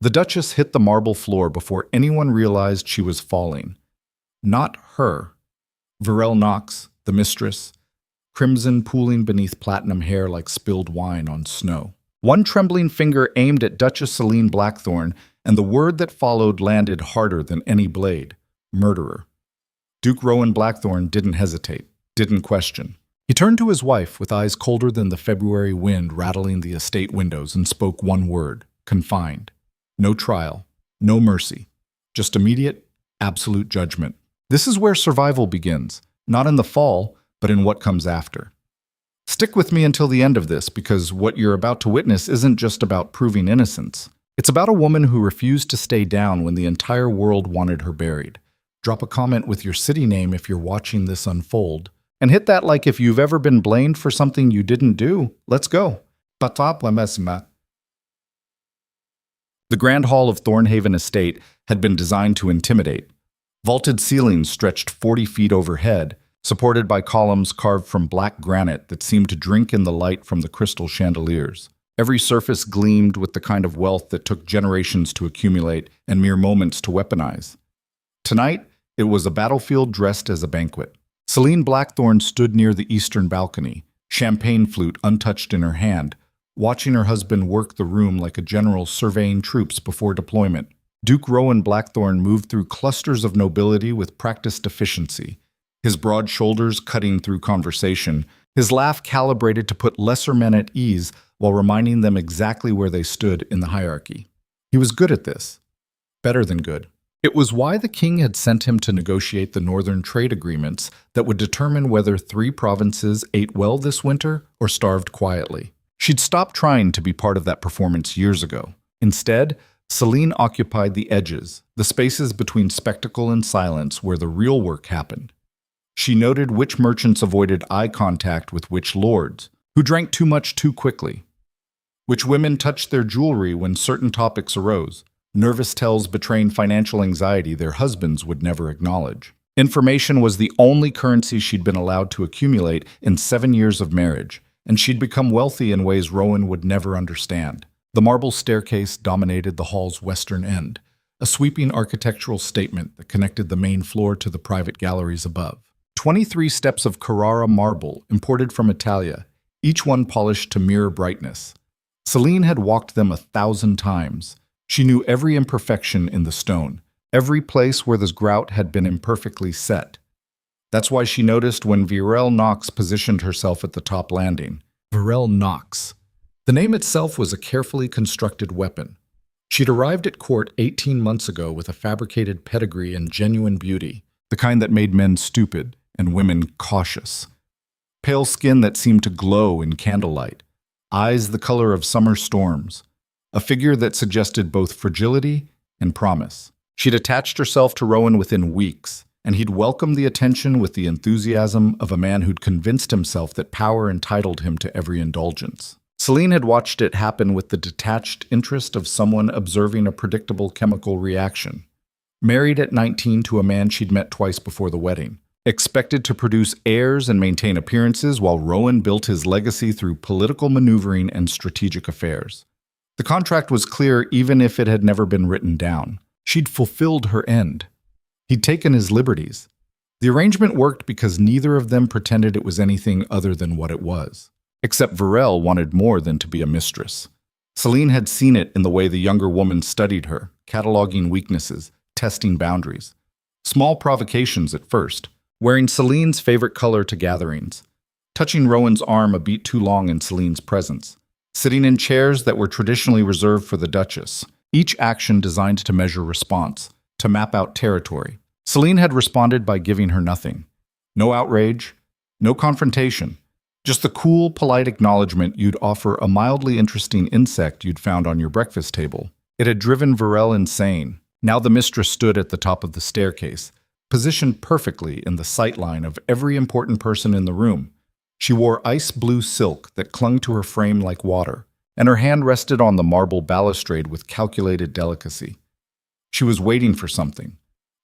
The Duchess hit the marble floor before anyone realized she was falling. Not her. Betrayal Knox, the mistress, crimson pooling beneath platinum hair like spilled wine on snow. One trembling finger aimed at Duchess Selene Blackthorne, and the word that followed landed harder than any blade. Murderer. Duke Rowan Blackthorne didn't hesitate, didn't question. He turned to his wife with eyes colder than the February wind rattling the estate windows and spoke one word: confined. No trial, no mercy, just immediate, absolute judgment. This is where survival begins, not in the fall, but in what comes after. Stick with me until the end of this, because what you're about to witness isn't just about proving innocence. It's about a woman who refused to stay down when the entire world wanted her buried. Drop a comment with your city name if you're watching this unfold. And hit that like if you've ever been blamed for something you didn't do. Let's go. The Grand Hall of Thornhaven Estate had been designed to intimidate. Vaulted ceilings stretched 40 feet overhead, supported by columns carved from black granite that seemed to drink in the light from the crystal chandeliers. Every surface gleamed with the kind of wealth that took generations to accumulate and mere moments to weaponize. Tonight, it was a battlefield dressed as a banquet. Selene Blackthorne stood near the eastern balcony, champagne flute untouched in her hand, watching her husband work the room like a general surveying troops before deployment. Duke Rowan Blackthorne moved through clusters of nobility with practiced efficiency, his broad shoulders cutting through conversation, his laugh calibrated to put lesser men at ease while reminding them exactly where they stood in the hierarchy. He was good at this. Better than good. It was why the king had sent him to negotiate the northern trade agreements that would determine whether 3 provinces ate well this winter or starved quietly. She'd stopped trying to be part of that performance years ago. Instead, Selene occupied the edges, the spaces between spectacle and silence where the real work happened. She noted which merchants avoided eye contact with which lords, who drank too much too quickly, which women touched their jewelry when certain topics arose, nervous tells betraying financial anxiety their husbands would never acknowledge. Information was the only currency she'd been allowed to accumulate in 7 years of marriage, and she'd become wealthy in ways Rowan would never understand. The marble staircase dominated the hall's western end, a sweeping architectural statement that connected the main floor to the private galleries above. 23 steps of Carrara marble imported from Italia, each one polished to mirror brightness. Selene had walked them 1,000 times. She knew every imperfection in the stone, every place where the grout had been imperfectly set. That's why she noticed when Betrayal Knox positioned herself at the top landing. Betrayal Knox. The name itself was a carefully constructed weapon. She'd arrived at court 18 months ago with a fabricated pedigree and genuine beauty, the kind that made men stupid and women cautious. Pale skin that seemed to glow in candlelight, eyes the color of summer storms, a figure that suggested both fragility and promise. She'd attached herself to Rowan within weeks, and he'd welcomed the attention with the enthusiasm of a man who'd convinced himself that power entitled him to every indulgence. Selene had watched it happen with the detached interest of someone observing a predictable chemical reaction. Married at 19 to a man she'd met twice before the wedding. Expected to produce heirs and maintain appearances while Rowan built his legacy through political maneuvering and strategic affairs. The contract was clear even if it had never been written down. She'd fulfilled her end. He'd taken his liberties. The arrangement worked because neither of them pretended it was anything other than what it was. Except Betrayal wanted more than to be a mistress. Selene had seen it in the way the younger woman studied her, cataloging weaknesses, testing boundaries. Small provocations at first, wearing Selene's favorite color to gatherings, touching Rowan's arm a beat too long in Selene's presence, sitting in chairs that were traditionally reserved for the Duchess, each action designed to measure response, to map out territory. Selene had responded by giving her nothing. No outrage, no confrontation, just the cool, polite acknowledgement you'd offer a mildly interesting insect you'd found on your breakfast table. It had driven Betrayal insane. Now the mistress stood at the top of the staircase, positioned perfectly in the sightline of every important person in the room. She wore ice blue silk that clung to her frame like water, and her hand rested on the marble balustrade with calculated delicacy. She was waiting for something.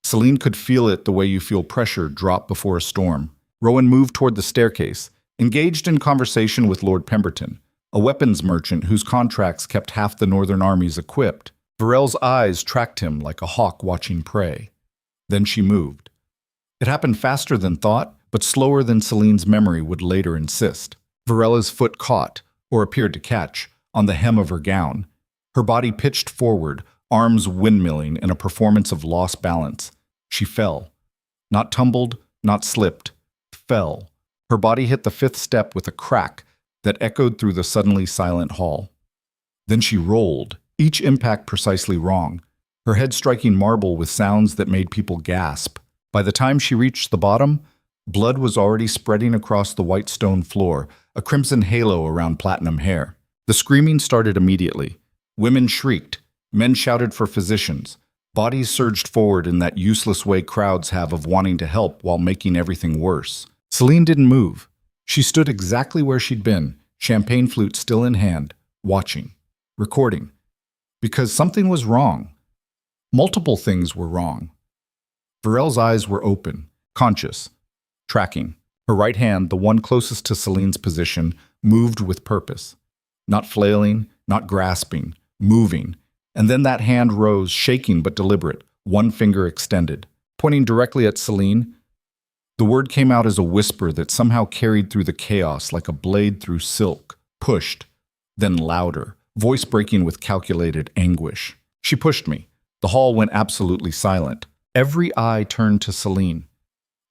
Selene could feel it the way you feel pressure drop before a storm. Rowan moved toward the staircase, engaged in conversation with Lord Pemberton, a weapons merchant whose contracts kept half the northern armies equipped. Varel's eyes tracked him like a hawk watching prey. Then she moved. It happened faster than thought, but slower than Celine's memory would later insist. Varela's foot caught, or appeared to catch, on the hem of her gown. Her body pitched forward, arms windmilling in a performance of lost balance. She fell. Not tumbled, not slipped. Fell. Her body hit the fifth step with a crack that echoed through the suddenly silent hall. Then she rolled, each impact precisely wrong, her head striking marble with sounds that made people gasp. By the time she reached the bottom, blood was already spreading across the white stone floor, a crimson halo around platinum hair. The screaming started immediately. Women shrieked. Men shouted for physicians. Bodies surged forward in that useless way crowds have of wanting to help while making everything worse. Celine didn't move. She stood exactly where she'd been, champagne flute still in hand, watching, recording. Because something was wrong. Multiple things were wrong. Varel's eyes were open, conscious, tracking. Her right hand, the one closest to Celine's position, moved with purpose. Not flailing, not grasping, moving. And then that hand rose, shaking but deliberate, one finger extended, pointing directly at Celine. The word came out as a whisper that somehow carried through the chaos like a blade through silk, pushed, then louder, voice breaking with calculated anguish. She pushed me. The hall went absolutely silent. Every eye turned to Celine.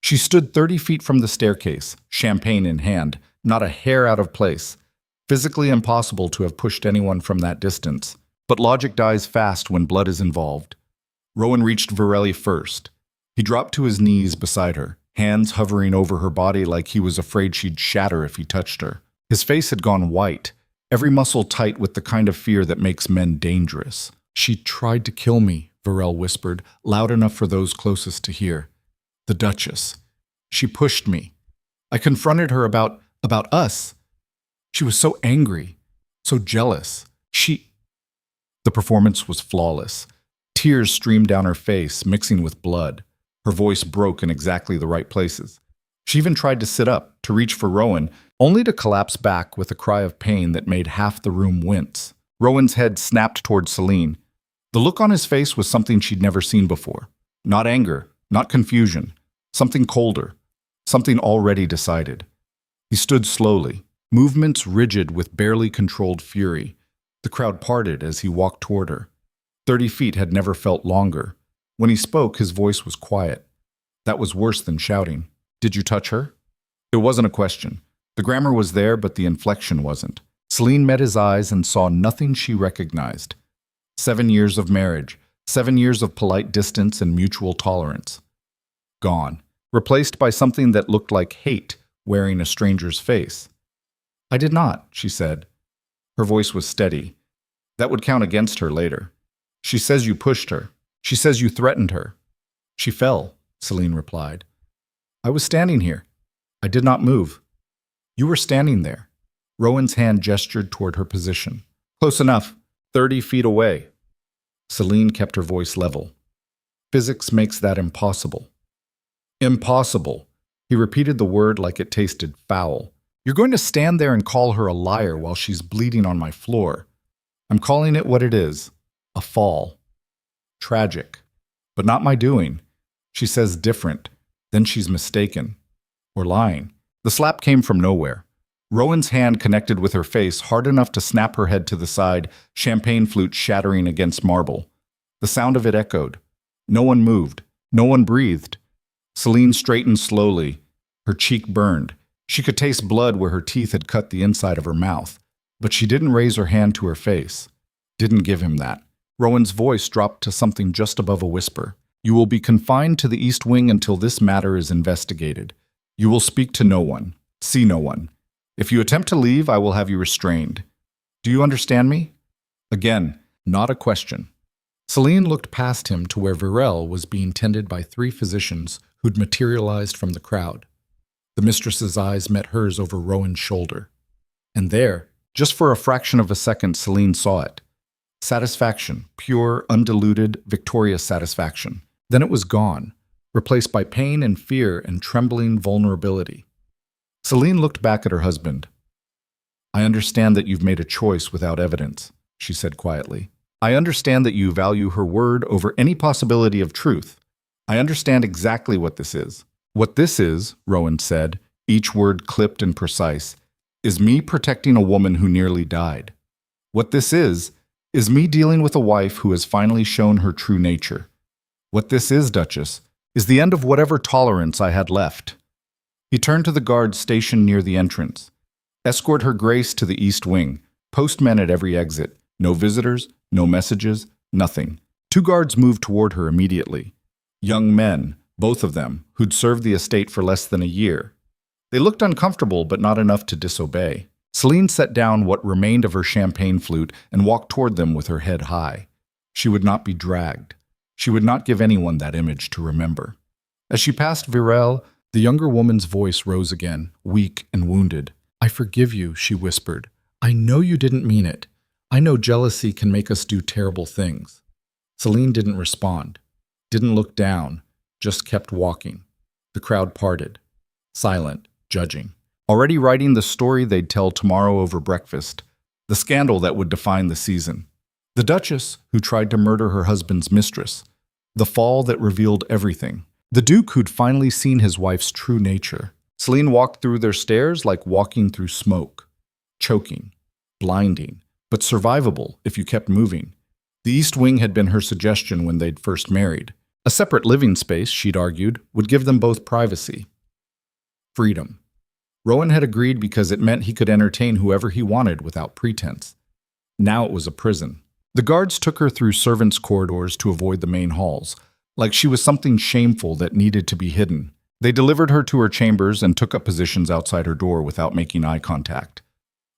She stood 30 feet from the staircase, champagne in hand, not a hair out of place. Physically impossible to have pushed anyone from that distance. But logic dies fast when blood is involved. Rowan reached Varela first. He dropped to his knees beside her, hands hovering over her body like he was afraid she'd shatter if he touched her. His face had gone white, every muscle tight with the kind of fear that makes men dangerous. "She tried to kill me," Varela whispered, loud enough for those closest to hear. "The Duchess. She pushed me. I confronted her about us. She was so angry, so jealous. The performance was flawless. Tears streamed down her face, mixing with blood. Her voice broke in exactly the right places. She even tried to sit up, to reach for Rowan, only to collapse back with a cry of pain that made half the room wince. Rowan's head snapped toward Celine. The look on his face was something she'd never seen before. Not anger, not confusion. Something colder. Something already decided. He stood slowly, movements rigid with barely controlled fury. The crowd parted as he walked toward her. 30 feet had never felt longer. When he spoke, his voice was quiet. That was worse than shouting. "Did you touch her?" It wasn't a question. The grammar was there, but the inflection wasn't. Celine met his eyes and saw nothing she recognized. 7 years of marriage, 7 years of polite distance and mutual tolerance. Gone. Replaced by something that looked like hate wearing a stranger's face. "I did not," she said. Her voice was steady. That would count against her later. "She says you pushed her. She says you threatened her." "She fell," Celine replied. "I was standing here. I did not move." "You were standing there." Rowan's hand gestured toward her position. "Close enough. 30 feet away." Celine kept her voice level. "Physics makes that impossible." "Impossible." He repeated the word like it tasted foul. "You're going to stand there and call her a liar while she's bleeding on my floor. I'm calling it what it is. A fall. Tragic. But not my doing." She says different. Then she's mistaken. Or lying. The slap came from nowhere. Rowan's hand connected with her face hard enough to snap her head to the side, champagne flute shattering against marble. The sound of it echoed. No one moved. No one breathed. Celine straightened slowly. Her cheek burned. She could taste blood where her teeth had cut the inside of her mouth. But she didn't raise her hand to her face. Didn't give him that. Rowan's voice dropped to something just above a whisper. "You will be confined to the East Wing until this matter is investigated. You will speak to no one. See no one. If you attempt to leave, I will have you restrained. Do you understand me?" Again, not a question. Celine looked past him to where Varel was being tended by 3 physicians who'd materialized from the crowd. The mistress's eyes met hers over Rowan's shoulder. And there, just for a fraction of a second, Celine saw it. Satisfaction, pure, undiluted, victorious satisfaction. Then it was gone, replaced by pain and fear and trembling vulnerability. Celine looked back at her husband. "I understand that you've made a choice without evidence," she said quietly. I understand that you value her word over any possibility of truth. I understand exactly what this is. What this is, Rowan said, each word clipped and precise, is me protecting a woman who nearly died. What this is me dealing with a wife who has finally shown her true nature. What this is, Duchess, is the end of whatever tolerance I had left. He turned to the guards stationed near the entrance. Escort her grace to the east wing. Postmen at every exit. No visitors, no messages, nothing. 2 guards moved toward her immediately. Young men, both of them, who'd served the estate for less than a year. They looked uncomfortable, but not enough to disobey. Celine set down what remained of her champagne flute and walked toward them with her head high. She would not be dragged. She would not give anyone that image to remember. As she passed Betrayal, the younger woman's voice rose again, weak and wounded. "I forgive you," she whispered. "I know you didn't mean it. I know jealousy can make us do terrible things." Celine didn't respond, didn't look down, just kept walking. The crowd parted, silent, judging. Already writing the story they'd tell tomorrow over breakfast, the scandal that would define the season. The Duchess, who tried to murder her husband's mistress. The fall that revealed everything. The Duke who'd finally seen his wife's true nature. Celine walked through their stairs like walking through smoke. Choking, blinding, but survivable if you kept moving. The East Wing had been her suggestion when they'd first married. A separate living space, she'd argued, would give them both privacy. Freedom. Rowan had agreed because it meant he could entertain whoever he wanted without pretense. Now it was a prison. The guards took her through servants' corridors to avoid the main halls, like she was something shameful that needed to be hidden. They delivered her to her chambers and took up positions outside her door without making eye contact.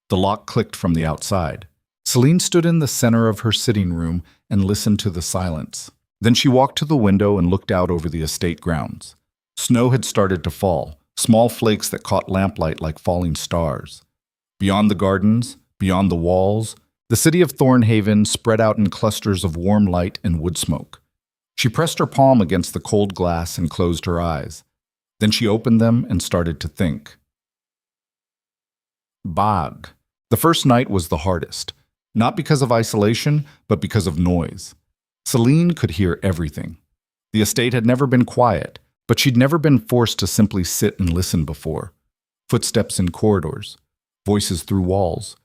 The lock clicked from the outside. Celine stood in the center of her sitting room and listened to the silence. Then she walked to the window and looked out over the estate grounds. Snow had started to fall, small flakes that caught lamplight like falling stars. Beyond the gardens, beyond the walls, the city of Thornhaven spread out in clusters of warm light and wood smoke. She pressed her palm against the cold glass and closed her eyes. Then she opened them and started to think. Bag. The first night was the hardest, not because of isolation, but because of noise. Celine could hear everything. The estate had never been quiet, but she'd never been forced to simply sit and listen before. Footsteps in corridors, voices through walls,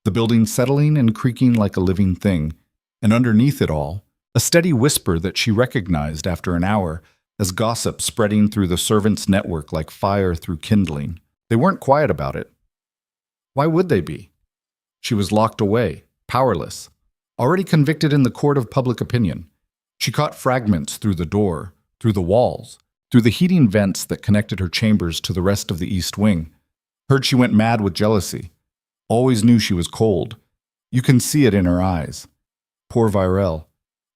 the building settling and creaking like a living thing, and underneath it all, a steady whisper that she recognized after an hour as gossip spreading through the servants' network like fire through kindling. They weren't quiet about it. Why would they be? She was locked away, powerless, already convicted in the court of public opinion. She caught fragments through the door, through the walls, through the heating vents that connected her chambers to the rest of the East Wing. Heard she went mad with jealousy. Always knew she was cold. You can see it in her eyes. Poor Betrayal,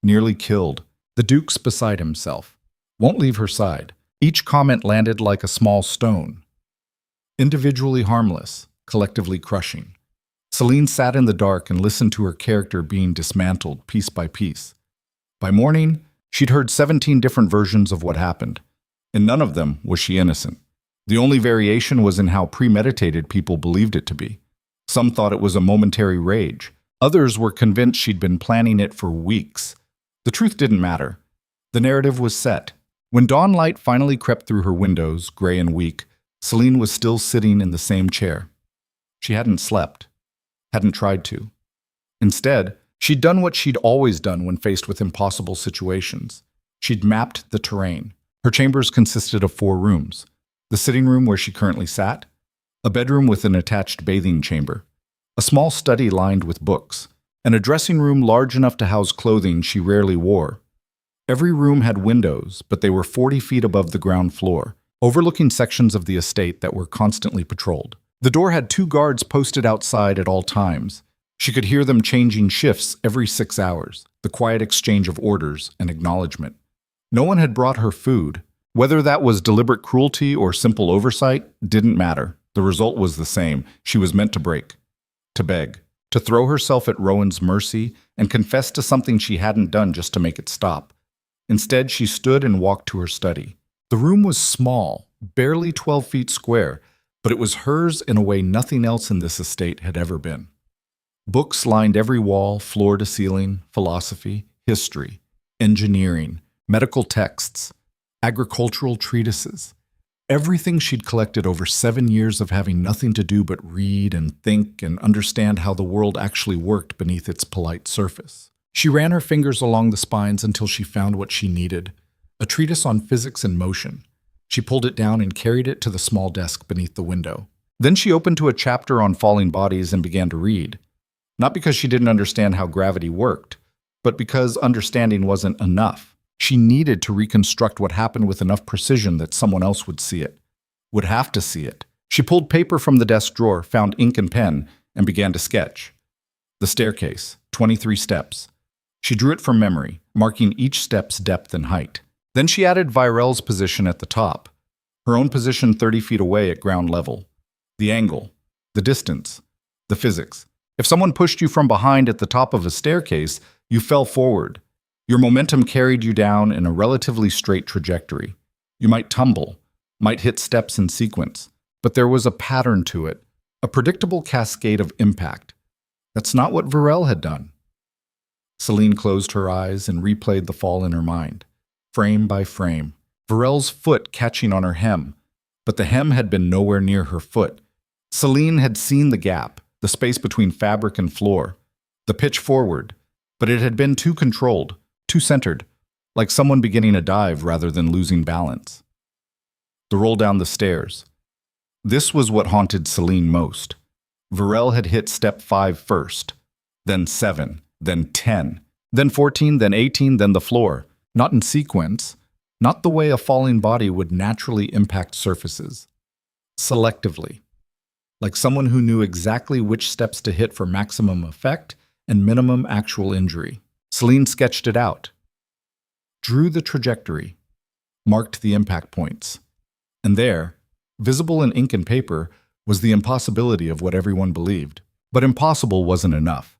nearly killed. The Duke's beside himself. Won't leave her side. Each comment landed like a small stone. Individually harmless, collectively crushing. Celine sat in the dark and listened to her character being dismantled piece by piece. By morning, she'd heard 17 different versions of what happened. In none of them was she innocent. The only variation was in how premeditated people believed it to be. Some thought it was a momentary rage. Others were convinced she'd been planning it for weeks. The truth didn't matter. The narrative was set. When dawn light finally crept through her windows, gray and weak, Celine was still sitting in the same chair. She hadn't slept. Hadn't tried to. Instead, she'd done what she'd always done when faced with impossible situations. She'd mapped the terrain. Her chambers consisted of 4 rooms. The sitting room where she currently sat, a bedroom with an attached bathing chamber, a small study lined with books, and a dressing room large enough to house clothing she rarely wore. Every room had windows, but they were 40 feet above the ground floor, overlooking sections of the estate that were constantly patrolled. The door had 2 guards posted outside at all times. She could hear them changing shifts every 6 hours, the quiet exchange of orders and acknowledgement. No one had brought her food. Whether that was deliberate cruelty or simple oversight didn't matter. The result was the same. She was meant to break, to beg, to throw herself at Rowan's mercy and confess to something she hadn't done just to make it stop. Instead, she stood and walked to her study. The room was small, barely 12 feet square, but it was hers in a way nothing else in this estate had ever been. Books lined every wall, floor to ceiling: philosophy, history, engineering, medical texts, agricultural treatises. Everything she'd collected over 7 years of having nothing to do but read and think and understand how the world actually worked beneath its polite surface. She ran her fingers along the spines until she found what she needed: a treatise on physics and motion. She pulled it down and carried it to the small desk beneath the window. Then she opened to a chapter on falling bodies and began to read. Not because she didn't understand how gravity worked, but because understanding wasn't enough. She needed to reconstruct what happened with enough precision that someone else would see it, would have to see it. She pulled paper from the desk drawer, found ink and pen, and began to sketch. The staircase, 23 steps. She drew it from memory, marking each step's depth and height. Then she added Virel's position at the top, her own position 30 feet away at ground level. The angle, the distance, the physics. If someone pushed you from behind at the top of a staircase, you fell forward. Your momentum carried you down in a relatively straight trajectory. You might tumble, might hit steps in sequence, but there was a pattern to it, a predictable cascade of impact. That's not what Virel had done. Celine closed her eyes and replayed the fall in her mind, frame by frame. Virel's foot catching on her hem, but the hem had been nowhere near her foot. Celine had seen the gap, the space between fabric and floor, the pitch forward, but it had been too controlled, too centered, like someone beginning a dive rather than losing balance. The roll down the stairs. This was what haunted Celine most. Virel had hit step 5 first, then 7, then 10, then 14, then 18, then the floor. Not in sequence, not the way a falling body would naturally impact surfaces. Selectively. Like someone who knew exactly which steps to hit for maximum effect and minimum actual injury. Celine sketched it out, drew the trajectory, marked the impact points. And there, visible in ink and paper, was the impossibility of what everyone believed. But impossible wasn't enough.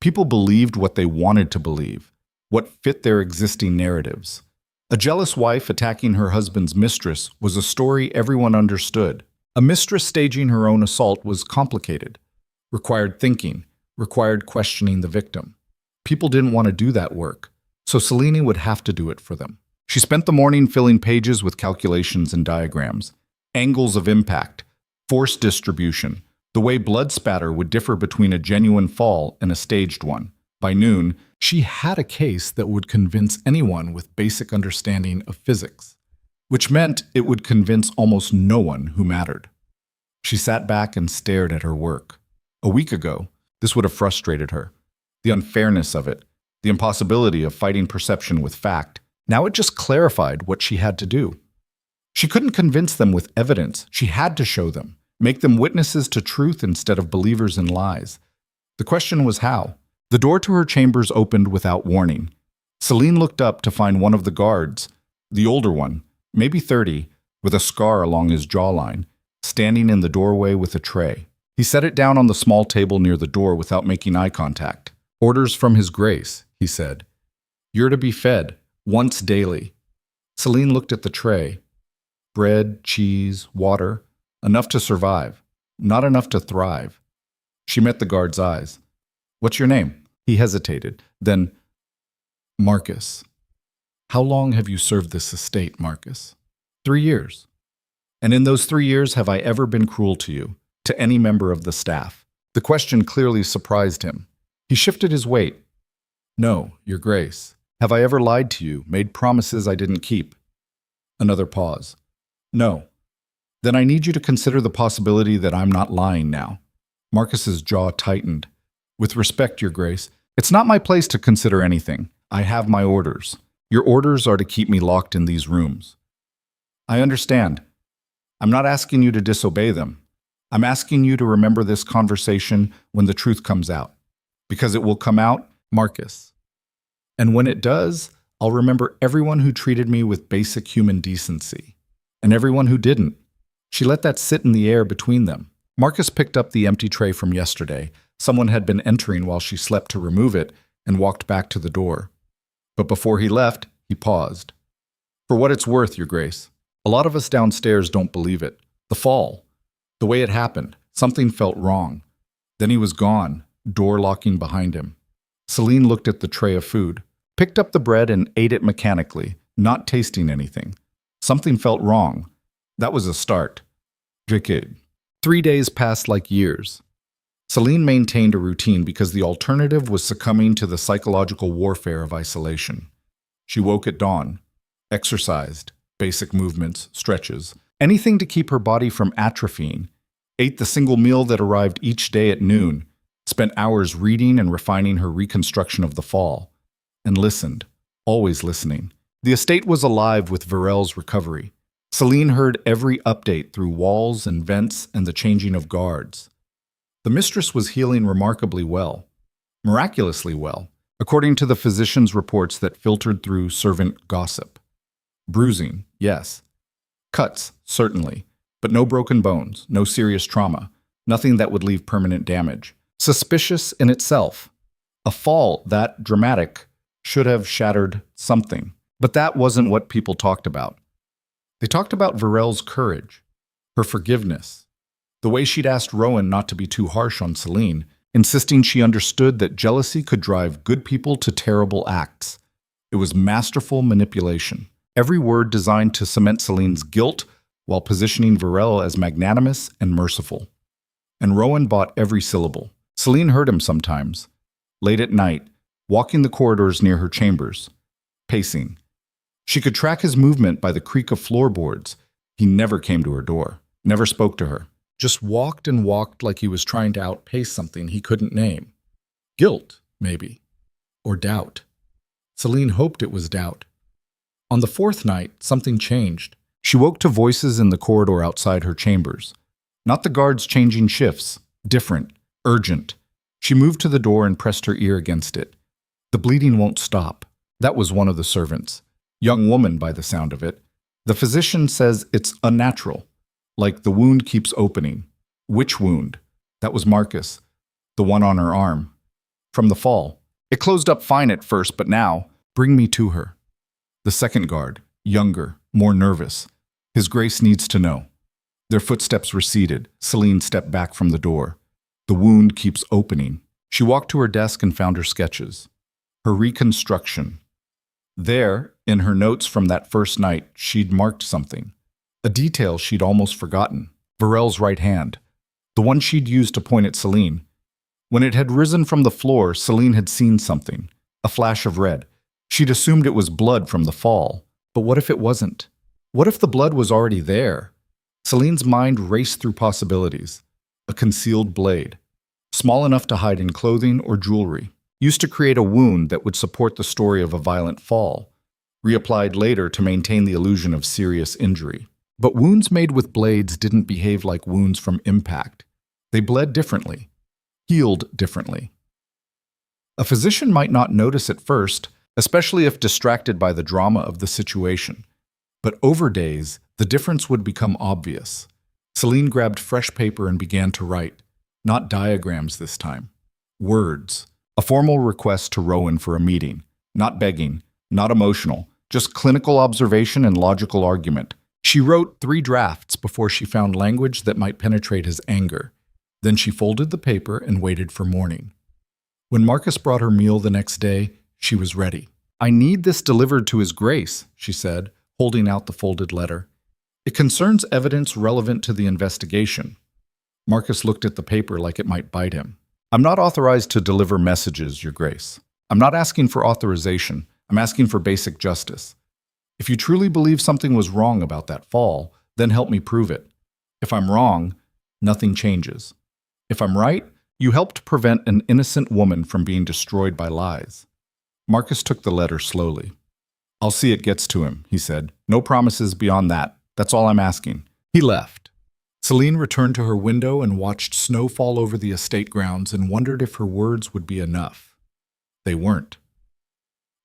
People believed what they wanted to believe, what fit their existing narratives. A jealous wife attacking her husband's mistress was a story everyone understood. A mistress staging her own assault was complicated, required thinking, required questioning the victim. People didn't want to do that work, so Celine would have to do it for them. She spent the morning filling pages with calculations and diagrams, angles of impact, force distribution, the way blood spatter would differ between a genuine fall and a staged one. By noon, she had a case that would convince anyone with basic understanding of physics, which meant it would convince almost no one who mattered. She sat back and stared at her work. A week ago, this would have frustrated her. The unfairness of it, the impossibility of fighting perception with fact. Now it just clarified what she had to do. She couldn't convince them with evidence. She had to show them, make them witnesses to truth instead of believers in lies. The question was how. The door to her chambers opened without warning. Celine looked up to find one of the guards, the older one, maybe 30, with a scar along his jawline, standing in the doorway with a tray. He set it down on the small table near the door without making eye contact. "Orders from His Grace," he said. "You're to be fed, once daily." Celine looked at the tray. Bread, cheese, water, enough to survive, not enough to thrive. She met the guard's eyes. "What's your name?" He hesitated. Then, "Marcus." "How long have you served this estate, Marcus?" 3 years. "And in those 3 years, have I ever been cruel to you, to any member of the staff?" The question clearly surprised him. He shifted his weight. "No, Your Grace. Have I ever lied to you, made promises I didn't keep?" Another pause. "No." "Then I need you to consider the possibility that I'm not lying now." Marcus's jaw tightened. "With respect, Your Grace, it's not my place to consider anything. I have my orders. Your orders are to keep me locked in these rooms." "I understand. I'm not asking you to disobey them. I'm asking you to remember this conversation when the truth comes out. Because it will come out, Marcus. And when it does, I'll remember everyone who treated me with basic human decency, and everyone who didn't." She let that sit in the air between them. Marcus picked up the empty tray from yesterday. Someone had been entering while she slept to remove it and walked back to the door. But before he left, he paused. "For what it's worth, Your Grace, a lot of us downstairs don't believe it. The fall, the way it happened, something felt wrong. Then he was gone, door locking behind him. Celine looked at the tray of food, picked up the bread and ate it mechanically, not tasting anything. Something felt wrong. That was a start. Duchess. 3 days passed like years. Celine maintained a routine because the alternative was succumbing to the psychological warfare of isolation. She woke at dawn, exercised, basic movements, stretches, anything to keep her body from atrophying, ate the single meal that arrived each day at noon, spent hours reading and refining her reconstruction of the fall, and listened, always listening. The estate was alive with Varel's recovery. Celine heard every update through walls and vents and the changing of guards. The mistress was healing remarkably well, miraculously well, according to the physician's reports that filtered through servant gossip. Bruising, yes. Cuts, certainly, but no broken bones, no serious trauma, nothing that would leave permanent damage. Suspicious in itself. A fall that dramatic should have shattered something, but that wasn't what people talked about. They talked about Varel's courage, her forgiveness, the way she'd asked Rowan not to be too harsh on Celine, insisting she understood that jealousy could drive good people to terrible acts. It was masterful manipulation, every word designed to cement Celine's guilt while positioning Varel as magnanimous and merciful. And Rowan bought every syllable. Celine heard him sometimes, late at night, walking the corridors near her chambers, pacing. She could track his movement by the creak of floorboards. He never came to her door, never spoke to her, just walked and walked like he was trying to outpace something he couldn't name. Guilt, maybe, or doubt. Celine hoped it was doubt. On the fourth night, something changed. She woke to voices in the corridor outside her chambers. Not the guards changing shifts, different, urgent. She moved to the door and pressed her ear against it. The bleeding won't stop. That was one of the servants. Young woman by the sound of it. The physician says it's unnatural, like the wound keeps opening. Which wound? That was Marcus, the one on her arm. From the fall. It closed up fine at first, but now, bring me to her. The second guard, younger, more nervous. His Grace needs to know. Their footsteps receded. Celine stepped back from the door. The wound keeps opening. She walked to her desk and found her sketches. Her reconstruction. There, in her notes from that first night, she'd marked something. A detail she'd almost forgotten. Varel's right hand. The one she'd used to point at Celine. When it had risen from the floor, Celine had seen something. A flash of red. She'd assumed it was blood from the fall. But what if it wasn't? What if the blood was already there? Celine's mind raced through possibilities. A concealed blade. Small enough to hide in clothing or jewelry. Used to create a wound that would support the story of a violent fall. Reapplied later to maintain the illusion of serious injury. But wounds made with blades didn't behave like wounds from impact. They bled differently. Healed differently. A physician might not notice at first, especially if distracted by the drama of the situation. But over days, the difference would become obvious. Celine grabbed fresh paper and began to write. Not diagrams this time. Words. A formal request to Rowan for a meeting. Not begging, not emotional, just clinical observation and logical argument. She wrote 3 drafts before she found language that might penetrate his anger. Then she folded the paper and waited for morning. When Marcus brought her meal the next day, she was ready. I need this delivered to His Grace, she said, holding out the folded letter. It concerns evidence relevant to the investigation. Marcus looked at the paper like it might bite him. I'm not authorized to deliver messages, Your Grace. I'm not asking for authorization. I'm asking for basic justice. If you truly believe something was wrong about that fall, then help me prove it. If I'm wrong, nothing changes. If I'm right, you helped prevent an innocent woman from being destroyed by lies. Marcus took the letter slowly. I'll see it gets to him, he said. No promises beyond that. That's all I'm asking. He left. Celine returned to her window and watched snow fall over the estate grounds and wondered if her words would be enough. They weren't.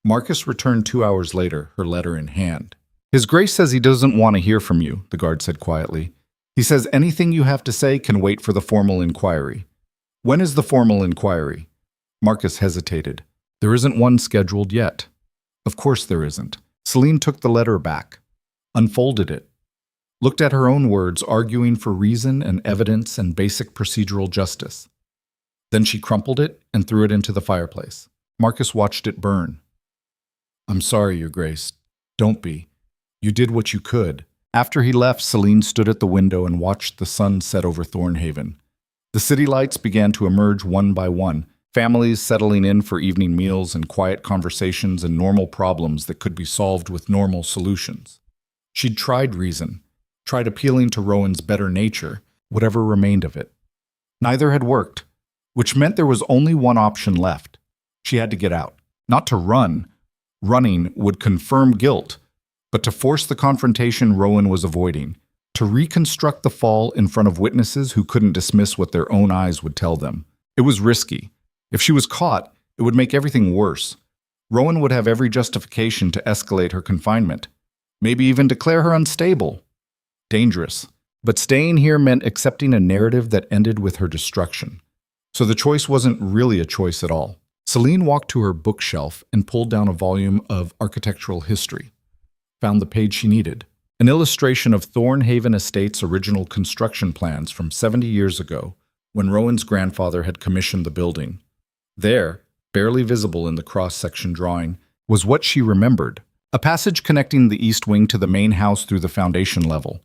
Marcus returned 2 hours later, her letter in hand. His Grace says he doesn't want to hear from you, the guard said quietly. He says anything you have to say can wait for the formal inquiry. When is the formal inquiry? Marcus hesitated. There isn't one scheduled yet. Of course there isn't. Celine took the letter back, unfolded it, looked at her own words arguing for reason and evidence and basic procedural justice. Then she crumpled it and threw it into the fireplace. Marcus watched it burn. "I'm sorry, Your Grace. Don't be. You did what you could." After he left, Celine stood at the window and watched the sun set over Thornhaven. The city lights began to emerge one by one, families settling in for evening meals and quiet conversations and normal problems that could be solved with normal solutions. She'd tried reason, tried appealing to Rowan's better nature, whatever remained of it. Neither had worked, which meant there was only one option left. She had to get out. Not to run. Running would confirm guilt, but to force the confrontation Rowan was avoiding, to reconstruct the fall in front of witnesses who couldn't dismiss what their own eyes would tell them. It was risky. If she was caught, it would make everything worse. Rowan would have every justification to escalate her confinement, maybe even declare her unstable. Dangerous. But staying here meant accepting a narrative that ended with her destruction. So the choice wasn't really a choice at all. Celine walked to her bookshelf and pulled down a volume of architectural history. Found the page she needed. An illustration of Thornhaven Estate's original construction plans from 70 years ago, when Rowan's grandfather had commissioned the building. There, barely visible in the cross-section drawing, was what she remembered. A passage connecting the east wing to the main house through the foundation level,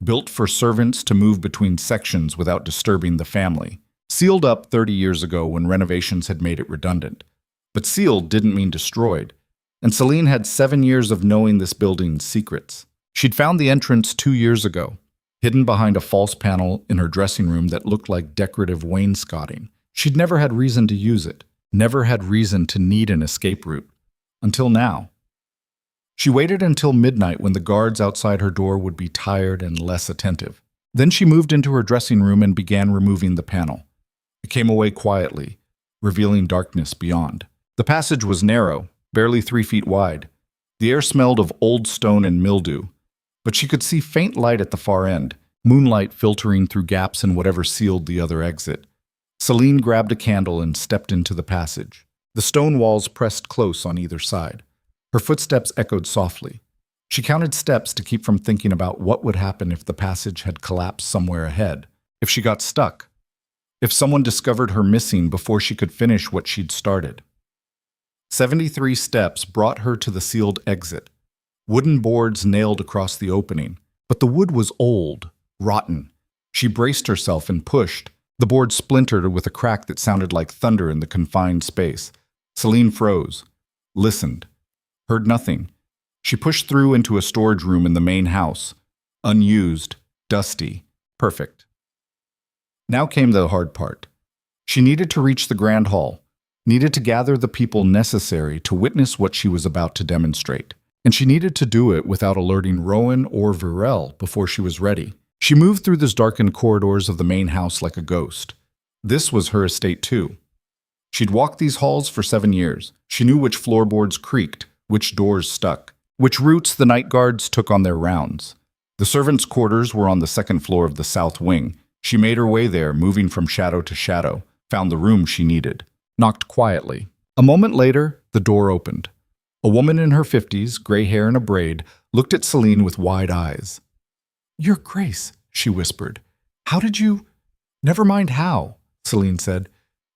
built for servants to move between sections without disturbing the family. Sealed up 30 years ago when renovations had made it redundant. But sealed didn't mean destroyed, and Celine had 7 years of knowing this building's secrets. She'd found the entrance 2 years ago, hidden behind a false panel in her dressing room that looked like decorative wainscoting. She'd never had reason to use it, never had reason to need an escape route. Until now. She waited until midnight when the guards outside her door would be tired and less attentive. Then she moved into her dressing room and began removing the panel. It came away quietly, revealing darkness beyond. The passage was narrow, barely 3 feet wide. The air smelled of old stone and mildew, but she could see faint light at the far end, moonlight filtering through gaps in whatever sealed the other exit. Celine grabbed a candle and stepped into the passage. The stone walls pressed close on either side. Her footsteps echoed softly. She counted steps to keep from thinking about what would happen if the passage had collapsed somewhere ahead, if she got stuck, if someone discovered her missing before she could finish what she'd started. 73 steps brought her to the sealed exit, wooden boards nailed across the opening. But the wood was old, rotten. She braced herself and pushed. The board splintered with a crack that sounded like thunder in the confined space. Celine froze, listened, heard nothing. She pushed through into a storage room in the main house. Unused, dusty, perfect. Now came the hard part. She needed to reach the grand hall, needed to gather the people necessary to witness what she was about to demonstrate. And she needed to do it without alerting Rowan or Betrayal before she was ready. She moved through the darkened corridors of the main house like a ghost. This was her estate too. She'd walked these halls for 7 years. She knew which floorboards creaked, which doors stuck, which routes the night guards took on their rounds. The servants' quarters were on the second floor of the south wing. She made her way there, moving from shadow to shadow, found the room she needed, knocked quietly. A moment later, the door opened. A woman in her 50s, gray hair in a braid, looked at Celine with wide eyes. "Your Grace," she whispered. "How did you—" "Never mind how," Celine said.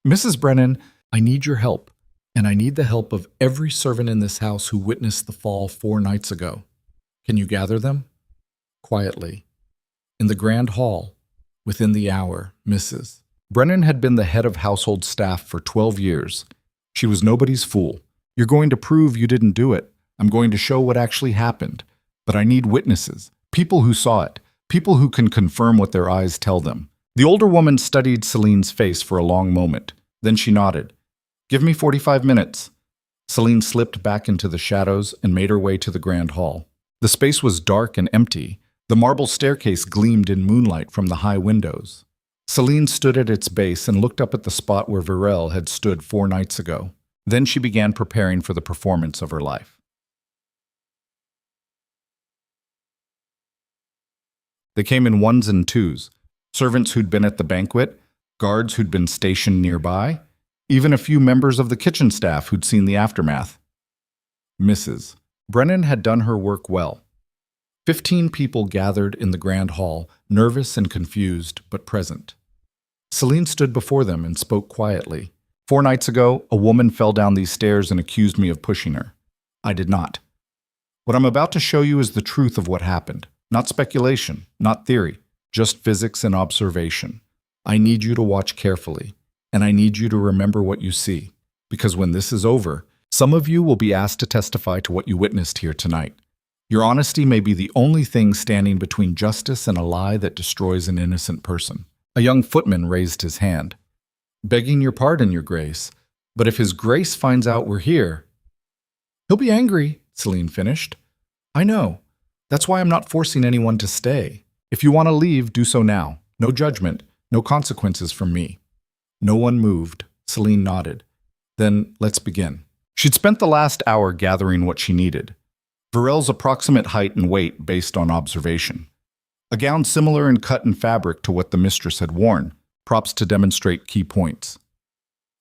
"Mrs. Brennan, I need your help, and I need the help of every servant in this house who witnessed the fall 4 nights ago. Can you gather them?" Quietly. In the grand hall, within the hour, Mrs. Brennan had been the head of household staff for 12 years. She was nobody's fool. "You're going to prove you didn't do it. I'm going to show what actually happened. But I need witnesses, people who saw it, people who can confirm what their eyes tell them." The older woman studied Celine's face for a long moment. Then she nodded. "Give me 45 minutes." Celine slipped back into the shadows and made her way to the grand hall. The space was dark and empty. The marble staircase gleamed in moonlight from the high windows. Celine stood at its base and looked up at the spot where Betrayal had stood 4 nights ago. Then she began preparing for the performance of her life. They came in ones and twos. Servants who'd been at the banquet, guards who'd been stationed nearby, even a few members of the kitchen staff who'd seen the aftermath. Mrs. Brennan had done her work well. 15 people gathered in the grand hall, nervous and confused, but present. Celine stood before them and spoke quietly. 4 nights ago, a woman fell down these stairs and accused me of pushing her. I did not. What I'm about to show you is the truth of what happened. Not speculation, not theory, just physics and observation. I need you to watch carefully, and I need you to remember what you see. Because when this is over, some of you will be asked to testify to what you witnessed here tonight. Your honesty may be the only thing standing between justice and a lie that destroys an innocent person. A young footman raised his hand. Begging your pardon, Your Grace, but if His Grace finds out we're here, he'll be angry, Celine finished. I know. That's why I'm not forcing anyone to stay. If you want to leave, do so now. No judgment, no consequences from me. No one moved. Celine nodded. Then let's begin. She'd spent the last hour gathering what she needed. Varel's approximate height and weight based on observation. A gown similar in cut and fabric to what the mistress had worn, props to demonstrate key points.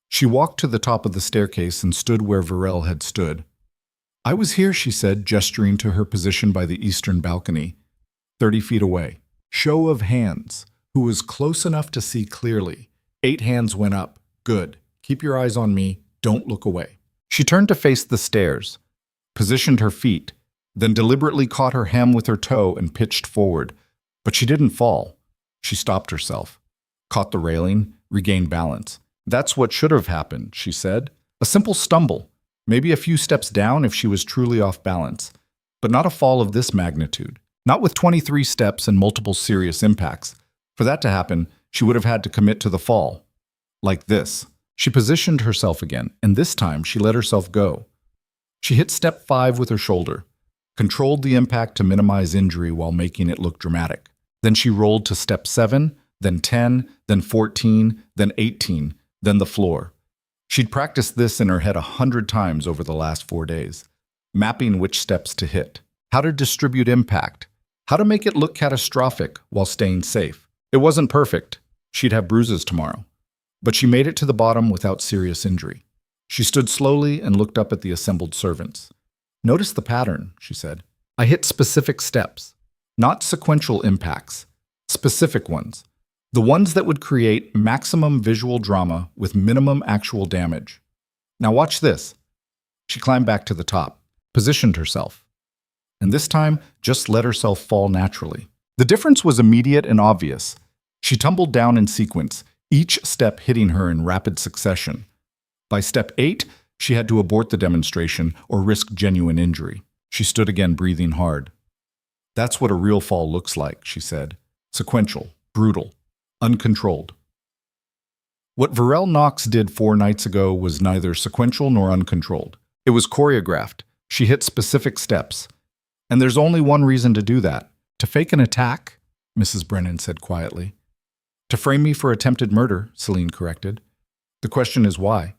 She walked to the top of the staircase and stood where Varel had stood. I was here, she said, gesturing to her position by the eastern balcony, 30 feet away. Show of hands. Who was close enough to see clearly? 8 hands went up. Good. Keep your eyes on me. Don't look away. She turned to face the stairs, positioned her feet, then deliberately caught her hem with her toe and pitched forward. But she didn't fall. She stopped herself, caught the railing, regained balance. That's what should have happened, she said. A simple stumble, maybe a few steps down if she was truly off balance, but not a fall of this magnitude. Not with 23 steps and multiple serious impacts. For that to happen, she would have had to commit to the fall. Like this. She positioned herself again, and this time she let herself go. She hit step 5 with her shoulder, controlled the impact to minimize injury while making it look dramatic. Then she rolled to step 7, then 10, then 14, then 18, then the floor. She'd practiced this in her head 100 times over the last 4 days, mapping which steps to hit, how to distribute impact, how to make it look catastrophic while staying safe. It wasn't perfect. She'd have bruises tomorrow. But she made it to the bottom without serious injury. She stood slowly and looked up at the assembled servants. Notice the pattern, she said. I hit specific steps, not sequential impacts, specific ones. The ones that would create maximum visual drama with minimum actual damage. Now watch this. She climbed back to the top, positioned herself, and this time just let herself fall naturally. The difference was immediate and obvious. She tumbled down in sequence, each step hitting her in rapid succession. By step 8, she had to abort the demonstration or risk genuine injury. She stood again, breathing hard. That's what a real fall looks like, she said. Sequential, brutal, uncontrolled. What Varel Knox did 4 nights ago was neither sequential nor uncontrolled. It was choreographed. She hit specific steps. And there's only one reason to do that. To fake an attack, Mrs. Brennan said quietly. To frame me for attempted murder, Celine corrected. The question is why?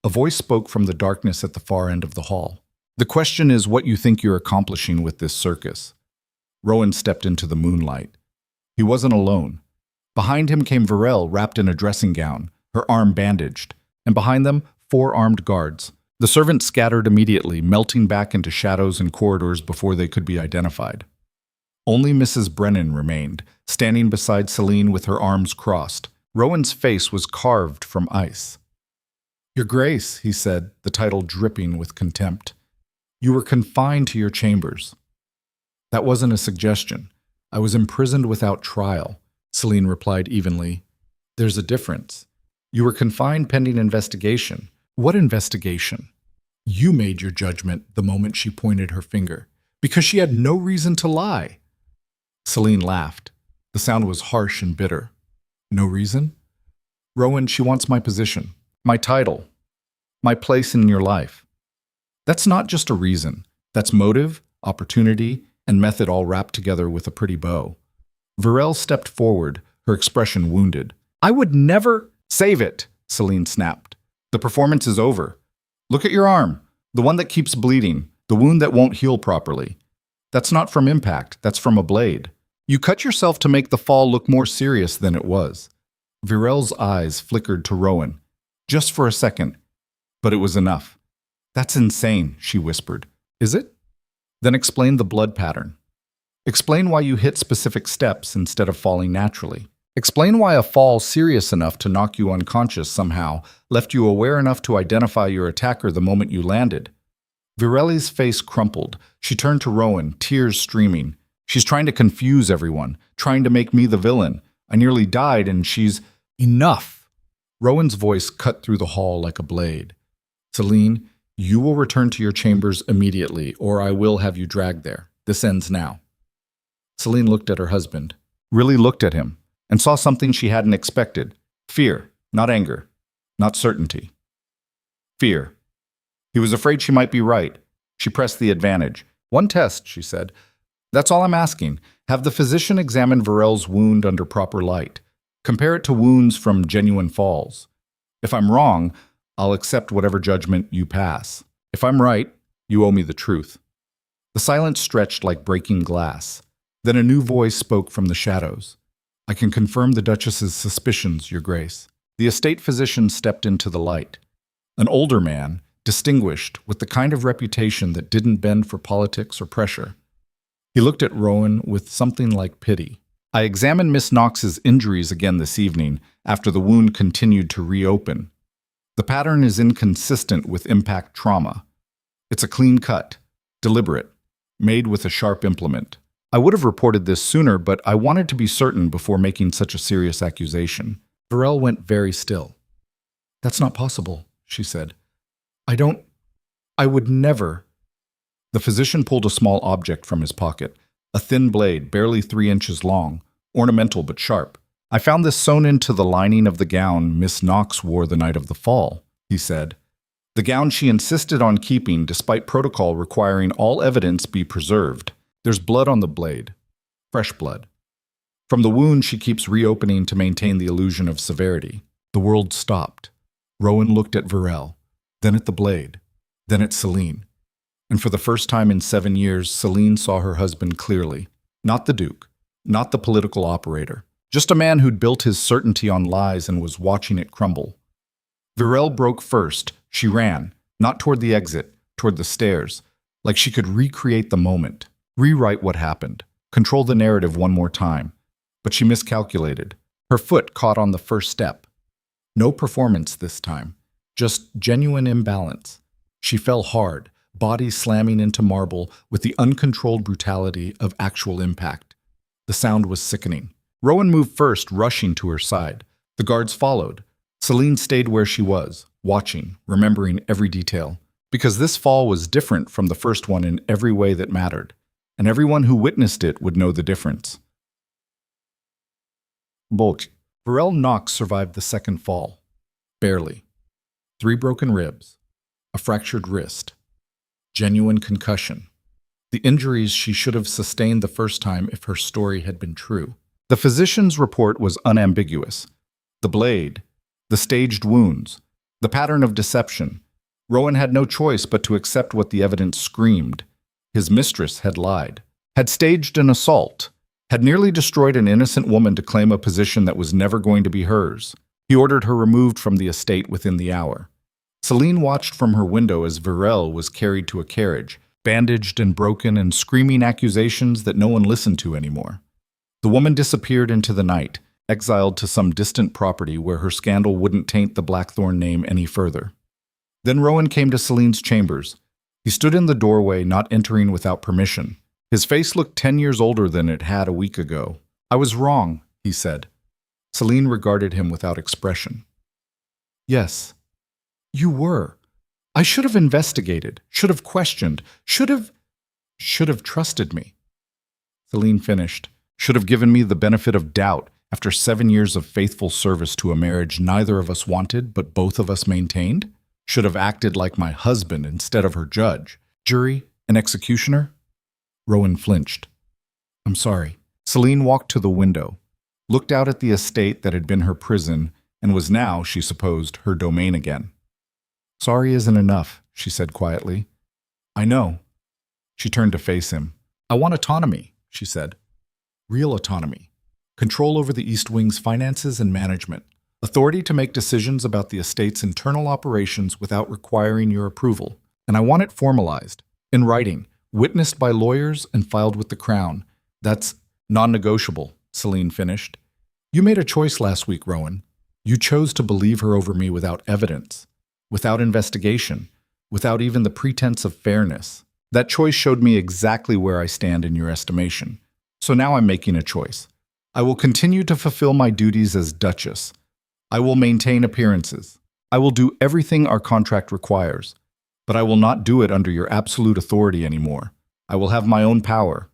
A voice spoke from the darkness at the far end of the hall. The question is what you think you're accomplishing with this circus. Rowan stepped into the moonlight. He wasn't alone. Behind him came Varel, wrapped in a dressing gown, her arm bandaged, and behind them, 4 armed guards. The servants scattered immediately, melting back into shadows and corridors before they could be identified. Only Mrs. Brennan remained, standing beside Celine with her arms crossed. Rowan's face was carved from ice. Your Grace, he said, the title dripping with contempt. You were confined to your chambers. That wasn't a suggestion. I was imprisoned without trial, Celine replied evenly. There's a difference. You were confined pending investigation. What investigation? You made your judgment the moment she pointed her finger, because she had no reason to lie. Celine laughed. The sound was harsh and bitter. No reason? Rowan, she wants my position, my title, my place in your life. That's not just a reason. That's motive, opportunity, and method all wrapped together with a pretty bow. Varel stepped forward, her expression wounded. I would never— Save it, Celine snapped. The performance is over. Look at your arm, the one that keeps bleeding, the wound that won't heal properly. That's not from impact, that's from a blade. You cut yourself to make the fall look more serious than it was. Varel's eyes flickered to Rowan, just for a second, but it was enough. That's insane, she whispered. Is it? Then explain the blood pattern. Explain why you hit specific steps instead of falling naturally. Explain why a fall serious enough to knock you unconscious somehow left you aware enough to identify your attacker the moment you landed. Virelli's face crumpled. She turned to Rowan, tears streaming. She's trying to confuse everyone, trying to make me the villain. I nearly died and she's... Enough! Rowan's voice cut through the hall like a blade. Celine, you will return to your chambers immediately, or I will have you dragged there. This ends now. Celine looked at her husband, really looked at him, and saw something she hadn't expected. Fear, not anger, not certainty. Fear. He was afraid she might be right. She pressed the advantage. One test, she said. That's all I'm asking. Have the physician examine Virel's wound under proper light. Compare it to wounds from genuine falls. If I'm wrong, I'll accept whatever judgment you pass. If I'm right, you owe me the truth. The silence stretched like breaking glass. Then a new voice spoke from the shadows. I can confirm the Duchess's suspicions, Your Grace. The estate physician stepped into the light. An older man, distinguished, with the kind of reputation that didn't bend for politics or pressure. He looked at Rowan with something like pity. I examined Miss Knox's injuries again this evening after the wound continued to reopen. The pattern is inconsistent with impact trauma. It's a clean cut, deliberate, made with a sharp implement. I would have reported this sooner, but I wanted to be certain before making such a serious accusation. Virel went very still. That's not possible, she said. I would never. The physician pulled a small object from his pocket, a thin blade, barely 3 inches long, ornamental but sharp. I found this sewn into the lining of the gown Miss Knox wore the night of the fall, he said. The gown she insisted on keeping despite protocol requiring all evidence be preserved. There's blood on the blade. Fresh blood. From the wound she keeps reopening to maintain the illusion of severity. The world stopped. Rowan looked at Virel, then at the blade, then at Celine. And for the first time in 7 years, Celine saw her husband clearly. Not the Duke, not the political operator. Just a man who'd built his certainty on lies and was watching it crumble. Virel broke first. She ran, not toward the exit, toward the stairs, like she could recreate the moment, rewrite what happened, control the narrative one more time. But she miscalculated. Her foot caught on the first step. No performance this time, just genuine imbalance. She fell hard, body slamming into marble with the uncontrolled brutality of actual impact. The sound was sickening. Rowan moved first, rushing to her side. The guards followed. Celine stayed where she was, watching, remembering every detail. Because this fall was different from the first one in every way that mattered, and everyone who witnessed it would know the difference. Bolt. Virel Knox survived the second fall. Barely. 3 broken ribs. A fractured wrist. Genuine concussion. The injuries she should have sustained the first time if her story had been true. The physician's report was unambiguous. The blade, the staged wounds, the pattern of deception. Rowan had no choice but to accept what the evidence screamed. His mistress had lied, had staged an assault, had nearly destroyed an innocent woman to claim a position that was never going to be hers. He ordered her removed from the estate within the hour. Celine watched from her window as Virel was carried to a carriage, bandaged and broken and screaming accusations that no one listened to anymore. The woman disappeared into the night, exiled to some distant property where her scandal wouldn't taint the Blackthorn name any further. Then Rowan came to Celine's chambers. He stood in the doorway, not entering without permission. His face looked 10 years older than it had a week ago. I was wrong, he said. Celine regarded him without expression. Yes, you were. I should have investigated, should have questioned, should have trusted me. Celine finished. Should have given me the benefit of doubt after 7 years of faithful service to a marriage neither of us wanted but both of us maintained? Should have acted like my husband instead of her judge, jury, and executioner? Rowan flinched. I'm sorry. Celine walked to the window, looked out at the estate that had been her prison and was now, she supposed, her domain again. Sorry isn't enough, she said quietly. I know. She turned to face him. I want autonomy, she said. Real autonomy. Control over the East Wing's finances and management. Authority to make decisions about the estate's internal operations without requiring your approval. And I want it formalized, in writing, witnessed by lawyers and filed with the Crown. That's non-negotiable, Celine finished. You made a choice last week, Rowan. You chose to believe her over me without evidence, without investigation, without even the pretense of fairness. That choice showed me exactly where I stand in your estimation. So now I'm making a choice. I will continue to fulfill my duties as Duchess. I will maintain appearances. I will do everything our contract requires. But I will not do it under your absolute authority anymore. I will have my own power,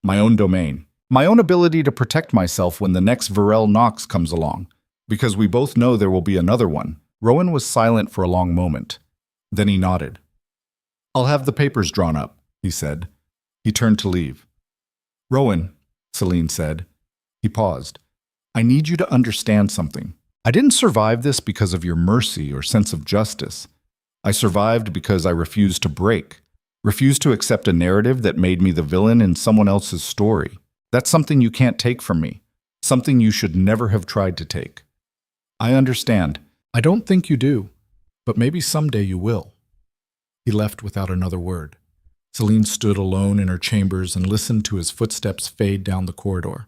my own domain, my own ability to protect myself when the next Betrayal Knox comes along. Because we both know there will be another one. Rowan was silent for a long moment. Then he nodded. I'll have the papers drawn up, he said. He turned to leave. Rowan, Celine said. He paused. I need you to understand something. I didn't survive this because of your mercy or sense of justice. I survived because I refused to break, refused to accept a narrative that made me the villain in someone else's story. That's something you can't take from me, something you should never have tried to take. I understand. I don't think you do, but maybe someday you will. He left without another word. Celine stood alone in her chambers and listened to his footsteps fade down the corridor.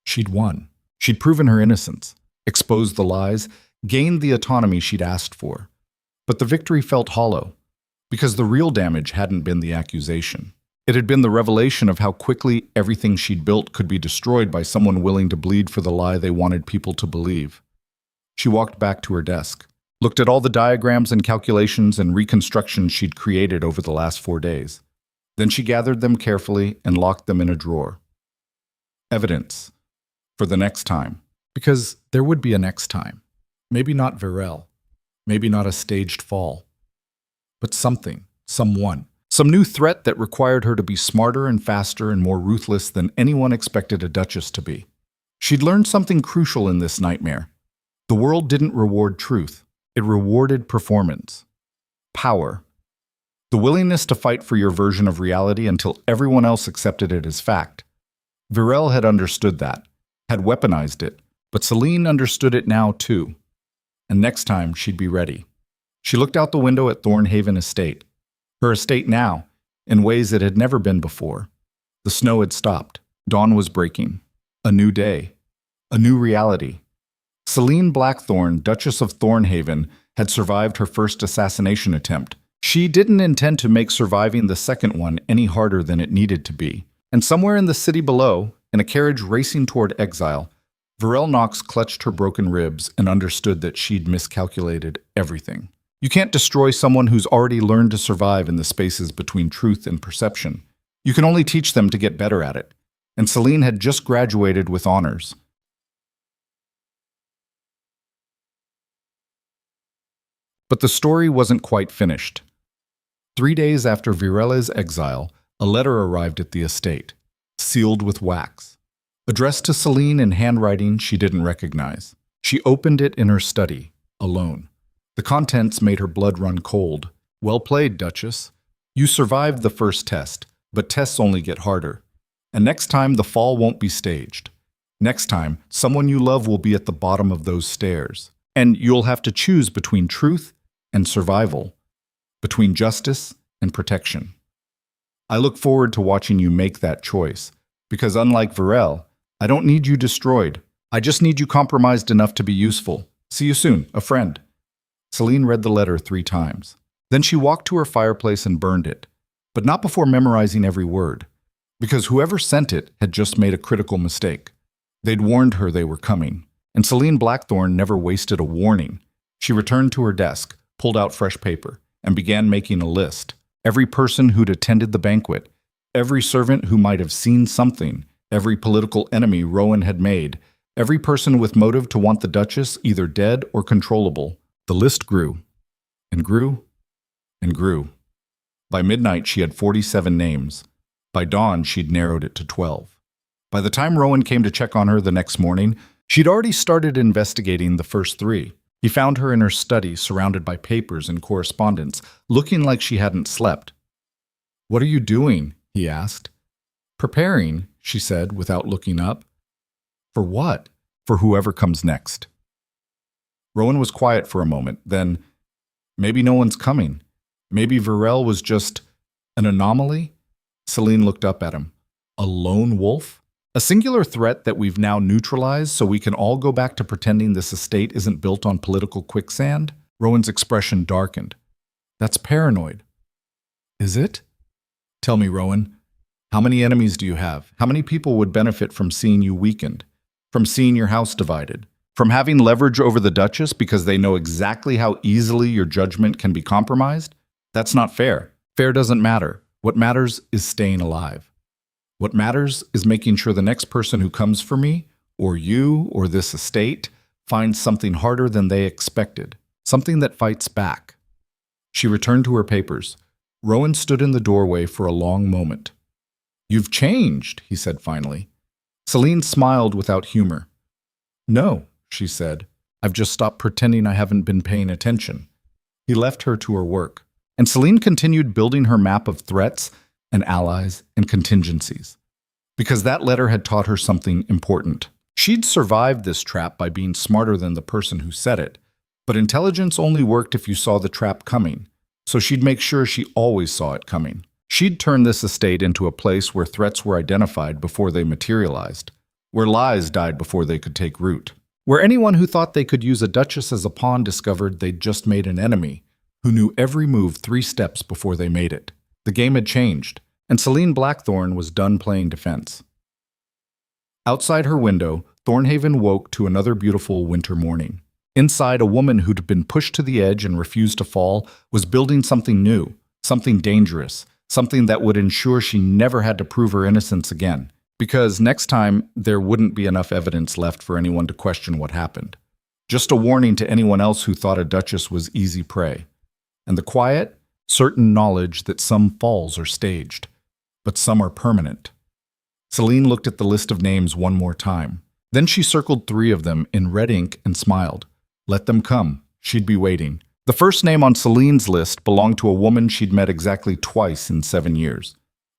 She'd won. She'd proven her innocence, exposed the lies, gained the autonomy she'd asked for. But the victory felt hollow, because the real damage hadn't been the accusation. It had been the revelation of how quickly everything she'd built could be destroyed by someone willing to bleed for the lie they wanted people to believe. She walked back to her desk, looked at all the diagrams and calculations and reconstructions she'd created over the last 4 days. Then she gathered them carefully and locked them in a drawer. Evidence. For the next time. Because there would be a next time. Maybe not Betrayal. Maybe not a staged fall. But something, someone, some new threat that required her to be smarter and faster and more ruthless than anyone expected a Duchess to be. She'd learned something crucial in this nightmare. The world didn't reward truth. It rewarded performance. Power. The willingness to fight for your version of reality until everyone else accepted it as fact. Betrayal had understood that, had weaponized it, but Celine understood it now too. And next time she'd be ready. She looked out the window at Thornhaven Estate. Her estate now, in ways it had never been before. The snow had stopped. Dawn was breaking. A new day. A new reality. Celine Blackthorne, Duchess of Thornhaven, had survived her first assassination attempt. She didn't intend to make surviving the second one any harder than it needed to be. And somewhere in the city below, in a carriage racing toward exile, Betrayal Knox clutched her broken ribs and understood that she'd miscalculated everything. You can't destroy someone who's already learned to survive in the spaces between truth and perception. You can only teach them to get better at it. And Celine had just graduated with honors. But the story wasn't quite finished. 3 days after Betrayal's exile, a letter arrived at the estate, sealed with wax. Addressed to Celine in handwriting she didn't recognize. She opened it in her study, alone. The contents made her blood run cold. Well played, Duchess. You survived the first test, but tests only get harder. And next time the fall won't be staged. Next time, someone you love will be at the bottom of those stairs. And you'll have to choose between truth and survival, between justice and protection. I look forward to watching you make that choice, because unlike Betrayal, I don't need you destroyed. I just need you compromised enough to be useful. See you soon, a friend. Celine read the letter 3 times. Then she walked to her fireplace and burned it, but not before memorizing every word, because whoever sent it had just made a critical mistake. They'd warned her they were coming, and Celine Blackthorne never wasted a warning. She returned to her desk, pulled out fresh paper, and began making a list. Every person who'd attended the banquet, every servant who might have seen something, every political enemy Rowan had made, every person with motive to want the Duchess either dead or controllable. The list grew, and grew, and grew. By midnight, she had 47 names. By dawn, she'd narrowed it to 12. By the time Rowan came to check on her the next morning, she'd already started investigating the first 3. He found her in her study, surrounded by papers and correspondence, looking like she hadn't slept. "What are you doing?" he asked. "Preparing," she said, without looking up. "For what?" "For whoever comes next." Rowan was quiet for a moment, then, "Maybe no one's coming. Maybe Betrayal was just an anomaly?" Celine looked up at him. "A lone wolf?" A singular threat that we've now neutralized so we can all go back to pretending this estate isn't built on political quicksand? Rowan's expression darkened. That's paranoid. Is it? Tell me, Rowan, how many enemies do you have? How many people would benefit from seeing you weakened? From seeing your house divided? From having leverage over the Duchess because they know exactly how easily your judgment can be compromised? That's not fair. Fair doesn't matter. What matters is staying alive. What matters is making sure the next person who comes for me, or you, or this estate, finds something harder than they expected, something that fights back. She returned to her papers. Rowan stood in the doorway for a long moment. You've changed, he said finally. Celine smiled without humor. No, she said. I've just stopped pretending I haven't been paying attention. He left her to her work, and Celine continued building her map of threats and allies and contingencies. Because that letter had taught her something important. She'd survived this trap by being smarter than the person who set it, but intelligence only worked if you saw the trap coming, so she'd make sure she always saw it coming. She'd turn this estate into a place where threats were identified before they materialized, where lies died before they could take root, where anyone who thought they could use a Duchess as a pawn discovered they'd just made an enemy, who knew every move 3 steps before they made it. The game had changed, and Celine Blackthorne was done playing defense. Outside her window, Thornhaven woke to another beautiful winter morning. Inside, a woman who'd been pushed to the edge and refused to fall was building something new, something dangerous, something that would ensure she never had to prove her innocence again, because next time there wouldn't be enough evidence left for anyone to question what happened. Just a warning to anyone else who thought a Duchess was easy prey. And the quiet, certain knowledge that some falls are staged, but some are permanent. Celine looked at the list of names one more time. Then she circled 3 of them in red ink and smiled. Let them come. She'd be waiting. The first name on Celine's list belonged to a woman she'd met exactly twice in 7 years.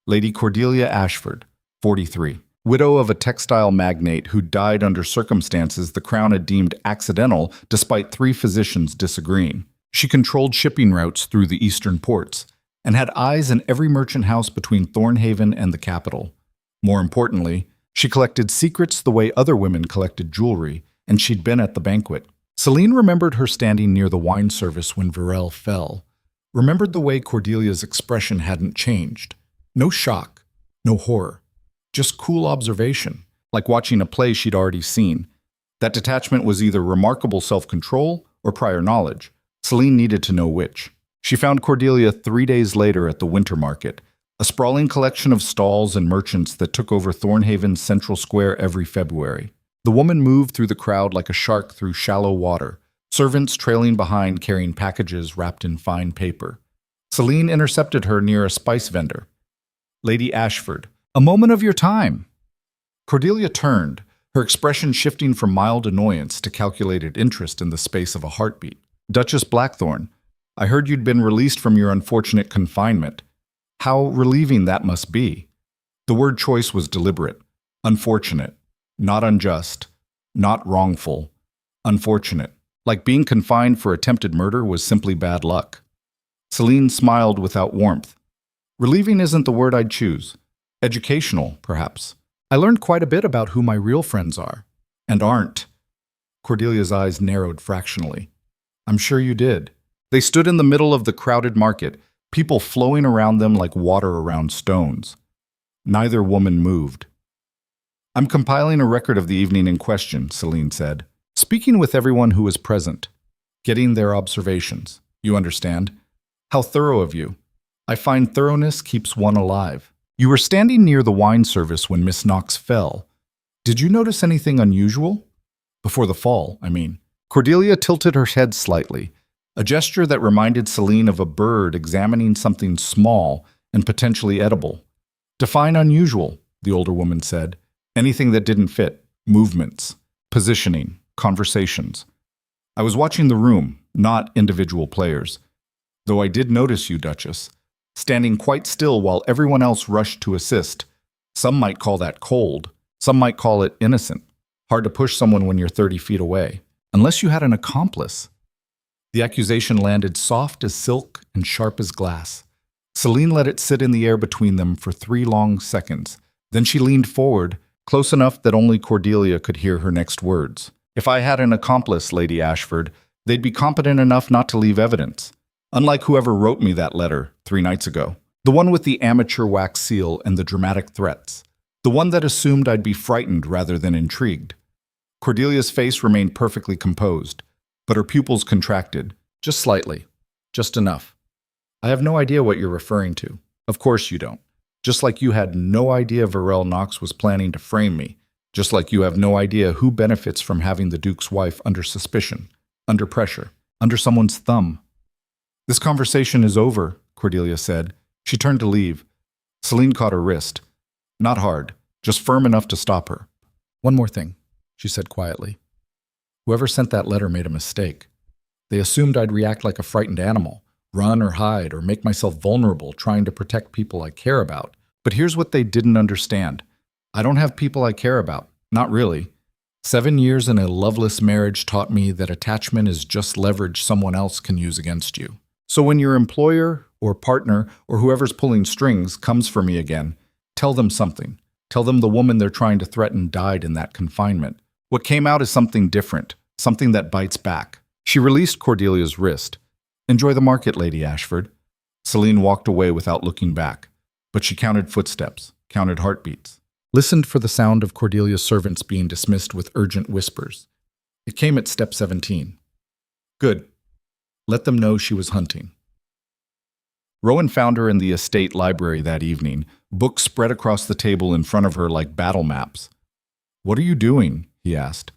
Lady Cordelia Ashford, 43. Widow of a textile magnate who died under circumstances the Crown had deemed accidental despite 3 physicians disagreeing. She controlled shipping routes through the eastern ports and had eyes in every merchant house between Thornhaven and the capital. More importantly, she collected secrets the way other women collected jewelry, and she'd been at the banquet. Celine remembered her standing near the wine service when Betrayal fell, remembered the way Cordelia's expression hadn't changed. No shock, no horror, just cool observation, like watching a play she'd already seen. That detachment was either remarkable self-control or prior knowledge. Celine needed to know which. She found Cordelia 3 days later at the winter market, a sprawling collection of stalls and merchants that took over Thornhaven's central square every February. The woman moved through the crowd like a shark through shallow water, servants trailing behind carrying packages wrapped in fine paper. Celine intercepted her near a spice vendor. Lady Ashford, a moment of your time. Cordelia turned, her expression shifting from mild annoyance to calculated interest in the space of a heartbeat. Duchess Blackthorne, I heard you'd been released from your unfortunate confinement. How relieving that must be. The word choice was deliberate. Unfortunate. Not unjust. Not wrongful. Unfortunate. Like being confined for attempted murder was simply bad luck. Celine smiled without warmth. Relieving isn't the word I'd choose. Educational, perhaps. I learned quite a bit about who my real friends are. And aren't. Cordelia's eyes narrowed fractionally. I'm sure you did. They stood in the middle of the crowded market, people flowing around them like water around stones. Neither woman moved. I'm compiling a record of the evening in question, Celine said, speaking with everyone who was present, getting their observations. You understand? How thorough of you. I find thoroughness keeps one alive. You were standing near the wine service when Miss Knox fell. Did you notice anything unusual? Before the fall, I mean. Cordelia tilted her head slightly, a gesture that reminded Celine of a bird examining something small and potentially edible. Define unusual, the older woman said. Anything that didn't fit. Movements, positioning, conversations. I was watching the room, not individual players. Though I did notice you, Duchess, standing quite still while everyone else rushed to assist. Some might call that cold. Some might call it innocent. Hard to push someone when you're 30 feet away. Unless you had an accomplice. The accusation landed soft as silk and sharp as glass. Celine let it sit in the air between them for 3 long seconds. Then she leaned forward, close enough that only Cordelia could hear her next words. If I had an accomplice, Lady Ashford, they'd be competent enough not to leave evidence. Unlike whoever wrote me that letter 3 nights ago. The one with the amateur wax seal and the dramatic threats. The one that assumed I'd be frightened rather than intrigued. Cordelia's face remained perfectly composed, but her pupils contracted, just slightly, just enough. I have no idea what you're referring to. Of course you don't. Just like you had no idea Varel Knox was planning to frame me. Just like you have no idea who benefits from having the Duke's wife under suspicion, under pressure, under someone's thumb. This conversation is over, Cordelia said. She turned to leave. Celine caught her wrist. Not hard, just firm enough to stop her. One more thing, she said quietly. Whoever sent that letter made a mistake. They assumed I'd react like a frightened animal, run or hide or make myself vulnerable trying to protect people I care about. But here's what they didn't understand. I don't have people I care about. Not really. 7 years in a loveless marriage taught me that attachment is just leverage someone else can use against you. So when your employer or partner or whoever's pulling strings comes for me again, tell them something. Tell them the woman they're trying to threaten died in that confinement. What came out is something different, something that bites back. She released Cordelia's wrist. Enjoy the market, Lady Ashford. Celine walked away without looking back, but she counted footsteps, counted heartbeats, listened for the sound of Cordelia's servants being dismissed with urgent whispers. It came at step 17. Good. Let them know she was hunting. Rowan found her in the estate library that evening, books spread across the table in front of her like battle maps. What are you doing? He asked.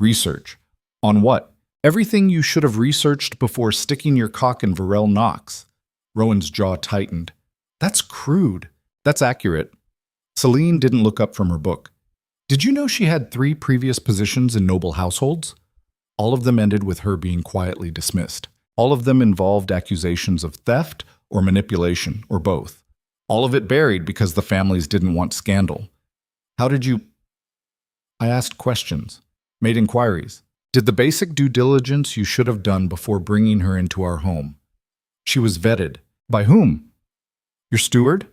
Research. On what? Everything you should have researched before sticking your cock in Varel Knox. Rowan's jaw tightened. That's crude. That's accurate. Celine didn't look up from her book. Did you know she had 3 previous positions in noble households? All of them ended with her being quietly dismissed. All of them involved accusations of theft or manipulation, or both. All of it buried because the families didn't want scandal. How did you... I asked questions, made inquiries. Did the basic due diligence you should have done before bringing her into our home. She was vetted. By whom? Your steward?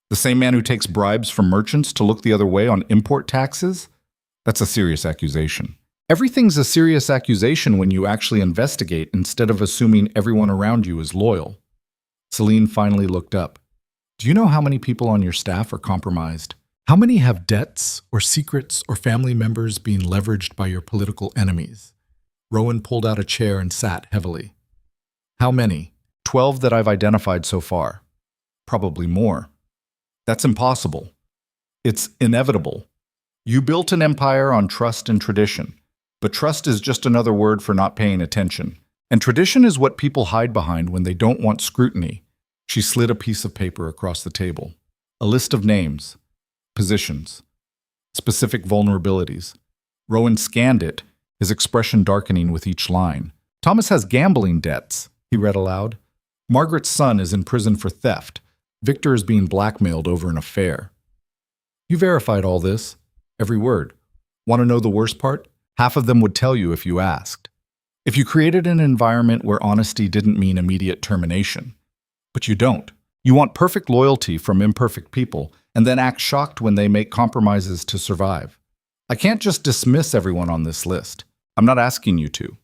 The same man who takes bribes from merchants to look the other way on import taxes? That's a serious accusation. Everything's a serious accusation when you actually investigate instead of assuming everyone around you is loyal. Celine finally looked up. Do you know how many people on your staff are compromised? How many have debts or secrets or family members being leveraged by your political enemies? Rowan pulled out a chair and sat heavily. How many? 12 that I've identified so far. Probably more. That's impossible. It's inevitable. You built an empire on trust and tradition, but trust is just another word for not paying attention. And tradition is what people hide behind when they don't want scrutiny. She slid a piece of paper across the table. A list of names, positions, specific vulnerabilities. Rowan scanned it, his expression darkening with each line. Thomas has gambling debts, he read aloud. Margaret's son is in prison for theft. Victor is being blackmailed over an affair. You verified all this, every word. Want to know the worst part? Half of them would tell you if you asked. If you created an environment where honesty didn't mean immediate termination. But you don't. You want perfect loyalty from imperfect people and then act shocked when they make compromises to survive. I can't just dismiss everyone on this list. I'm not asking you to.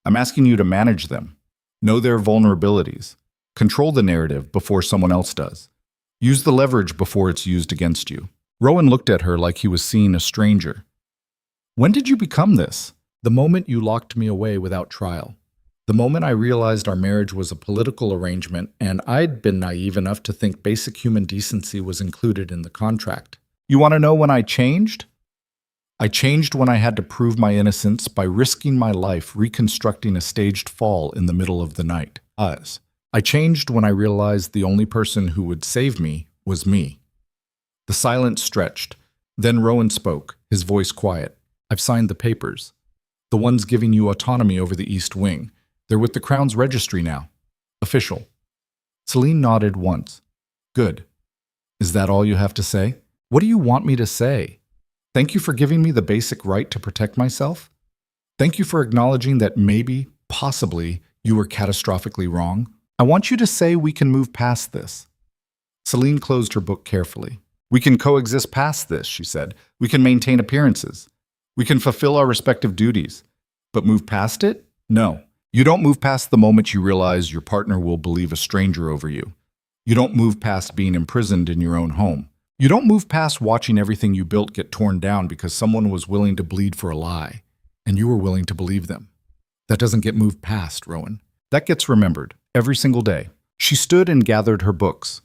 I'm asking you to manage them. Know their vulnerabilities. Control the narrative before someone else does. Use the leverage before it's used against you. Rowan looked at her like he was seeing a stranger. When did you become this? The moment you locked me away without trial. The moment I realized our marriage was a political arrangement and I'd been naive enough to think basic human decency was included in the contract. You want to know when I changed? I changed when I had to prove my innocence by risking my life reconstructing a staged fall in the middle of the night. I changed when I realized the only person who would save me was me. The silence stretched. Then Rowan spoke, his voice quiet. I've signed the papers. The ones giving you autonomy over the East Wing. They're with the Crown's registry now. Official. Celine nodded once. Good. Is that all you have to say? What do you want me to say? Thank you for giving me the basic right to protect myself? Thank you for acknowledging that maybe, possibly, you were catastrophically wrong? I want you to say we can move past this. Celine closed her book carefully. We can coexist past this, she said. We can maintain appearances. We can fulfill our respective duties. But move past it? No. You don't move past the moment you realize your partner will believe a stranger over you. You don't move past being imprisoned in your own home. You don't move past watching everything you built get torn down because someone was willing to bleed for a lie, and you were willing to believe them. That doesn't get moved past, Rowan. That gets remembered every single day. She stood and gathered her books.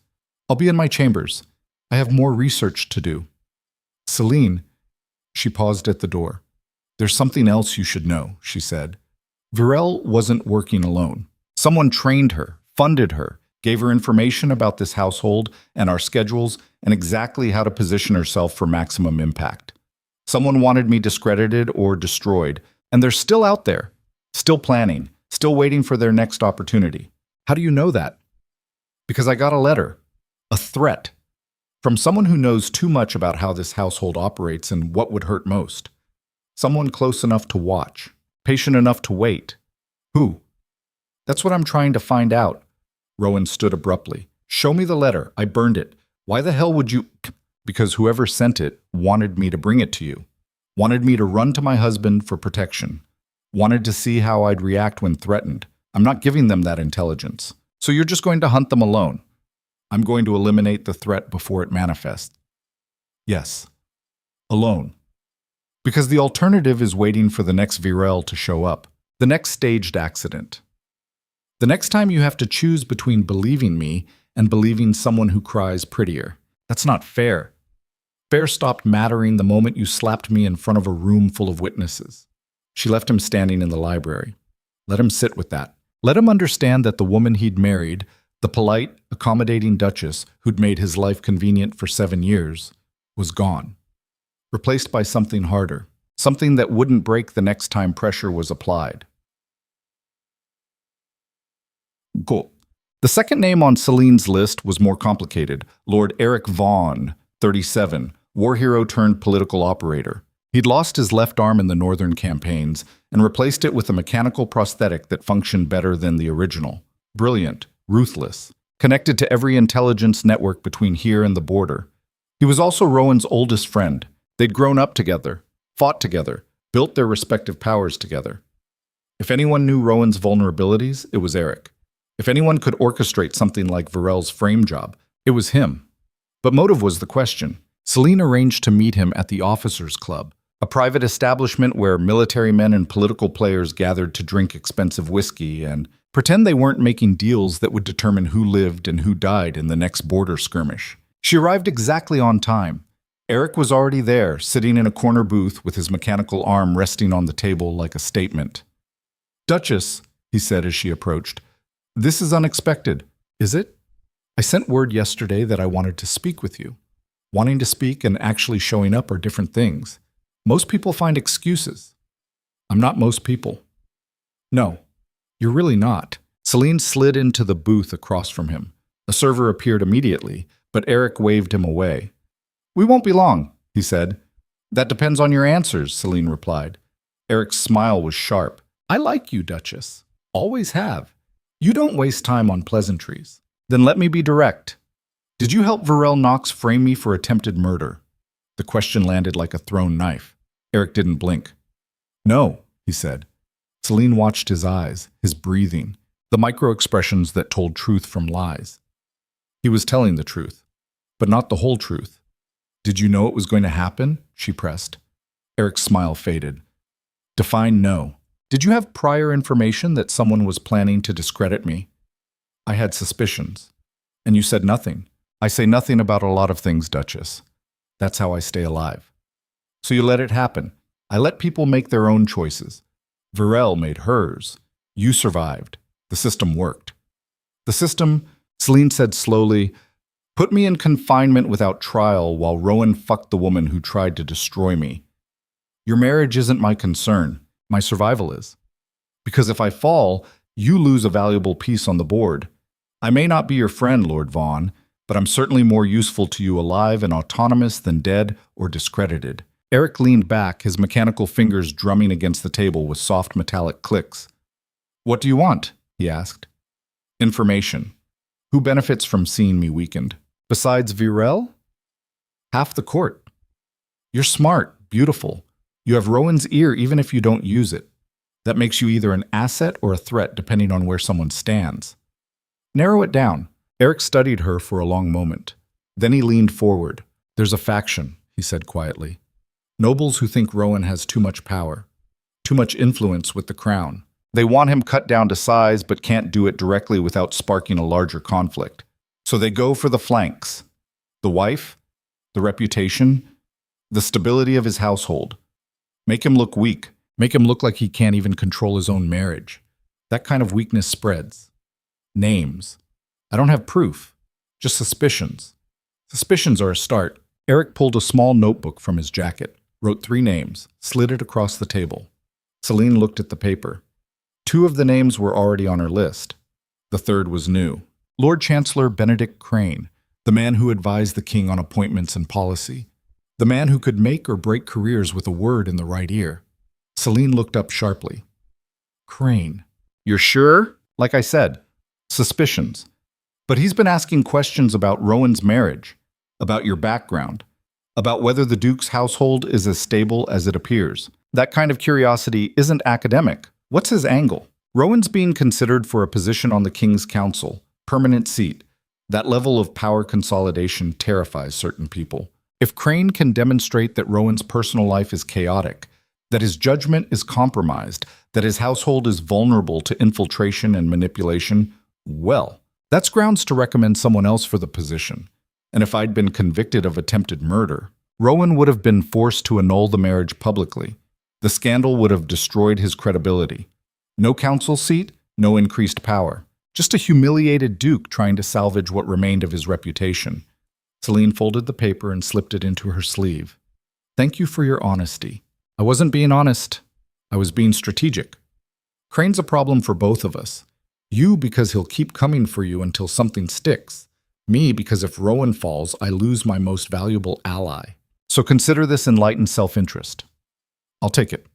I'll be in my chambers. I have more research to do. Celine, she paused at the door. There's something else you should know, she said. Virel wasn't working alone. Someone trained her, funded her, gave her information about this household and our schedules and exactly how to position herself for maximum impact. Someone wanted me discredited or destroyed, and they're still out there, still planning, still waiting for their next opportunity. How do you know that? Because I got a letter, a threat, from someone who knows too much about how this household operates and what would hurt most. Someone close enough to watch, patient enough to wait. Who? That's what I'm trying to find out. Rowan stood abruptly. Show me the letter. I burned it. Why the hell would you? Because whoever sent it wanted me to bring it to you. Wanted me to run to my husband for protection. Wanted to see how I'd react when threatened. I'm not giving them that intelligence. So you're just going to hunt them alone. I'm going to eliminate the threat before it manifests. Yes. Alone. Because the alternative is waiting for the next Virel to show up. The next staged accident. The next time you have to choose between believing me and believing someone who cries prettier. That's not fair. Fair stopped mattering the moment you slapped me in front of a room full of witnesses. She left him standing in the library. Let him sit with that. Let him understand that the woman he'd married, the polite, accommodating Duchess who'd made his life convenient for 7 years, was gone. Replaced by something harder. Something that wouldn't break the next time pressure was applied. Cool. The second name on Celine's list was more complicated. Lord Eric Vaughan, 37, war hero turned political operator. He'd lost his left arm in the northern campaigns and replaced it with a mechanical prosthetic that functioned better than the original. Brilliant, ruthless, connected to every intelligence network between here and the border. He was also Rowan's oldest friend. They'd grown up together, fought together, built their respective powers together. If anyone knew Rowan's vulnerabilities, it was Eric. If anyone could orchestrate something like Virel's frame job, it was him. But motive was the question. Celine arranged to meet him at the Officers' Club, a private establishment where military men and political players gathered to drink expensive whiskey and pretend they weren't making deals that would determine who lived and who died in the next border skirmish. She arrived exactly on time. Eric was already there, sitting in a corner booth with his mechanical arm resting on the table like a statement. "Duchess," he said as she approached, "this is unexpected, is it? I sent word yesterday that I wanted to speak with you. Wanting to speak and actually showing up are different things. Most people find excuses. I'm not most people." "No, you're really not." Celine slid into the booth across from him. A server appeared immediately, but Eric waved him away. "We won't be long," he said. "That depends on your answers," Celine replied. Eric's smile was sharp. "I like you, Duchess. Always have. You don't waste time on pleasantries. Then let me be direct. Did you help Virel Knox frame me for attempted murder?" The question landed like a thrown knife. Eric didn't blink. "No," he said. Celine watched his eyes, his breathing, the micro-expressions that told truth from lies. He was telling the truth, but not the whole truth. "Did you know it was going to happen?" she pressed. Eric's smile faded. "Define no. Did you have prior information that someone was planning to discredit me?" "I had suspicions. And you said nothing." "I say nothing about a lot of things, Duchess. That's how I stay alive." "So you let it happen. I let people make their own choices. Virel made hers. You survived. The system worked." "The system," Celine said slowly, "put me in confinement without trial while Rowan fucked the woman who tried to destroy me. Your marriage isn't my concern. My survival is. Because if I fall, you lose a valuable piece on the board. I may not be your friend, Lord Vaughan, but I'm certainly more useful to you alive and autonomous than dead or discredited." Eric leaned back, his mechanical fingers drumming against the table with soft metallic clicks. "What do you want?" he asked. "Information. Who benefits from seeing me weakened? Besides Virel?" Half the court. You're smart, beautiful. You have Rowan's ear even if you don't use it. That makes you either an asset or a threat depending on where someone stands. Narrow it down. Eric studied her for a long moment. Then he leaned forward. There's a faction, he said quietly. Nobles who think Rowan has too much power, too much influence with the crown. They want him cut down to size but can't do it directly without sparking a larger conflict. So they go for the flanks. The wife, the reputation, the stability of his household. Make him look weak. Make him look like he can't even control his own marriage. That kind of weakness spreads. Names. I don't have proof, just suspicions. Suspicions are a start. Eric pulled a small notebook from his jacket, wrote 3 names, slid it across the table. Celine looked at the paper. 2 of the names were already on her list. The third was new. Lord Chancellor Benedict Crane, the man who advised the king on appointments and policy. The man who could make or break careers with a word in the right ear. Celine looked up sharply. Crane. You're sure? Like I said, suspicions. But he's been asking questions about Rowan's marriage, about your background, about whether the Duke's household is as stable as it appears. That kind of curiosity isn't academic. What's his angle? Rowan's being considered for a position on the King's Council, permanent seat. That level of power consolidation terrifies certain people. If Crane can demonstrate that Rowan's personal life is chaotic, that his judgment is compromised, that his household is vulnerable to infiltration and manipulation, well, that's grounds to recommend someone else for the position. And if I'd been convicted of attempted murder, Rowan would have been forced to annul the marriage publicly. The scandal would have destroyed his credibility. No council seat, no increased power. Just a humiliated duke trying to salvage what remained of his reputation. Celine folded the paper and slipped it into her sleeve. Thank you for your honesty. I wasn't being honest. I was being strategic. Crane's a problem for both of us. You because he'll keep coming for you until something sticks. Me because if Rowan falls, I lose my most valuable ally. So consider this enlightened self-interest. I'll take it.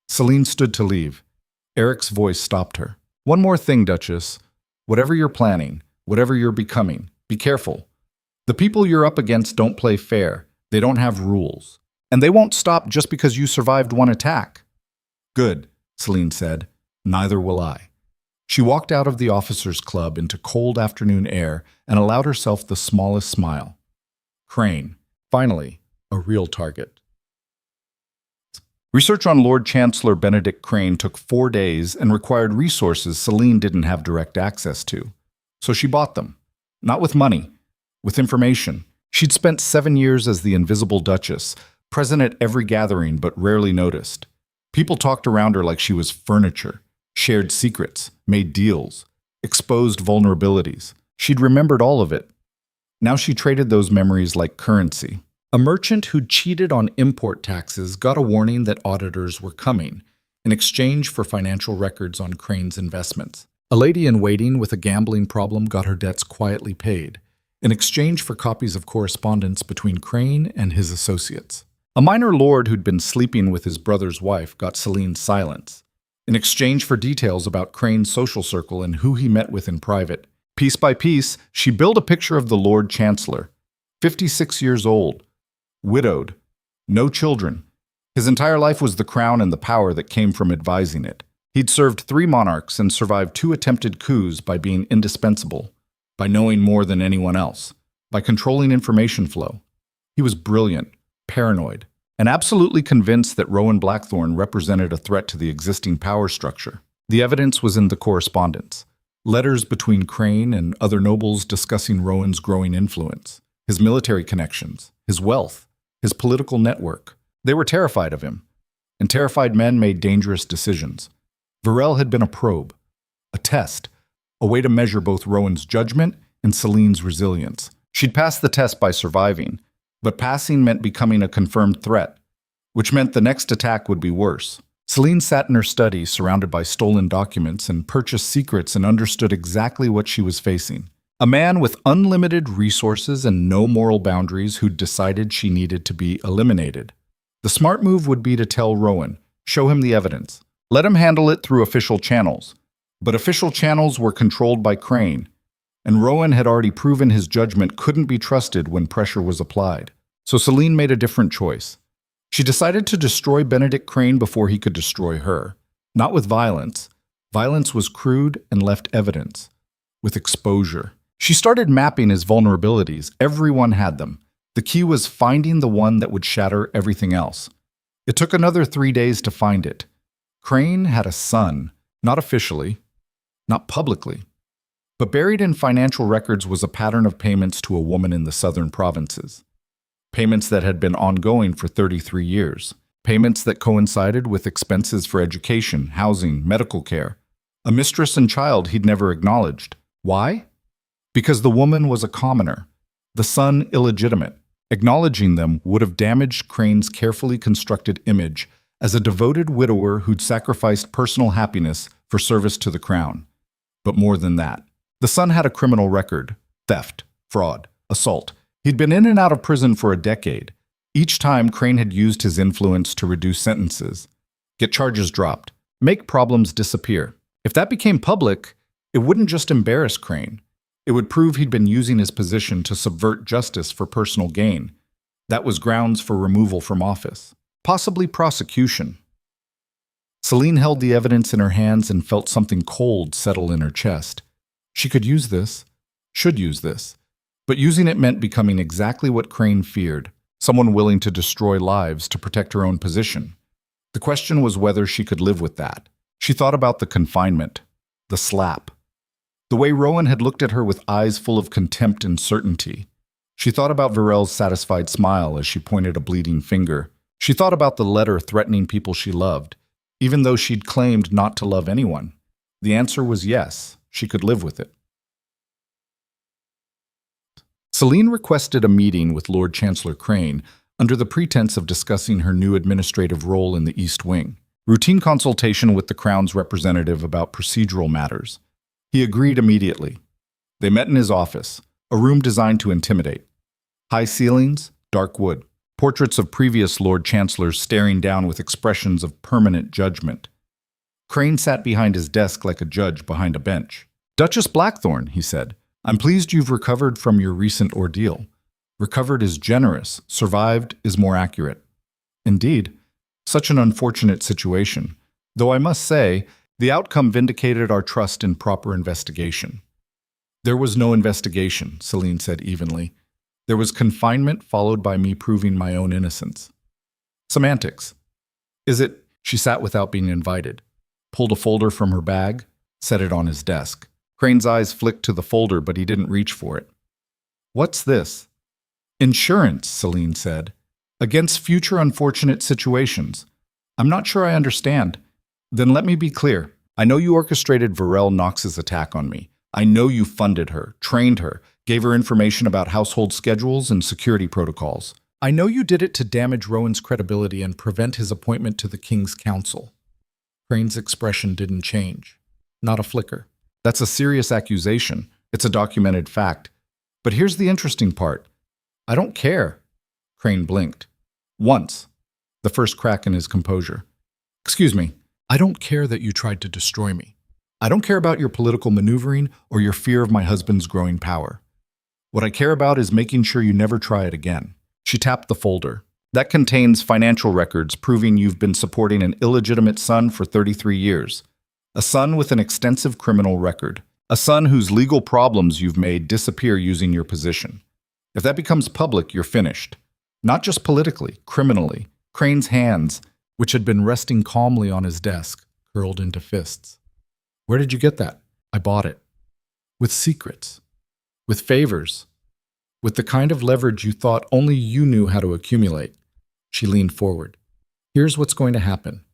Celine stood to leave. Eric's voice stopped her. One more thing, Duchess. Whatever you're planning, whatever you're becoming, be careful. The people you're up against don't play fair. They don't have rules. And they won't stop just because you survived one attack. Good, Celine said. Neither will I. She walked out of the officers' club into cold afternoon air and allowed herself the smallest smile. Crane, finally, a real target. Research on Lord Chancellor Benedict Crane took 4 days and required resources Celine didn't have direct access to. So she bought them. Not with money, with information. She'd spent 7 years as the Invisible Duchess, present at every gathering but rarely noticed. People talked around her like she was furniture, shared secrets, made deals, exposed vulnerabilities. She'd remembered all of it. Now she traded those memories like currency. A merchant who'd cheated on import taxes got a warning that auditors were coming, in exchange for financial records on Crane's investments. A lady-in-waiting with a gambling problem got her debts quietly paid, in exchange for copies of correspondence between Crane and his associates. A minor lord who'd been sleeping with his brother's wife got Celine's silence, in exchange for details about Crane's social circle and who he met with in private. Piece by piece, she built a picture of the Lord Chancellor, 56 years old, widowed, no children. His entire life was the crown and the power that came from advising it. He'd served 3 monarchs and survived 2 attempted coups by being indispensable, by knowing more than anyone else, by controlling information flow. He was brilliant, paranoid, and absolutely convinced that Rowan Blackthorne represented a threat to the existing power structure. The evidence was in the correspondence. Letters between Crane and other nobles discussing Rowan's growing influence, his military connections, his wealth, his political network. They were terrified of him, and terrified men made dangerous decisions. Varel had been a probe, a test, a way to measure both Rowan's judgment and Celine's resilience. She'd passed the test by surviving, but passing meant becoming a confirmed threat, which meant the next attack would be worse. Celine sat in her study, surrounded by stolen documents, and purchased secrets and understood exactly what she was facing. A man with unlimited resources and no moral boundaries who'd decided she needed to be eliminated. The smart move would be to tell Rowan, show him the evidence, let him handle it through official channels. But official channels were controlled by Crane, and Rowan had already proven his judgment couldn't be trusted when pressure was applied. So Celine made a different choice. She decided to destroy Benedict Crane before he could destroy her. Not with violence. Violence was crude and left evidence. With exposure. She started mapping his vulnerabilities. Everyone had them. The key was finding the one that would shatter everything else. It took another 3 days to find it. Crane had a son, not officially, not publicly. But buried in financial records was a pattern of payments to a woman in the southern provinces. Payments that had been ongoing for 33 years. Payments that coincided with expenses for education, housing, medical care. A mistress and child he'd never acknowledged. Why? Because the woman was a commoner, the son illegitimate. Acknowledging them would have damaged Crane's carefully constructed image as a devoted widower who'd sacrificed personal happiness for service to the crown. But more than that, the son had a criminal record: theft, fraud, assault. He'd been in and out of prison for a decade. Each time, Crane had used his influence to reduce sentences, get charges dropped, make problems disappear. If that became public, it wouldn't just embarrass Crane. It would prove he'd been using his position to subvert justice for personal gain. That was grounds for removal from office, possibly prosecution. Celine held the evidence in her hands and felt something cold settle in her chest. She could use this, should use this, but using it meant becoming exactly what Crane feared, someone willing to destroy lives to protect her own position. The question was whether she could live with that. She thought about the confinement, the slap, the way Rowan had looked at her with eyes full of contempt and certainty. She thought about Varel's satisfied smile as she pointed a bleeding finger. She thought about the letter threatening people she loved, even though she'd claimed not to love anyone. The answer was yes, she could live with it. Celine requested a meeting with Lord Chancellor Crane under the pretense of discussing her new administrative role in the East Wing. Routine consultation with the Crown's representative about procedural matters. He agreed immediately. They met in his office, a room designed to intimidate. High ceilings, dark wood. Portraits of previous Lord Chancellors staring down with expressions of permanent judgment. Crane sat behind his desk like a judge behind a bench. "Duchess Blackthorne," he said, "I'm pleased you've recovered from your recent ordeal. Recovered is generous, survived is more accurate." Indeed, such an unfortunate situation, though I must say, the outcome vindicated our trust in proper investigation. "There was no investigation," Celine said evenly. "There was confinement followed by me proving my own innocence." Semantics. "Is it?" She sat without being invited, pulled a folder from her bag, set it on his desk. Crane's eyes flicked to the folder, but he didn't reach for it. "What's this?" "Insurance," Celine said. "Against future unfortunate situations. I'm not sure I understand." "Then let me be clear. I know you orchestrated Varel Knox's attack on me. I know you funded her, trained her, gave her information about household schedules and security protocols. I know you did it to damage Rowan's credibility and prevent his appointment to the King's Council." Crane's expression didn't change. Not a flicker. "That's a serious accusation. It's a documented fact. But here's the interesting part. I don't care." Crane blinked. Once. The first crack in his composure. "Excuse me. I don't care that you tried to destroy me. I don't care about your political maneuvering or your fear of my husband's growing power. What I care about is making sure you never try it again." She tapped the folder. "That contains financial records proving you've been supporting an illegitimate son for 33 years. A son with an extensive criminal record. A son whose legal problems you've made disappear using your position. If that becomes public, you're finished. Not just politically, criminally." Crane's hands, which had been resting calmly on his desk, curled into fists. "Where did you get that?" "I bought it. With secrets. With favors. With the kind of leverage you thought only you knew how to accumulate." She leaned forward. "Here's what's going to happen.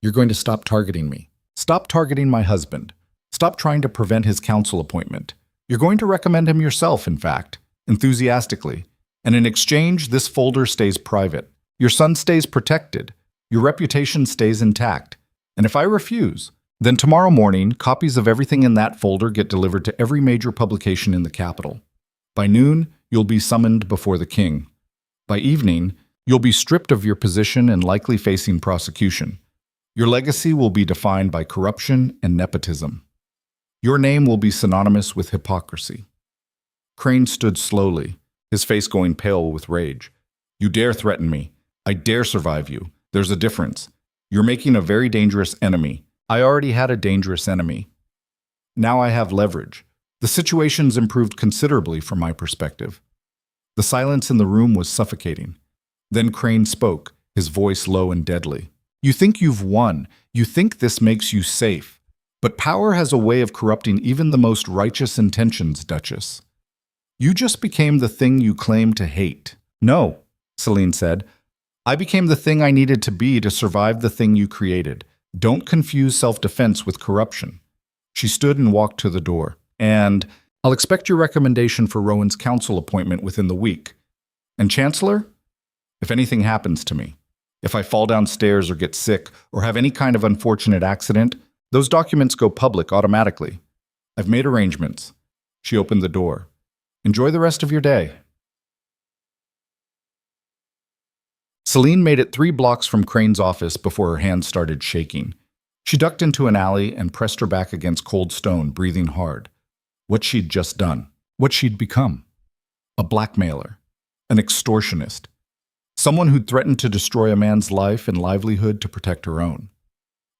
You're going to stop targeting me. Stop targeting my husband. Stop trying to prevent his council appointment. You're going to recommend him yourself, in fact, enthusiastically. And in exchange, this folder stays private. Your son stays protected. Your reputation stays intact. And if I refuse, then tomorrow morning, copies of everything in that folder get delivered to every major publication in the capital. By noon, you'll be summoned before the king. By evening, you'll be stripped of your position and likely facing prosecution. Your legacy will be defined by corruption and nepotism. Your name will be synonymous with hypocrisy." Crane stood slowly, his face going pale with rage. You dare threaten me. I dare survive you. There's a difference. You're making a very dangerous enemy. I already had a dangerous enemy. Now I have leverage. The situation's improved considerably from my perspective. The silence in the room was suffocating. Then Crane spoke, his voice low and deadly. You think you've won. You think this makes you safe. But power has a way of corrupting even the most righteous intentions, Duchess. You just became the thing you claim to hate. No, Celine said. I became the thing I needed to be to survive the thing you created. Don't confuse self-defense with corruption. She stood and walked to the door. And I'll expect your recommendation for Rowan's council appointment within the week. And Chancellor? If anything happens to me, if I fall downstairs or get sick or have any kind of unfortunate accident, those documents go public automatically. I've made arrangements. She opened the door. Enjoy the rest of your day. Celine made it 3 blocks from Crane's office before her hands started shaking. She ducked into an alley and pressed her back against cold stone, breathing hard. What she'd just done. What she'd become. A blackmailer. An extortionist. Someone who'd threatened to destroy a man's life and livelihood to protect her own.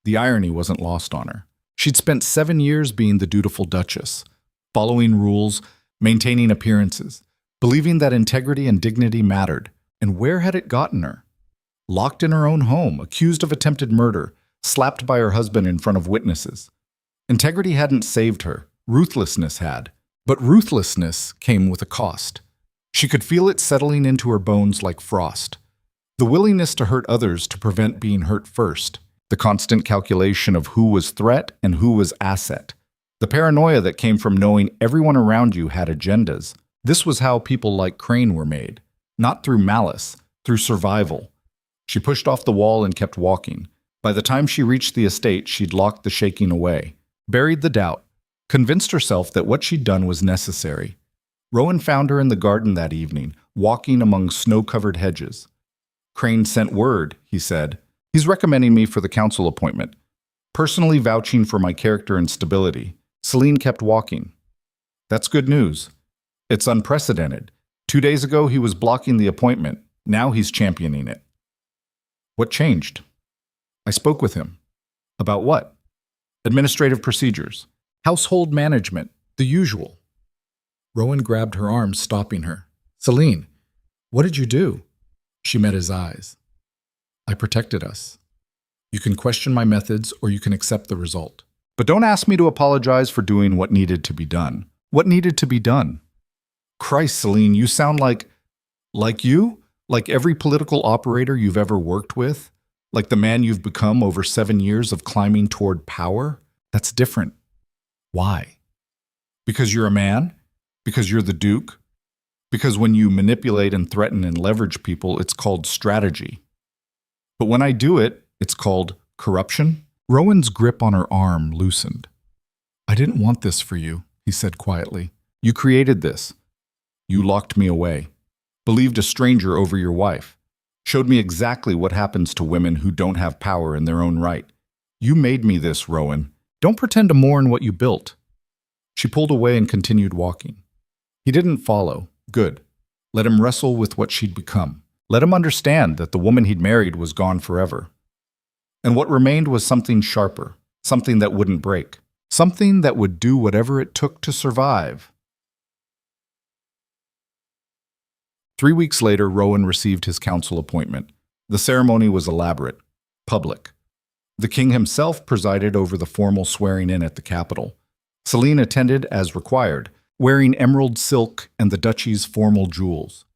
The irony wasn't lost on her. She'd spent 7 years being the dutiful Duchess, following rules, maintaining appearances, believing that integrity and dignity mattered. And where had it gotten her? Locked in her own home, accused of attempted murder, slapped by her husband in front of witnesses. Integrity hadn't saved her. Ruthlessness had. But ruthlessness came with a cost. She could feel it settling into her bones like frost. The willingness to hurt others to prevent being hurt first. The constant calculation of who was threat and who was asset. The paranoia that came from knowing everyone around you had agendas. This was how people like Crane were made. Not through malice, through survival. She pushed off the wall and kept walking. By the time she reached the estate, she'd locked the shaking away, buried the doubt, convinced herself that what she'd done was necessary. Rowan found her in the garden that evening, walking among snow-covered hedges. Crane sent word, he said. He's recommending me for the council appointment, personally vouching for my character and stability. Celine kept walking. That's good news. It's unprecedented. 2 days ago, he was blocking the appointment. Now he's championing it. What changed? I spoke with him. About what? Administrative procedures. Household management. The usual. Rowan grabbed her arm, stopping her. Celine, what did you do? She met his eyes. I protected us. You can question my methods or you can accept the result. But don't ask me to apologize for doing what needed to be done. What needed to be done? Christ, Celine, you sound like you? Like every political operator you've ever worked with? Like the man you've become over 7 years of climbing toward power? That's different. Why? Because you're a man? Because you're the Duke? Because when you manipulate and threaten and leverage people, it's called strategy. But when I do it, it's called corruption? Rowan's grip on her arm loosened. I didn't want this for you, he said quietly. You created this. You locked me away. Believed a stranger over your wife. Showed me exactly what happens to women who don't have power in their own right. You made me this, Rowan. Don't pretend to mourn what you built. She pulled away and continued walking. He didn't follow. Good. Let him wrestle with what she'd become. Let him understand that the woman he'd married was gone forever. And what remained was something sharper, something that wouldn't break, something that would do whatever it took to survive. 3 weeks later, Rowan received his council appointment. The ceremony was elaborate, public. The king himself presided over the formal swearing-in at the capital. Celine attended as required, wearing emerald silk and the duchy's formal jewels.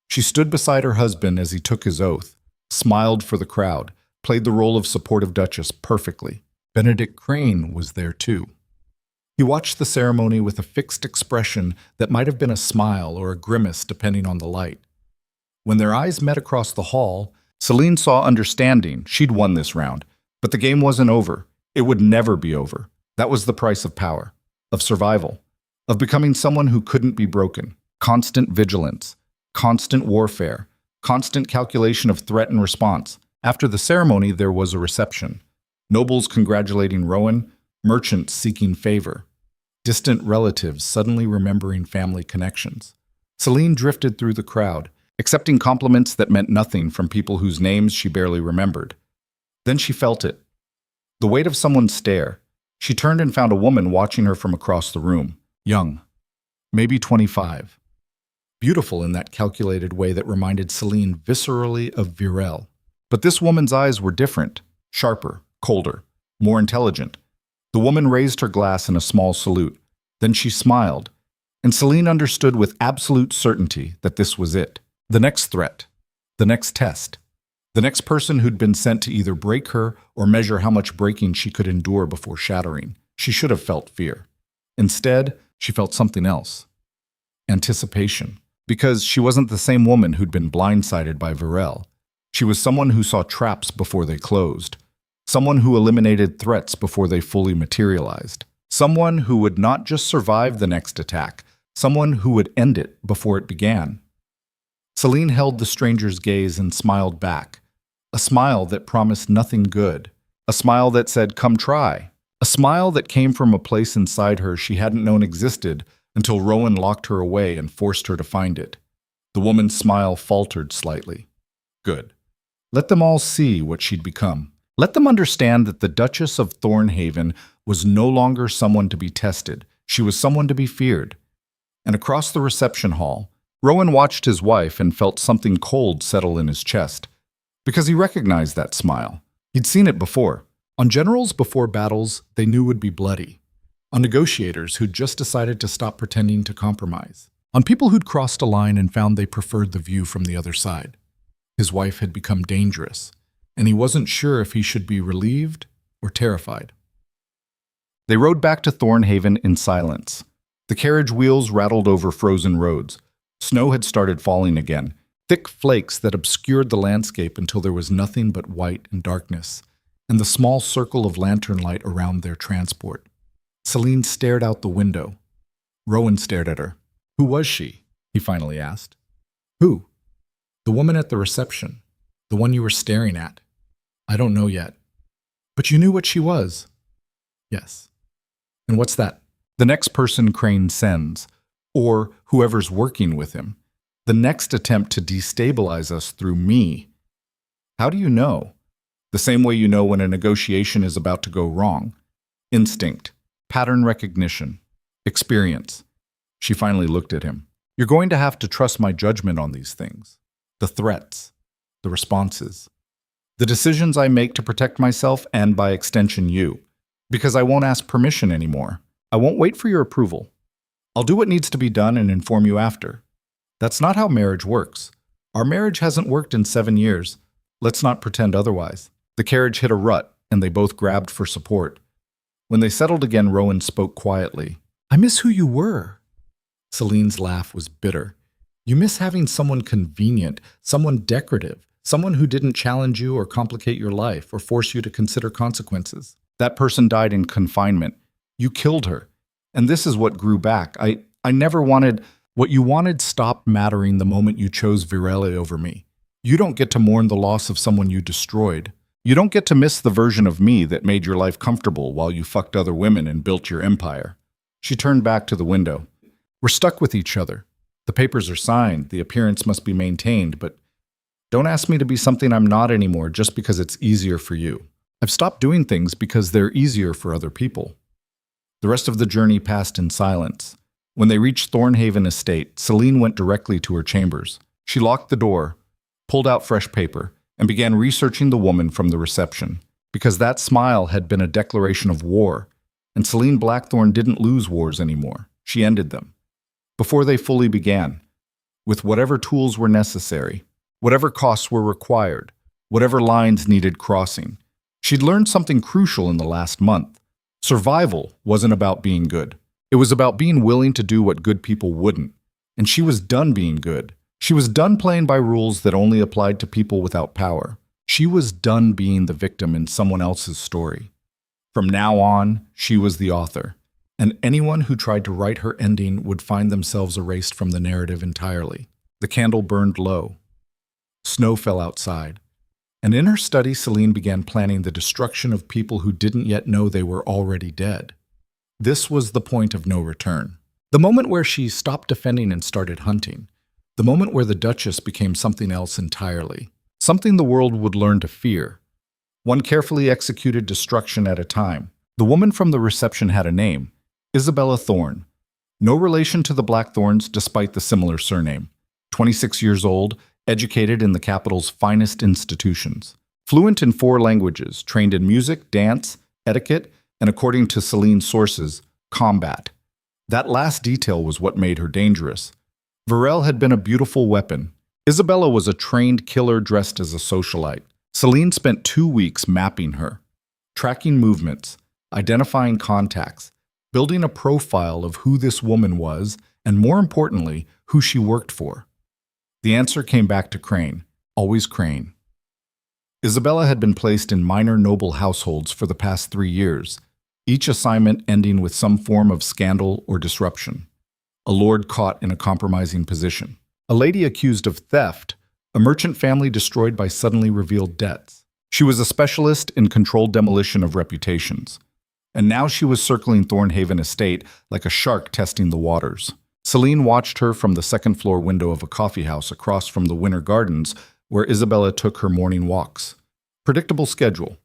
She stood beside her husband as he took his oath, smiled for the crowd, played the role of supportive Duchess perfectly. Benedict Crane was there too. He watched the ceremony with a fixed expression that might have been a smile or a grimace depending on the light. When their eyes met across the hall, Celine saw understanding. She'd won this round. But the game wasn't over. It would never be over. That was the price of power, of survival, of becoming someone who couldn't be broken. Constant vigilance, constant warfare, constant calculation of threat and response. After the ceremony, there was a reception. Nobles congratulating Rowan, merchants seeking favor, distant relatives suddenly remembering family connections. Celine drifted through the crowd, accepting compliments that meant nothing from people whose names she barely remembered. Then she felt it. The weight of someone's stare. She turned and found a woman watching her from across the room. Young. Maybe 25. Beautiful in that calculated way that reminded Celine viscerally of Betrayal. But this woman's eyes were different, sharper, colder, more intelligent. The woman raised her glass in a small salute. Then she smiled, and Celine understood with absolute certainty that this was it. The next threat, the next test, the next person who'd been sent to either break her or measure how much breaking she could endure before shattering. She should have felt fear. Instead, she felt something else. Anticipation. Because she wasn't the same woman who'd been blindsided by Betrayal. She was someone who saw traps before they closed. Someone who eliminated threats before they fully materialized. Someone who would not just survive the next attack, someone who would end it before it began. Celine held the stranger's gaze and smiled back. A smile that promised nothing good. A smile that said, "Come try." A smile that came from a place inside her she hadn't known existed until Rowan locked her away and forced her to find it. The woman's smile faltered slightly. Good. Let them all see what she'd become. Let them understand that the Duchess of Thornhaven was no longer someone to be tested. She was someone to be feared. And across the reception hall, Rowan watched his wife and felt something cold settle in his chest. Because he recognized that smile. He'd seen it before. On generals before battles they knew would be bloody. On negotiators who'd just decided to stop pretending to compromise. On people who'd crossed a line and found they preferred the view from the other side. His wife had become dangerous, and he wasn't sure if he should be relieved or terrified. They rode back to Thornhaven in silence. The carriage wheels rattled over frozen roads. Snow had started falling again, thick flakes that obscured the landscape until there was nothing but white and darkness, and the small circle of lantern light around their transport. Celine stared out the window. Rowan stared at her. "Who was she?" he finally asked. "Who?" "The woman at the reception. The one you were staring at." "I don't know yet." "But you knew what she was." "Yes." "And what's that?" "The next person Crane sends, or whoever's working with him. The next attempt to destabilize us through me." "How do you know?" "The same way you know when a negotiation is about to go wrong. Instinct. Pattern recognition. Experience." She finally looked at him. "You're going to have to trust my judgment on these things. The threats. The responses. The decisions I make to protect myself and, by extension, you. Because I won't ask permission anymore. I won't wait for your approval. I'll do what needs to be done and inform you after. That's not how marriage works. Our marriage hasn't worked in 7 years. Let's not pretend otherwise." The carriage hit a rut, and they both grabbed for support. When they settled again, Rowan spoke quietly. "I miss who you were." Celine's laugh was bitter. "You miss having someone convenient, someone decorative, someone who didn't challenge you or complicate your life or force you to consider consequences. That person died in confinement. You killed her. And this is what grew back. I never wanted... What you wanted stopped mattering the moment you chose Betrayal over me. You don't get to mourn the loss of someone you destroyed. You don't get to miss the version of me that made your life comfortable while you fucked other women and built your empire." She turned back to the window. "We're stuck with each other. The papers are signed, the appearance must be maintained, but don't ask me to be something I'm not anymore just because it's easier for you. I've stopped doing things because they're easier for other people." The rest of the journey passed in silence. When they reached Thornhaven Estate, Celine went directly to her chambers. She locked the door, pulled out fresh paper, and began researching the woman from the reception. Because that smile had been a declaration of war, and Celine Blackthorne didn't lose wars anymore. She ended them. Before they fully began, with whatever tools were necessary, whatever costs were required, whatever lines needed crossing. She'd learned something crucial in the last month. Survival wasn't about being good. It was about being willing to do what good people wouldn't. And she was done being good. She was done playing by rules that only applied to people without power. She was done being the victim in someone else's story. From now on, she was the author. And anyone who tried to write her ending would find themselves erased from the narrative entirely. The candle burned low. Snow fell outside. And in her study, Celine began planning the destruction of people who didn't yet know they were already dead. This was the point of no return. The moment where she stopped defending and started hunting. The moment where the Duchess became something else entirely. Something the world would learn to fear. One carefully executed destruction at a time. The woman from the reception had a name, Isabella Thorne. No relation to the Blackthorns despite the similar surname. 26 years old, educated in the capital's finest institutions. Fluent in 4 languages, trained in music, dance, etiquette, and according to Celine's sources, combat. That last detail was what made her dangerous. Varel had been a beautiful weapon. Isabella was a trained killer dressed as a socialite. Celine spent 2 weeks mapping her, tracking movements, identifying contacts, building a profile of who this woman was, and more importantly, who she worked for. The answer came back to Crane, always Crane. Isabella had been placed in minor noble households for the past 3 years, each assignment ending with some form of scandal or disruption. A lord caught in a compromising position. A lady accused of theft, a merchant family destroyed by suddenly revealed debts. She was a specialist in controlled demolition of reputations. And now she was circling Thornhaven Estate like a shark testing the waters. Celine watched her from the second-floor window of a coffeehouse across from the Winter Gardens, where Isabella took her morning walks. Predictable schedule.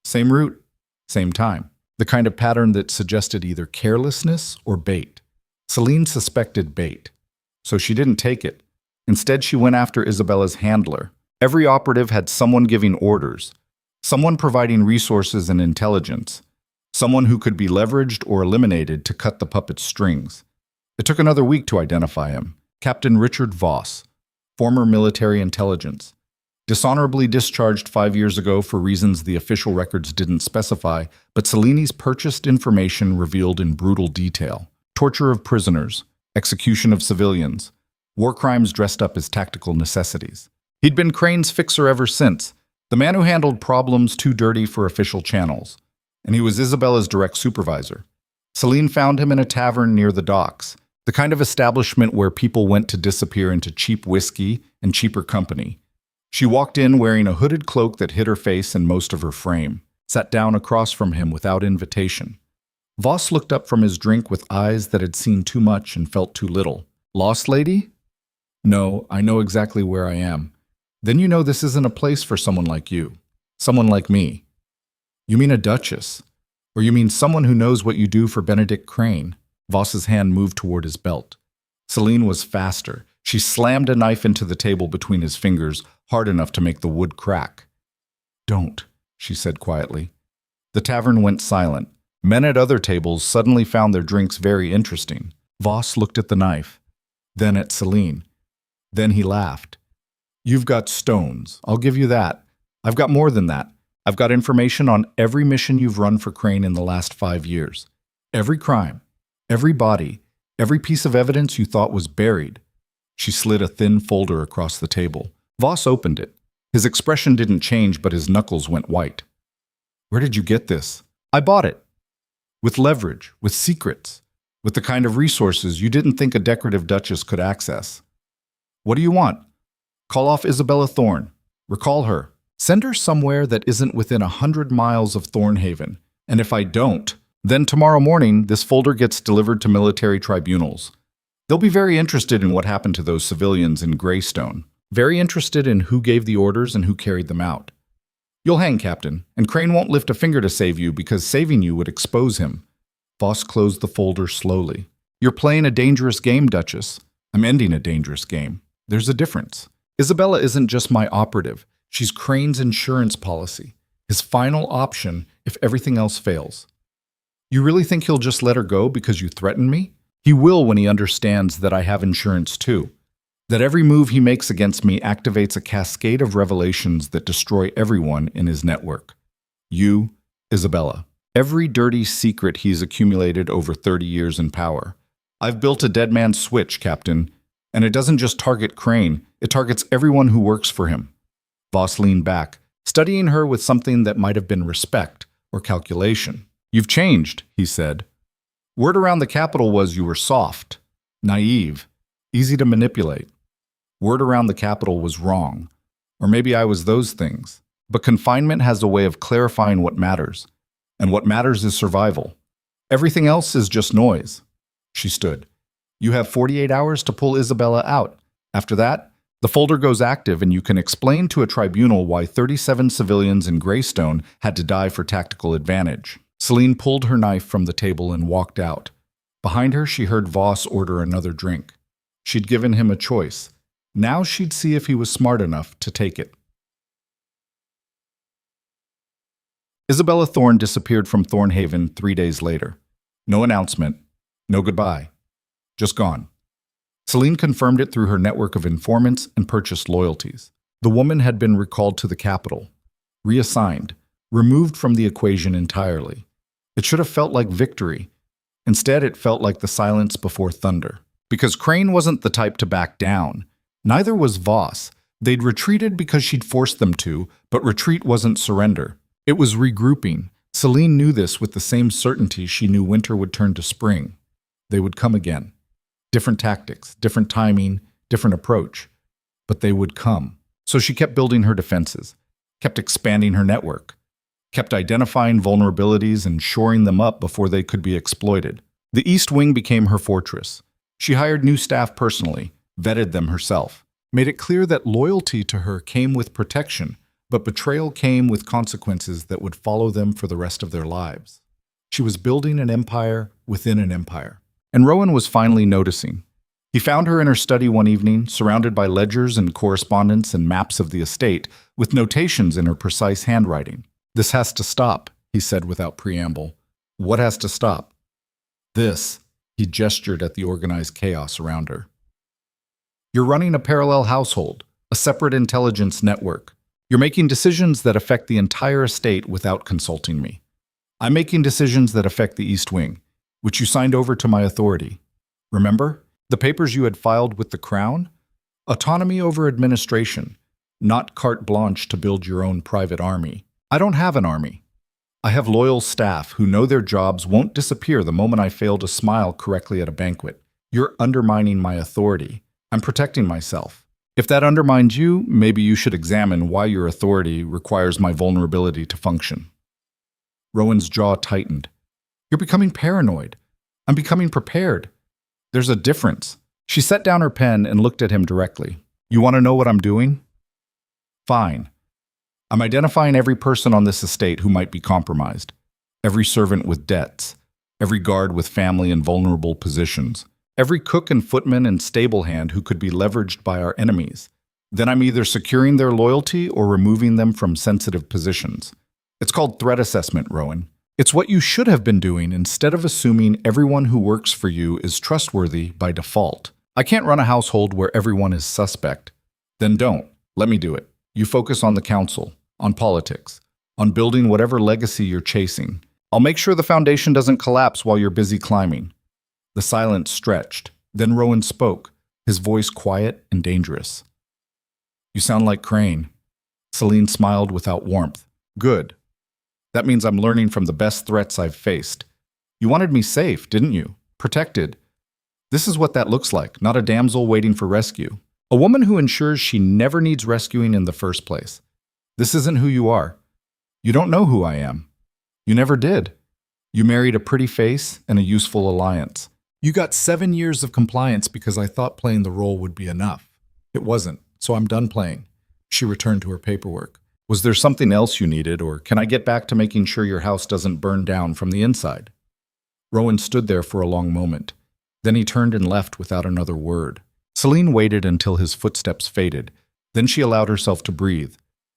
Same route, same time. The kind of pattern that suggested either carelessness or bait. Celine suspected bait, so she didn't take it. Instead, she went after Isabella's handler. Every operative had someone giving orders, someone providing resources and intelligence, someone who could be leveraged or eliminated to cut the puppet's strings. It took another week to identify him. Captain Richard Voss, former military intelligence. Dishonorably discharged 5 years ago for reasons the official records didn't specify, but Cellini's purchased information revealed in brutal detail. Torture of prisoners, execution of civilians, war crimes dressed up as tactical necessities. He'd been Crane's fixer ever since, the man who handled problems too dirty for official channels. And he was Isabella's direct supervisor. Celine found him in a tavern near the docks, the kind of establishment where people went to disappear into cheap whiskey and cheaper company. She walked in wearing a hooded cloak that hid her face and most of her frame, sat down across from him without invitation. Voss looked up from his drink with eyes that had seen too much and felt too little. Lost, lady? No, I know exactly where I am. Then you know this isn't a place for someone like you. Someone like me. You mean a duchess? Or you mean someone who knows what you do for Benedict Crane? Voss's hand moved toward his belt. Celine was faster. She slammed a knife into the table between his fingers, hard enough to make the wood crack. Don't, she said quietly. The tavern went silent. Men at other tables suddenly found their drinks very interesting. Voss looked at the knife, then at Celine. Then he laughed. You've got stones, I'll give you that. I've got more than that. I've got information on every mission you've run for Crane in the last 5 years. Every crime, every body, every piece of evidence you thought was buried. She slid a thin folder across the table. Voss opened it. His expression didn't change, but his knuckles went white. Where did you get this? I bought it. With leverage, with secrets, with the kind of resources you didn't think a decorative duchess could access. What do you want? Call off Isabella Thorne. Recall her. Send her somewhere that isn't within 100 miles of Thornhaven. And if I don't, then tomorrow morning this folder gets delivered to military tribunals. They'll be very interested in what happened to those civilians in Greystone. Very interested in who gave the orders and who carried them out. You'll hang, Captain, and Crane won't lift a finger to save you because saving you would expose him. Voss closed the folder slowly. You're playing a dangerous game, Duchess. I'm ending a dangerous game. There's a difference. Isabella isn't just my operative. She's Crane's insurance policy, his final option if everything else fails. You really think he'll just let her go because you threaten me? He will when he understands that I have insurance too. That every move he makes against me activates a cascade of revelations that destroy everyone in his network. You, Isabella. Every dirty secret he's accumulated over 30 years in power. I've built a dead man's switch, Captain, and it doesn't just target Crane, it targets everyone who works for him. Voss leaned back, studying her with something that might have been respect or calculation. You've changed, he said. Word around the capital was you were soft, naive, easy to manipulate. Word around the capital was wrong. Or maybe I was those things. But confinement has a way of clarifying what matters. And what matters is survival. Everything else is just noise. She stood. You have 48 hours to pull Isabella out. After that, the folder goes active and you can explain to a tribunal why 37 civilians in Greystone had to die for tactical advantage. Celine pulled her knife from the table and walked out. Behind her, she heard Voss order another drink. She'd given him a choice. Now she'd see if he was smart enough to take it. Isabella Thorne disappeared from Thornhaven 3 days later. No announcement, no goodbye, just gone. Celine confirmed it through her network of informants and purchased loyalties. The woman had been recalled to the capital, reassigned, removed from the equation entirely. It should have felt like victory. Instead, it felt like the silence before thunder. Because Crane wasn't the type to back down. Neither was Voss. They'd retreated because she'd forced them to, but retreat wasn't surrender. It was regrouping. Celine knew this with the same certainty she knew winter would turn to spring. They would come again. Different tactics, different timing, different approach. But they would come. So she kept building her defenses, kept expanding her network, kept identifying vulnerabilities and shoring them up before they could be exploited. The East Wing became her fortress. She hired new staff personally, vetted them herself, made it clear that loyalty to her came with protection, but betrayal came with consequences that would follow them for the rest of their lives. She was building an empire within an empire. And Rowan was finally noticing. He found her in her study one evening, surrounded by ledgers and correspondence and maps of the estate, with notations in her precise handwriting. "This has to stop," he said without preamble. "What has to stop?" "This," he gestured at the organized chaos around her. "You're running a parallel household, a separate intelligence network. You're making decisions that affect the entire estate without consulting me. I'm making decisions that affect the East Wing, which you signed over to my authority. Remember? The papers you had filed with the Crown? Autonomy over administration, not carte blanche to build your own private army. I don't have an army. I have loyal staff who know their jobs won't disappear the moment I fail to smile correctly at a banquet. You're undermining my authority. I'm protecting myself. If that undermines you, maybe you should examine why your authority requires my vulnerability to function." Rowan's jaw tightened. "You're becoming paranoid. I'm becoming prepared. There's a difference." She set down her pen and looked at him directly. "You want to know what I'm doing? Fine. I'm identifying every person on this estate who might be compromised. Every servant with debts. Every guard with family in vulnerable positions. Every cook and footman and stable hand who could be leveraged by our enemies. Then I'm either securing their loyalty or removing them from sensitive positions. It's called threat assessment, Rowan. It's what you should have been doing instead of assuming everyone who works for you is trustworthy by default. I can't run a household where everyone is suspect. Then don't. Let me do it. You focus on the council, on politics, on building whatever legacy you're chasing. I'll make sure the foundation doesn't collapse while you're busy climbing." The silence stretched. Then Rowan spoke, his voice quiet and dangerous. "You sound like Crane." Celine smiled without warmth. "Good. That means I'm learning from the best threats I've faced. You wanted me safe, didn't you? Protected. This is what that looks like, not a damsel waiting for rescue. A woman who ensures she never needs rescuing in the first place. This isn't who you are. You don't know who I am. You never did. You married a pretty face and a useful alliance. You got 7 years of compliance because I thought playing the role would be enough. It wasn't, so I'm done playing." She returned to her paperwork. "Was there something else you needed, or can I get back to making sure your house doesn't burn down from the inside?" Rowan stood there for a long moment. Then he turned and left without another word. Celine waited until his footsteps faded. Then she allowed herself to breathe,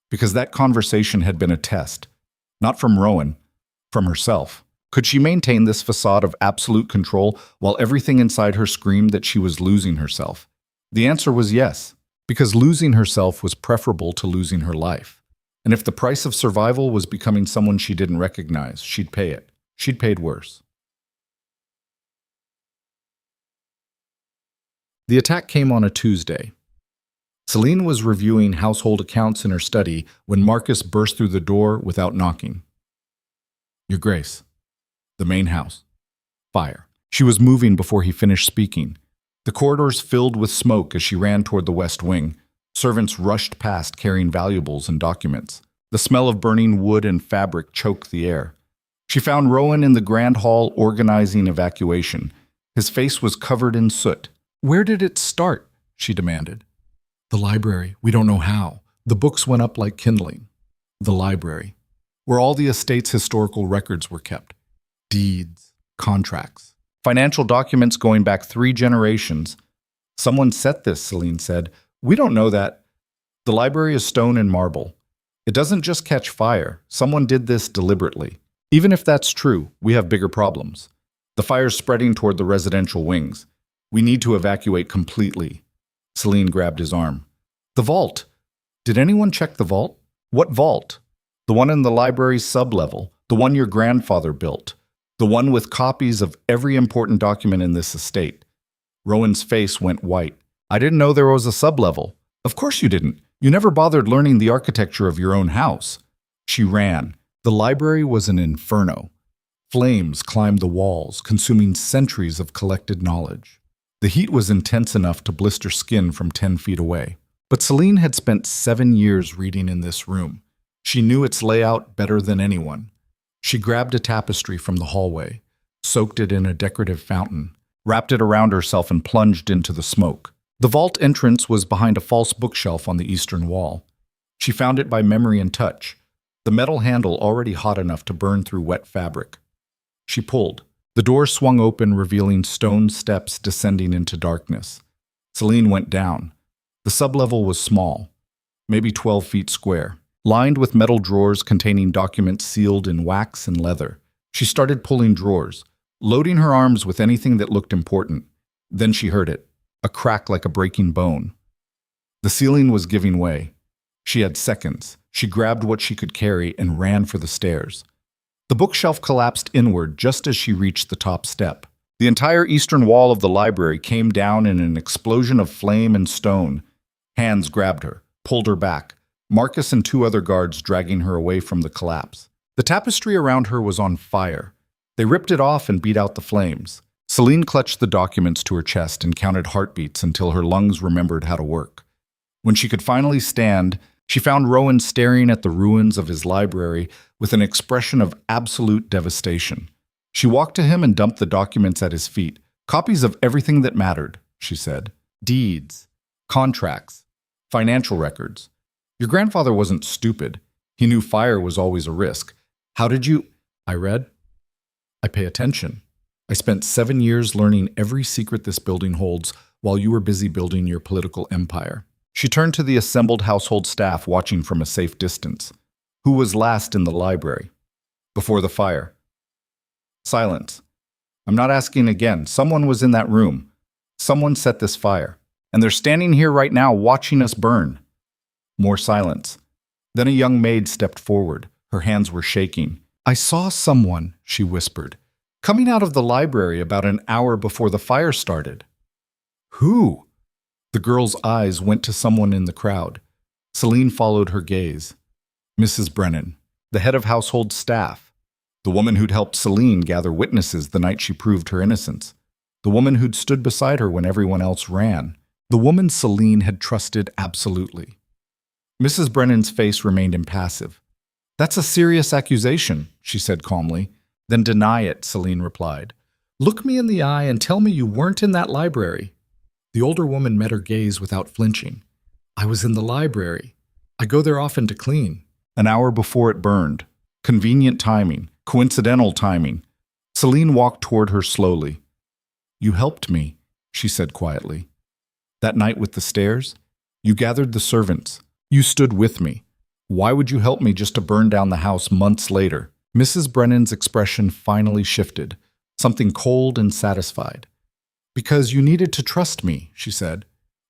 because that conversation had been a test. Not from Rowan, from herself. Could she maintain this facade of absolute control while everything inside her screamed that she was losing herself? The answer was yes, because losing herself was preferable to losing her life. And if the price of survival was becoming someone she didn't recognize, she'd pay it. She'd paid worse. The attack came on a Tuesday. Celine was reviewing household accounts in her study when Marcus burst through the door without knocking. "Your Grace." The main house. Fire. She was moving before he finished speaking. The corridors filled with smoke as she ran toward the West Wing. Servants rushed past carrying valuables and documents. The smell of burning wood and fabric choked the air. She found Rowan in the grand hall organizing evacuation. His face was covered in soot. "Where did it start?" she demanded. The library. We don't know how. The books went up like kindling. The library, where all the estate's historical records were kept. Deeds, contracts, financial documents going back 3 generations. Someone set this, Celine said. We don't know that. The library is stone and marble. It doesn't just catch fire. Someone did this deliberately. Even if that's true, we have bigger problems. The fire's spreading toward the residential wings. We need to evacuate completely. Celine grabbed his arm. The vault. Did anyone check the vault? What vault? The one in the library's sublevel. The one your grandfather built. The one with copies of every important document in this estate. Rowan's face went white. I didn't know there was a sublevel. Of course you didn't. You never bothered learning the architecture of your own house. She ran. The library was an inferno. Flames climbed the walls, consuming centuries of collected knowledge. The heat was intense enough to blister skin from 10 feet away. But Celine had spent 7 years reading in this room. She knew its layout better than anyone. She grabbed a tapestry from the hallway, soaked it in a decorative fountain, wrapped it around herself and plunged into the smoke. The vault entrance was behind a false bookshelf on the eastern wall. She found it by memory and touch, the metal handle already hot enough to burn through wet fabric. She pulled. The door swung open, revealing stone steps descending into darkness. Celine went down. The sublevel was small, maybe 12 feet square, lined with metal drawers containing documents sealed in wax and leather. She started pulling drawers, loading her arms with anything that looked important. Then she heard it, a crack like a breaking bone. The ceiling was giving way. She had seconds. She grabbed what she could carry and ran for the stairs. The bookshelf collapsed inward just as she reached the top step. The entire eastern wall of the library came down in an explosion of flame and stone. Hands grabbed her, pulled her back, Marcus and 2 other guards dragging her away from the collapse. The tapestry around her was on fire. They ripped it off and beat out the flames. Celine clutched the documents to her chest and counted heartbeats until her lungs remembered how to work. When she could finally stand, she found Rowan staring at the ruins of his library with an expression of absolute devastation. She walked to him and dumped the documents at his feet. Copies of everything that mattered, she said. Deeds, contracts, financial records. Your grandfather wasn't stupid. He knew fire was always a risk. How did you? I read. I pay attention. I spent 7 years learning every secret this building holds while you were busy building your political empire. She turned to the assembled household staff watching from a safe distance. Who was last in the library? Before the fire. Silence. I'm not asking again. Someone was in that room. Someone set this fire. And they're standing here right now watching us burn. More silence. Then a young maid stepped forward. Her hands were shaking. I saw someone, she whispered, coming out of the library about an hour before the fire started. Who? The girl's eyes went to someone in the crowd. Celine followed her gaze. Mrs. Brennan, the head of household staff. The woman who'd helped Celine gather witnesses the night she proved her innocence. The woman who'd stood beside her when everyone else ran. The woman Celine had trusted absolutely. Mrs. Brennan's face remained impassive. That's a serious accusation, she said calmly. Then deny it, Celine replied. Look me in the eye and tell me you weren't in that library. The older woman met her gaze without flinching. I was in the library. I go there often to clean. An hour before it burned. Convenient timing. Coincidental timing. Celine walked toward her slowly. You helped me, she said quietly. That night with the stairs, you gathered the servants. You stood with me. Why would you help me just to burn down the house months later? Mrs. Brennan's expression finally shifted, something cold and satisfied. Because you needed to trust me, she said.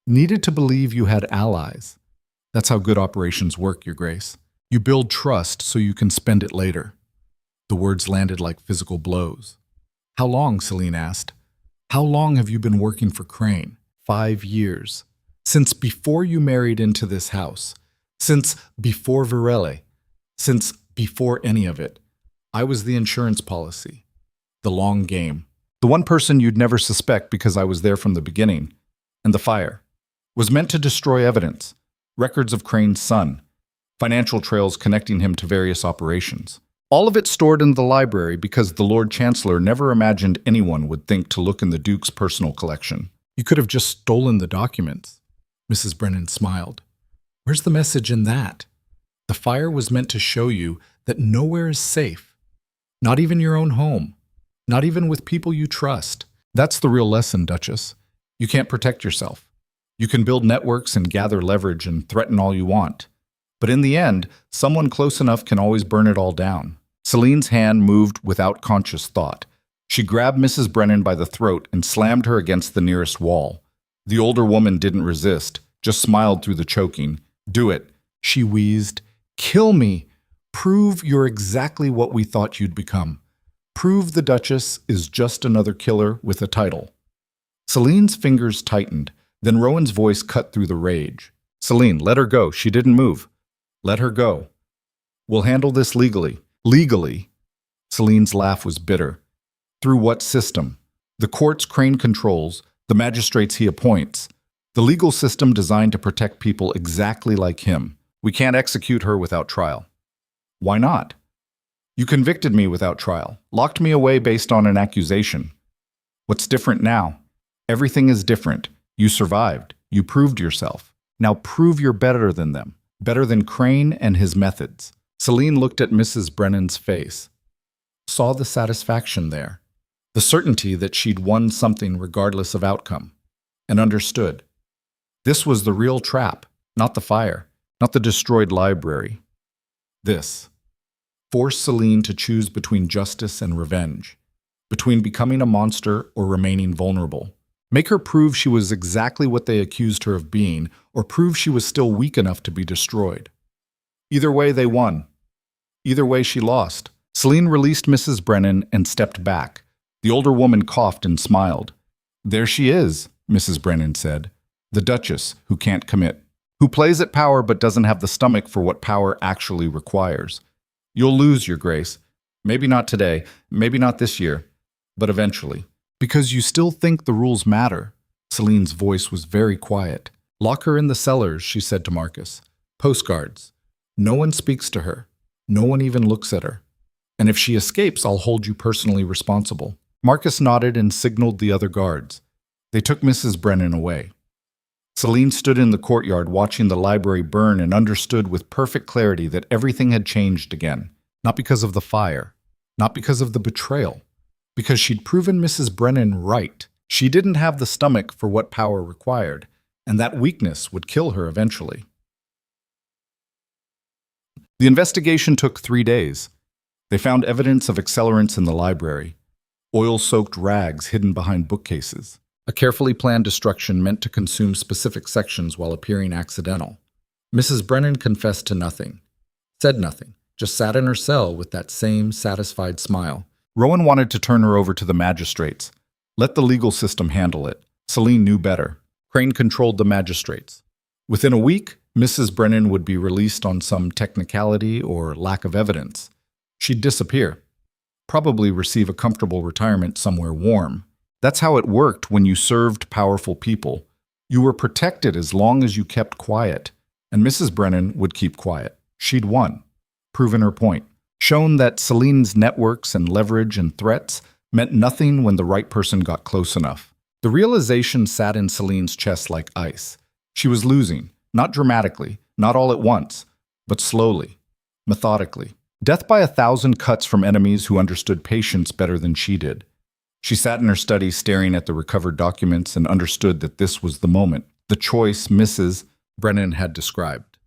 Needed to believe you had allies. That's how good operations work, Your Grace. You build trust so you can spend it later. The words landed like physical blows. How long, Celine asked. How long have you been working for Crane? 5 years. Since before you married into this house. Since before Virele. Since before any of it. I was the insurance policy. The long game. The one person you'd never suspect because I was there from the beginning. And the fire. Was meant to destroy evidence. Records of Crane's son. Financial trails connecting him to various operations. All of it stored in the library because the Lord Chancellor never imagined anyone would think to look in the Duke's personal collection. You could have just stolen the documents. Mrs. Brennan smiled. Where's the message in that? The fire was meant to show you that nowhere is safe. Not even your own home. Not even with people you trust. That's the real lesson, Duchess. You can't protect yourself. You can build networks and gather leverage and threaten all you want. But in the end, someone close enough can always burn it all down. Celine's hand moved without conscious thought. She grabbed Mrs. Brennan by the throat and slammed her against the nearest wall. The older woman didn't resist, just smiled through the choking. Do it, she wheezed. Kill me. Prove you're exactly what we thought you'd become. Prove the Duchess is just another killer with a title. Celine's fingers tightened. Then Rowan's voice cut through the rage. Celine, let her go. She didn't move. Let her go. We'll handle this legally. Legally? Celine's laugh was bitter. Through what system? The courts Crane controls, the magistrates he appoints. The legal system designed to protect people exactly like him. We can't execute her without trial. Why not? You convicted me without trial, locked me away based on an accusation. What's different now? Everything is different. You survived. You proved yourself. Now prove you're better than them, better than Crane and his methods. Celine looked at Mrs. Brennan's face, saw the satisfaction there, the certainty that she'd won something regardless of outcome, and understood. This was the real trap, not the fire, not the destroyed library. This. Force Celine to choose between justice and revenge, between becoming a monster or remaining vulnerable. Make her prove she was exactly what they accused her of being, or prove she was still weak enough to be destroyed. Either way, they won. Either way, she lost. Celine released Mrs. Brennan and stepped back. The older woman coughed and smiled. There she is, Mrs. Brennan said. The Duchess, who can't commit, who plays at power but doesn't have the stomach for what power actually requires. You'll lose, Your Grace. Maybe not today, maybe not this year, but eventually. Because you still think the rules matter. Celine's voice was very quiet. Lock her in the cellars, she said to Marcus. Postcards. No one speaks to her. No one even looks at her. And if she escapes, I'll hold you personally responsible. Marcus nodded and signaled the other guards. They took Mrs. Brennan away. Celine stood in the courtyard watching the library burn and understood with perfect clarity that everything had changed again. Not because of the fire. Not because of the betrayal. Because she'd proven Mrs. Brennan right. She didn't have the stomach for what power required, and that weakness would kill her eventually. The investigation took 3 days. They found evidence of accelerants in the library, oil-soaked rags hidden behind bookcases, a carefully planned destruction meant to consume specific sections while appearing accidental. Mrs. Brennan confessed to nothing, said nothing, just sat in her cell with that same satisfied smile. Rowan wanted to turn her over to the magistrates. Let the legal system handle it. Celine knew better. Crane controlled the magistrates. Within a week, Mrs. Brennan would be released on some technicality or lack of evidence. She'd disappear. Probably receive a comfortable retirement somewhere warm. That's how it worked when you served powerful people. You were protected as long as you kept quiet. And Mrs. Brennan would keep quiet. She'd won. Proven her point. Shown that Celine's networks and leverage and threats meant nothing when the right person got close enough. The realization sat in Celine's chest like ice. She was losing, not dramatically, not all at once, but slowly, methodically. Death by 1,000 cuts from enemies who understood patience better than she did. She sat in her study staring at the recovered documents and understood that this was the moment, the choice Mrs. Brennan had described.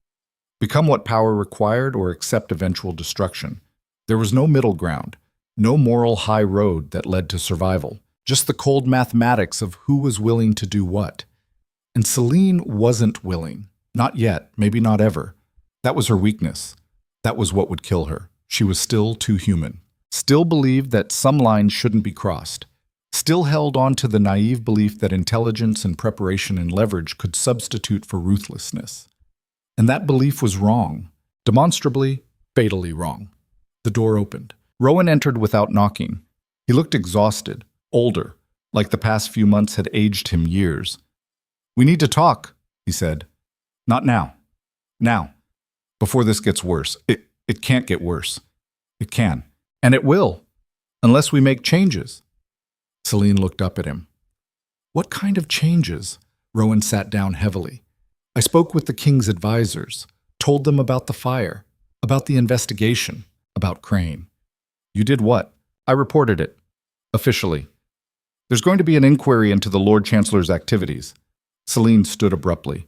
Become what power required or accept eventual destruction. There was no middle ground, no moral high road that led to survival, just the cold mathematics of who was willing to do what. And Celine wasn't willing. Not yet, maybe not ever. That was her weakness. That was what would kill her. She was still too human. Still believed that some lines shouldn't be crossed. Still held on to the naive belief that intelligence and preparation and leverage could substitute for ruthlessness. And that belief was wrong. Demonstrably, fatally wrong. The door opened. Rowan entered without knocking. He looked exhausted, older, like the past few months had aged him years. We need to talk, he said. Not now. Now. Before this gets worse. It can't get worse. It can. And it will. Unless we make changes. Celine looked up at him. What kind of changes? Rowan sat down heavily. I spoke with the king's advisors, told them about the fire, about the investigation, about Crane. You did what? I reported it. Officially. There's going to be an inquiry into the Lord Chancellor's activities. Celine stood abruptly.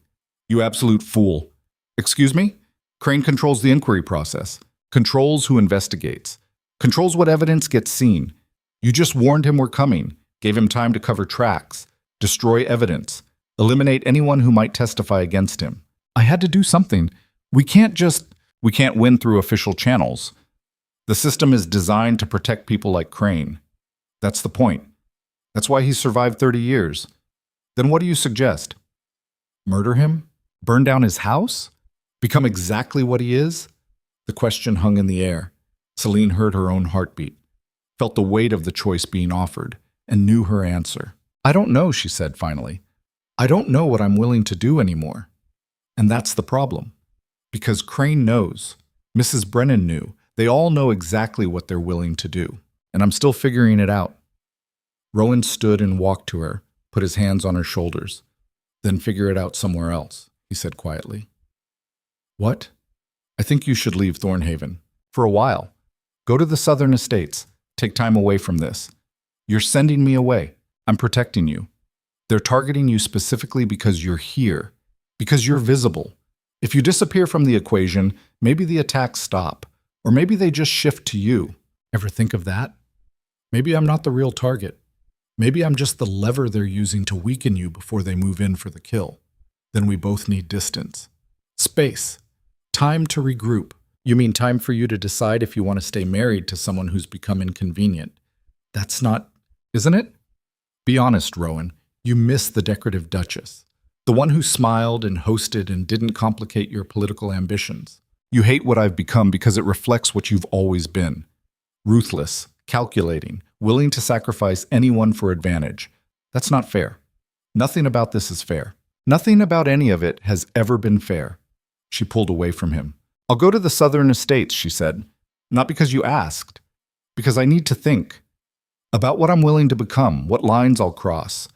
You absolute fool. Excuse me? Crane controls the inquiry process, controls who investigates, controls what evidence gets seen. You just warned him we're coming, gave him time to cover tracks, destroy evidence, eliminate anyone who might testify against him. I had to do something. We can't win through official channels. The system is designed to protect people like Crane. That's the point. That's why he survived 30 years. Then what do you suggest? Murder him? Burn down his house? Become exactly what he is? The question hung in the air. Celine heard her own heartbeat, felt the weight of the choice being offered, and knew her answer. I don't know, she said finally. I don't know what I'm willing to do anymore. And that's the problem. Because Crane knows. Mrs. Brennan knew. They all know exactly what they're willing to do. And I'm still figuring it out. Rowan stood and walked to her, put his hands on her shoulders. Then figure it out somewhere else, he said quietly. What? I think you should leave Thornhaven. For a while. Go to the southern estates. Take time away from this. You're sending me away. I'm protecting you. They're targeting you specifically because you're here. Because you're visible. If you disappear from the equation, maybe the attacks stop. Or maybe they just shift to you. Ever think of that? Maybe I'm not the real target. Maybe I'm just the lever they're using to weaken you before they move in for the kill. Then we both need distance. Space. Time to regroup. You mean time for you to decide if you want to stay married to someone who's become inconvenient. That's not, isn't it? Be honest, Rowan. You miss the decorative Duchess. The one who smiled and hosted and didn't complicate your political ambitions. You hate what I've become because it reflects what you've always been. Ruthless, calculating, willing to sacrifice anyone for advantage. That's not fair. Nothing about this is fair. Nothing about any of it has ever been fair. She pulled away from him. I'll go to the southern estates, she said. Not because you asked. Because I need to think. About what I'm willing to become, what lines I'll cross,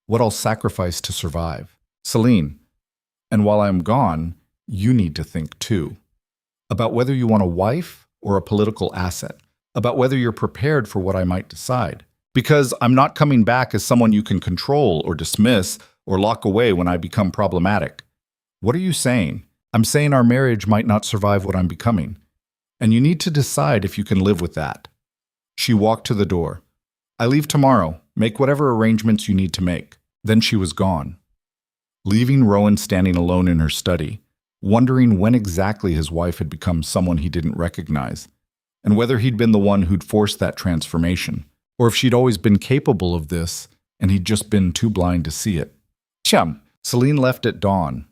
what I'll sacrifice to survive. Celine. And while I'm gone, you need to think too. About whether you want a wife or a political asset. About whether you're prepared for what I might decide. Because I'm not coming back as someone you can control or dismiss or lock away when I become problematic. What are you saying? I'm saying our marriage might not survive what I'm becoming. And you need to decide if you can live with that. She walked to the door. I leave tomorrow. Make whatever arrangements you need to make. Then she was gone. Leaving Rowan standing alone in her study, wondering when exactly his wife had become someone he didn't recognize, and whether he'd been the one who'd forced that transformation, or if she'd always been capable of this and he'd just been too blind to see it. Chum! Celine left at dawn.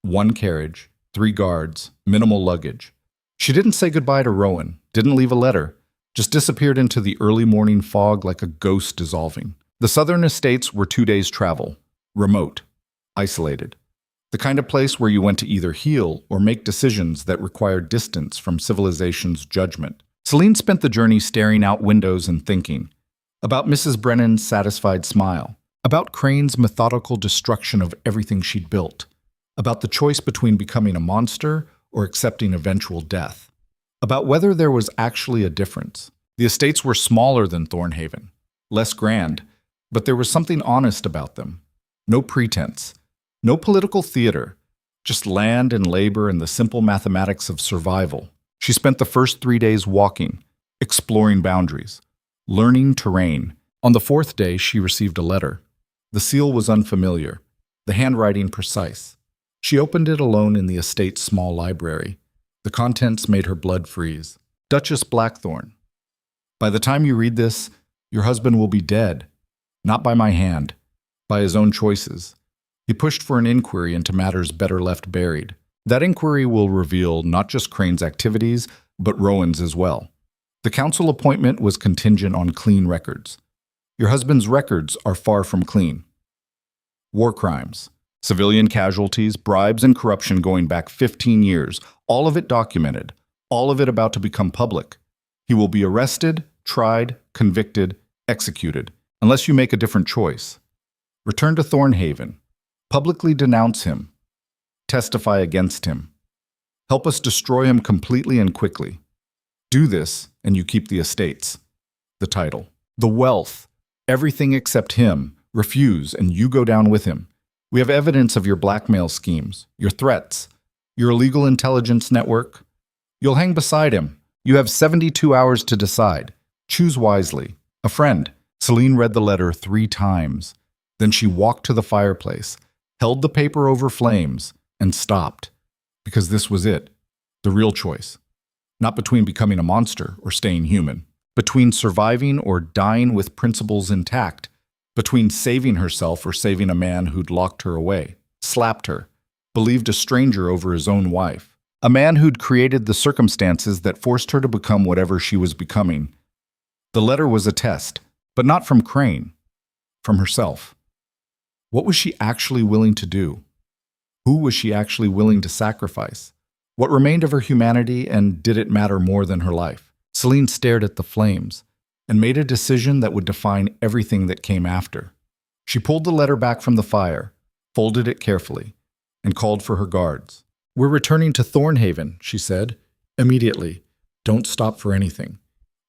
1 carriage, 3 guards, minimal luggage. She didn't say goodbye to Rowan, didn't leave a letter, just disappeared into the early morning fog like a ghost dissolving. The southern estates were 2 days' travel, remote, isolated. The kind of place where you went to either heal or make decisions that required distance from civilization's judgment. Celine spent the journey staring out windows and thinking about Mrs. Brennan's satisfied smile, about Crane's methodical destruction of everything she'd built, about the choice between becoming a monster or accepting eventual death, about whether there was actually a difference. The estates were smaller than Thornhaven, less grand, but there was something honest about them. No pretense. No political theater, just land and labor and the simple mathematics of survival. She spent the first 3 days walking, exploring boundaries, learning terrain. On the 4th day, she received a letter. The seal was unfamiliar, the handwriting precise. She opened it alone in the estate's small library. The contents made her blood freeze. Duchess Blackthorn. By the time you read this, your husband will be dead. Not by my hand, by his own choices. He pushed for an inquiry into matters better left buried. That inquiry will reveal not just Crane's activities, but Rowan's as well. The council appointment was contingent on clean records. Your husband's records are far from clean. War crimes, civilian casualties, bribes, and corruption going back 15 years, all of it documented, all of it about to become public. He will be arrested, tried, convicted, executed, unless you make a different choice. Return to Thornhaven. Publicly denounce him. testify against him. Help us destroy him completely and quickly. Do this, and you keep the estates. The title. The wealth. Everything except him. Refuse, and you go down with him. We have evidence of your blackmail schemes, your threats, your illegal intelligence network. You'll hang beside him. You have 72 hours to decide. Choose wisely. A friend. Celine read the letter 3 times. Then she walked to the fireplace, held the paper over flames, and stopped. Because this was it. The real choice. Not between becoming a monster or staying human. Between surviving or dying with principles intact. Between saving herself or saving a man who'd locked her away, slapped her, believed a stranger over his own wife. A man who'd created the circumstances that forced her to become whatever she was becoming. The letter was a test, but not from Crane, from herself. What was she actually willing to do? Who was she actually willing to sacrifice? What remained of her humanity, and did it matter more than her life? Celine stared at the flames and made a decision that would define everything that came after. She pulled the letter back from the fire, folded it carefully, and called for her guards. "We're returning to Thornhaven," she said. "Immediately. Don't stop for anything.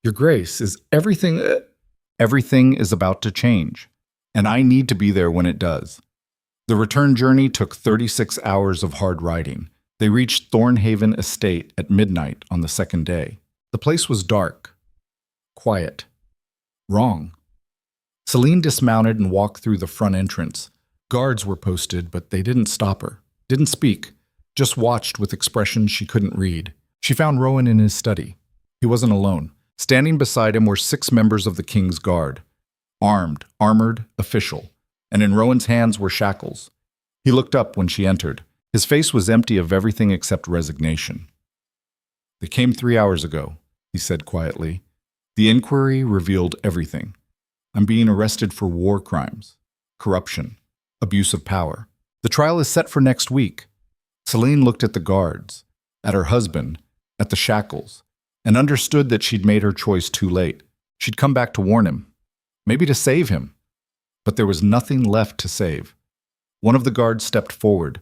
Your Grace, is everything..." "Everything is about to change, and I need to be there when it does." The return journey took 36 hours of hard riding. They reached Thornhaven Estate at midnight on the second day. The place was dark, quiet. Wrong. Celine dismounted and walked through the front entrance. Guards were posted, but they didn't stop her, didn't speak, just watched with expressions she couldn't read. She found Rowan in his study. He wasn't alone. Standing beside him were 6 members of the King's Guard, armed, armored, official, and in Rowan's hands were shackles. He looked up when she entered. His face was empty of everything except resignation. "They came 3 hours ago," he said quietly. "The inquiry revealed everything. I'm being arrested for war crimes, corruption, abuse of power. The trial is set for next week." Celine looked at the guards, at her husband, at the shackles, and understood that she'd made her choice too late. She'd come back to warn him, maybe to save him. But there was nothing left to save. One of the guards stepped forward.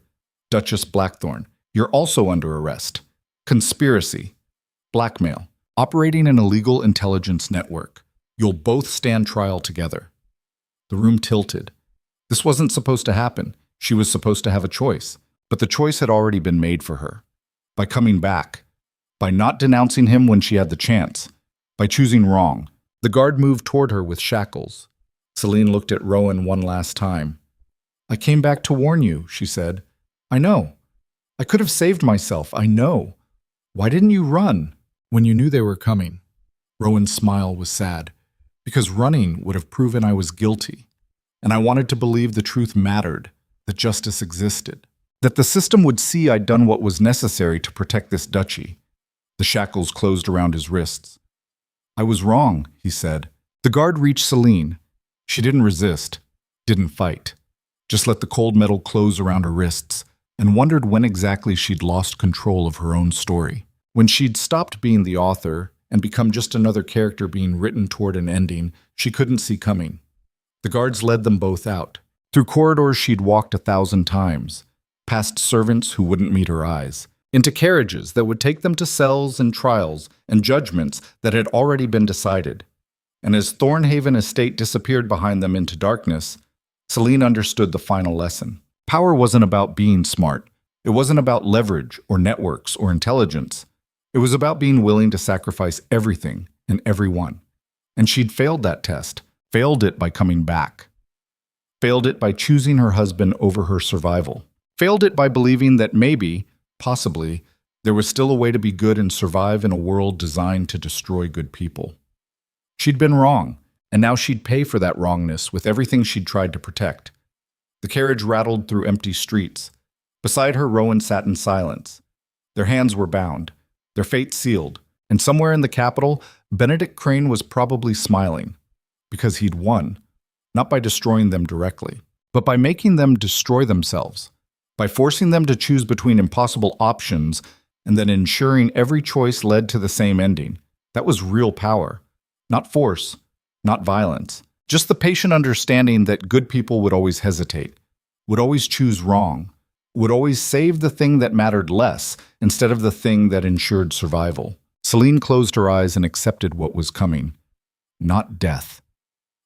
"Duchess Blackthorne, you're also under arrest. Conspiracy, blackmail, operating an illegal intelligence network. You'll both stand trial together." The room tilted. This wasn't supposed to happen. She was supposed to have a choice. But the choice had already been made for her. By coming back. By not denouncing him when she had the chance. By choosing wrong. The guard moved toward her with shackles. Celine looked at Rowan one last time. "I came back to warn you," she said. "I know. I could have saved myself, I know. Why didn't you run when you knew they were coming?" Rowan's smile was sad. "Because running would have proven I was guilty. And I wanted to believe the truth mattered, that justice existed. That the system would see I'd done what was necessary to protect this duchy." The shackles closed around his wrists. "I was wrong," he said. The guard reached Celine. She didn't resist, didn't fight. Just let the cold metal close around her wrists, and wondered when exactly she'd lost control of her own story. When she'd stopped being the author and become just another character being written toward an ending she couldn't see coming. The guards led them both out. Through corridors she'd walked 1,000 times, past servants who wouldn't meet her eyes, into carriages that would take them to cells and trials and judgments that had already been decided. And as Thornhaven Estate disappeared behind them into darkness, Celine understood the final lesson. Power wasn't about being smart. It wasn't about leverage or networks or intelligence. It was about being willing to sacrifice everything and everyone. And she'd failed that test, failed it by coming back. Failed it by choosing her husband over her survival. Failed it by believing that maybe, possibly, there was still a way to be good and survive in a world designed to destroy good people. She'd been wrong, and now she'd pay for that wrongness with everything she'd tried to protect. The carriage rattled through empty streets. Beside her, Rowan sat in silence. Their hands were bound, their fate sealed, and somewhere in the capital, Benedict Crane was probably smiling, because he'd won, not by destroying them directly, but by making them destroy themselves, by forcing them to choose between impossible options and then ensuring every choice led to the same ending. That was real power, not force, not violence, just the patient understanding that good people would always hesitate, would always choose wrong, would always save the thing that mattered less instead of the thing that ensured survival. Celine closed her eyes and accepted what was coming. Not death.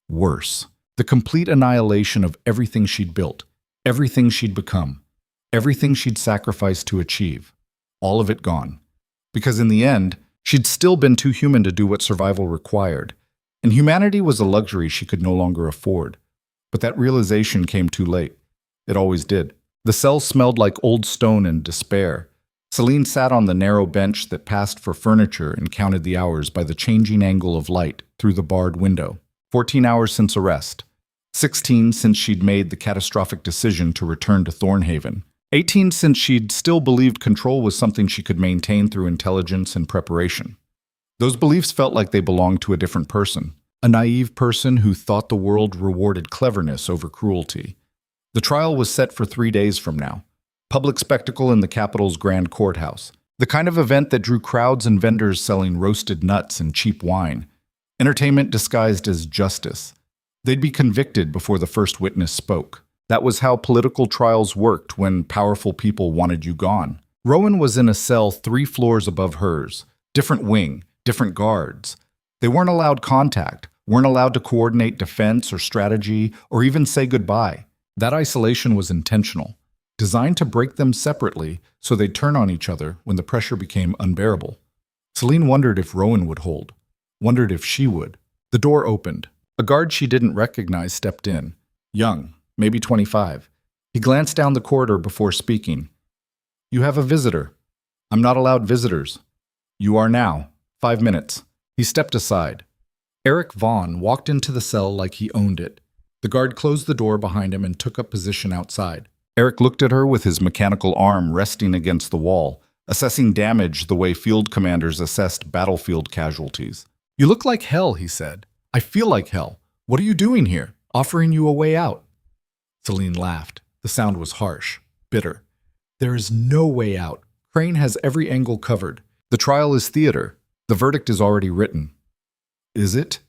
Worse. The complete annihilation of everything she'd built, everything she'd become, everything she'd sacrificed to achieve. All of it gone. Because in the end, she'd still been too human to do what survival required, and humanity was a luxury she could no longer afford. But that realization came too late. It always did. The cell smelled like old stone and despair. Celine sat on the narrow bench that passed for furniture and counted the hours by the changing angle of light through the barred window. 14 hours since arrest. 16 since she'd made the catastrophic decision to return to Thornhaven. 18 since she'd still believed control was something she could maintain through intelligence and preparation. Those beliefs felt like they belonged to a different person, a naive person who thought the world rewarded cleverness over cruelty. The trial was set for 3 days from now. Public spectacle in the capital's grand courthouse. The kind of event that drew crowds and vendors selling roasted nuts and cheap wine. Entertainment disguised as justice. They'd be convicted before the first witness spoke. That was how political trials worked when powerful people wanted you gone. Rowan was in a cell 3 floors above hers. Different wing, different guards. They weren't allowed contact, weren't allowed to coordinate defense or strategy, or even say goodbye. That isolation was intentional, designed to break them separately so they'd turn on each other when the pressure became unbearable. Celine wondered if Rowan would hold, wondered if she would. The door opened. A guard she didn't recognize stepped in. Young, maybe 25. He glanced down the corridor before speaking. "You have a visitor." "I'm not allowed visitors." "You are now. 5 minutes." He stepped aside. Eric Vaughn walked into the cell like he owned it. The guard closed the door behind him and took up position outside. Eric looked at her with his mechanical arm resting against the wall, assessing damage the way field commanders assessed battlefield casualties. "You look like hell," he said. "I feel like hell. What are you doing here? Offering you a way out." Celine laughed. The sound was harsh, bitter. "There is no way out. Crane has every angle covered. The trial is theater. The verdict is already written." "Is it?"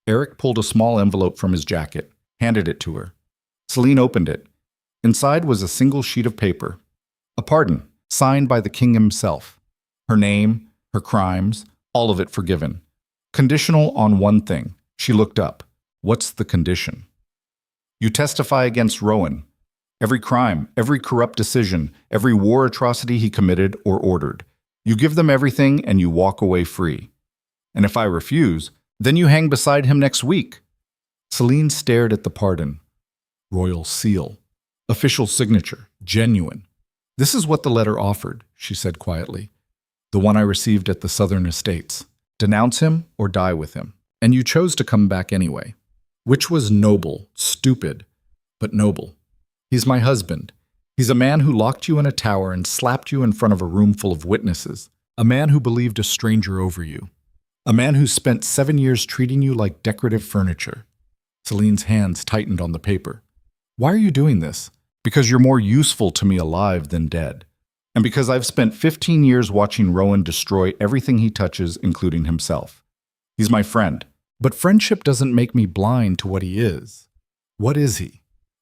Eric pulled a small envelope from his jacket, handed it to her. Celine opened it. Inside was a single sheet of paper. A pardon, signed by the king himself. Her name, her crimes, all of it forgiven. Conditional on one thing. She looked up. "What's the condition?" "You testify against Rowan. Every crime, every corrupt decision, every war atrocity he committed or ordered. You give them everything and you walk away free. And if I refuse, then you hang beside him next week." Celine stared at the pardon. Royal seal. Official signature. Genuine. "This is what the letter offered," she said quietly. "The one I received at the Southern Estates. Denounce him or die with him. And you chose to come back anyway. Which was noble, stupid, but noble. He's my husband. He's a man who locked you in a tower and slapped you in front of a room full of witnesses. A man who believed a stranger over you. A man who spent 7 years treating you like decorative furniture." Celine's hands tightened on the paper. "Why are you doing this?" "Because you're more useful to me alive than dead. And because I've spent 15 years watching Rowan destroy everything he touches, including himself. He's my friend. But friendship doesn't make me blind to what he is. What is he?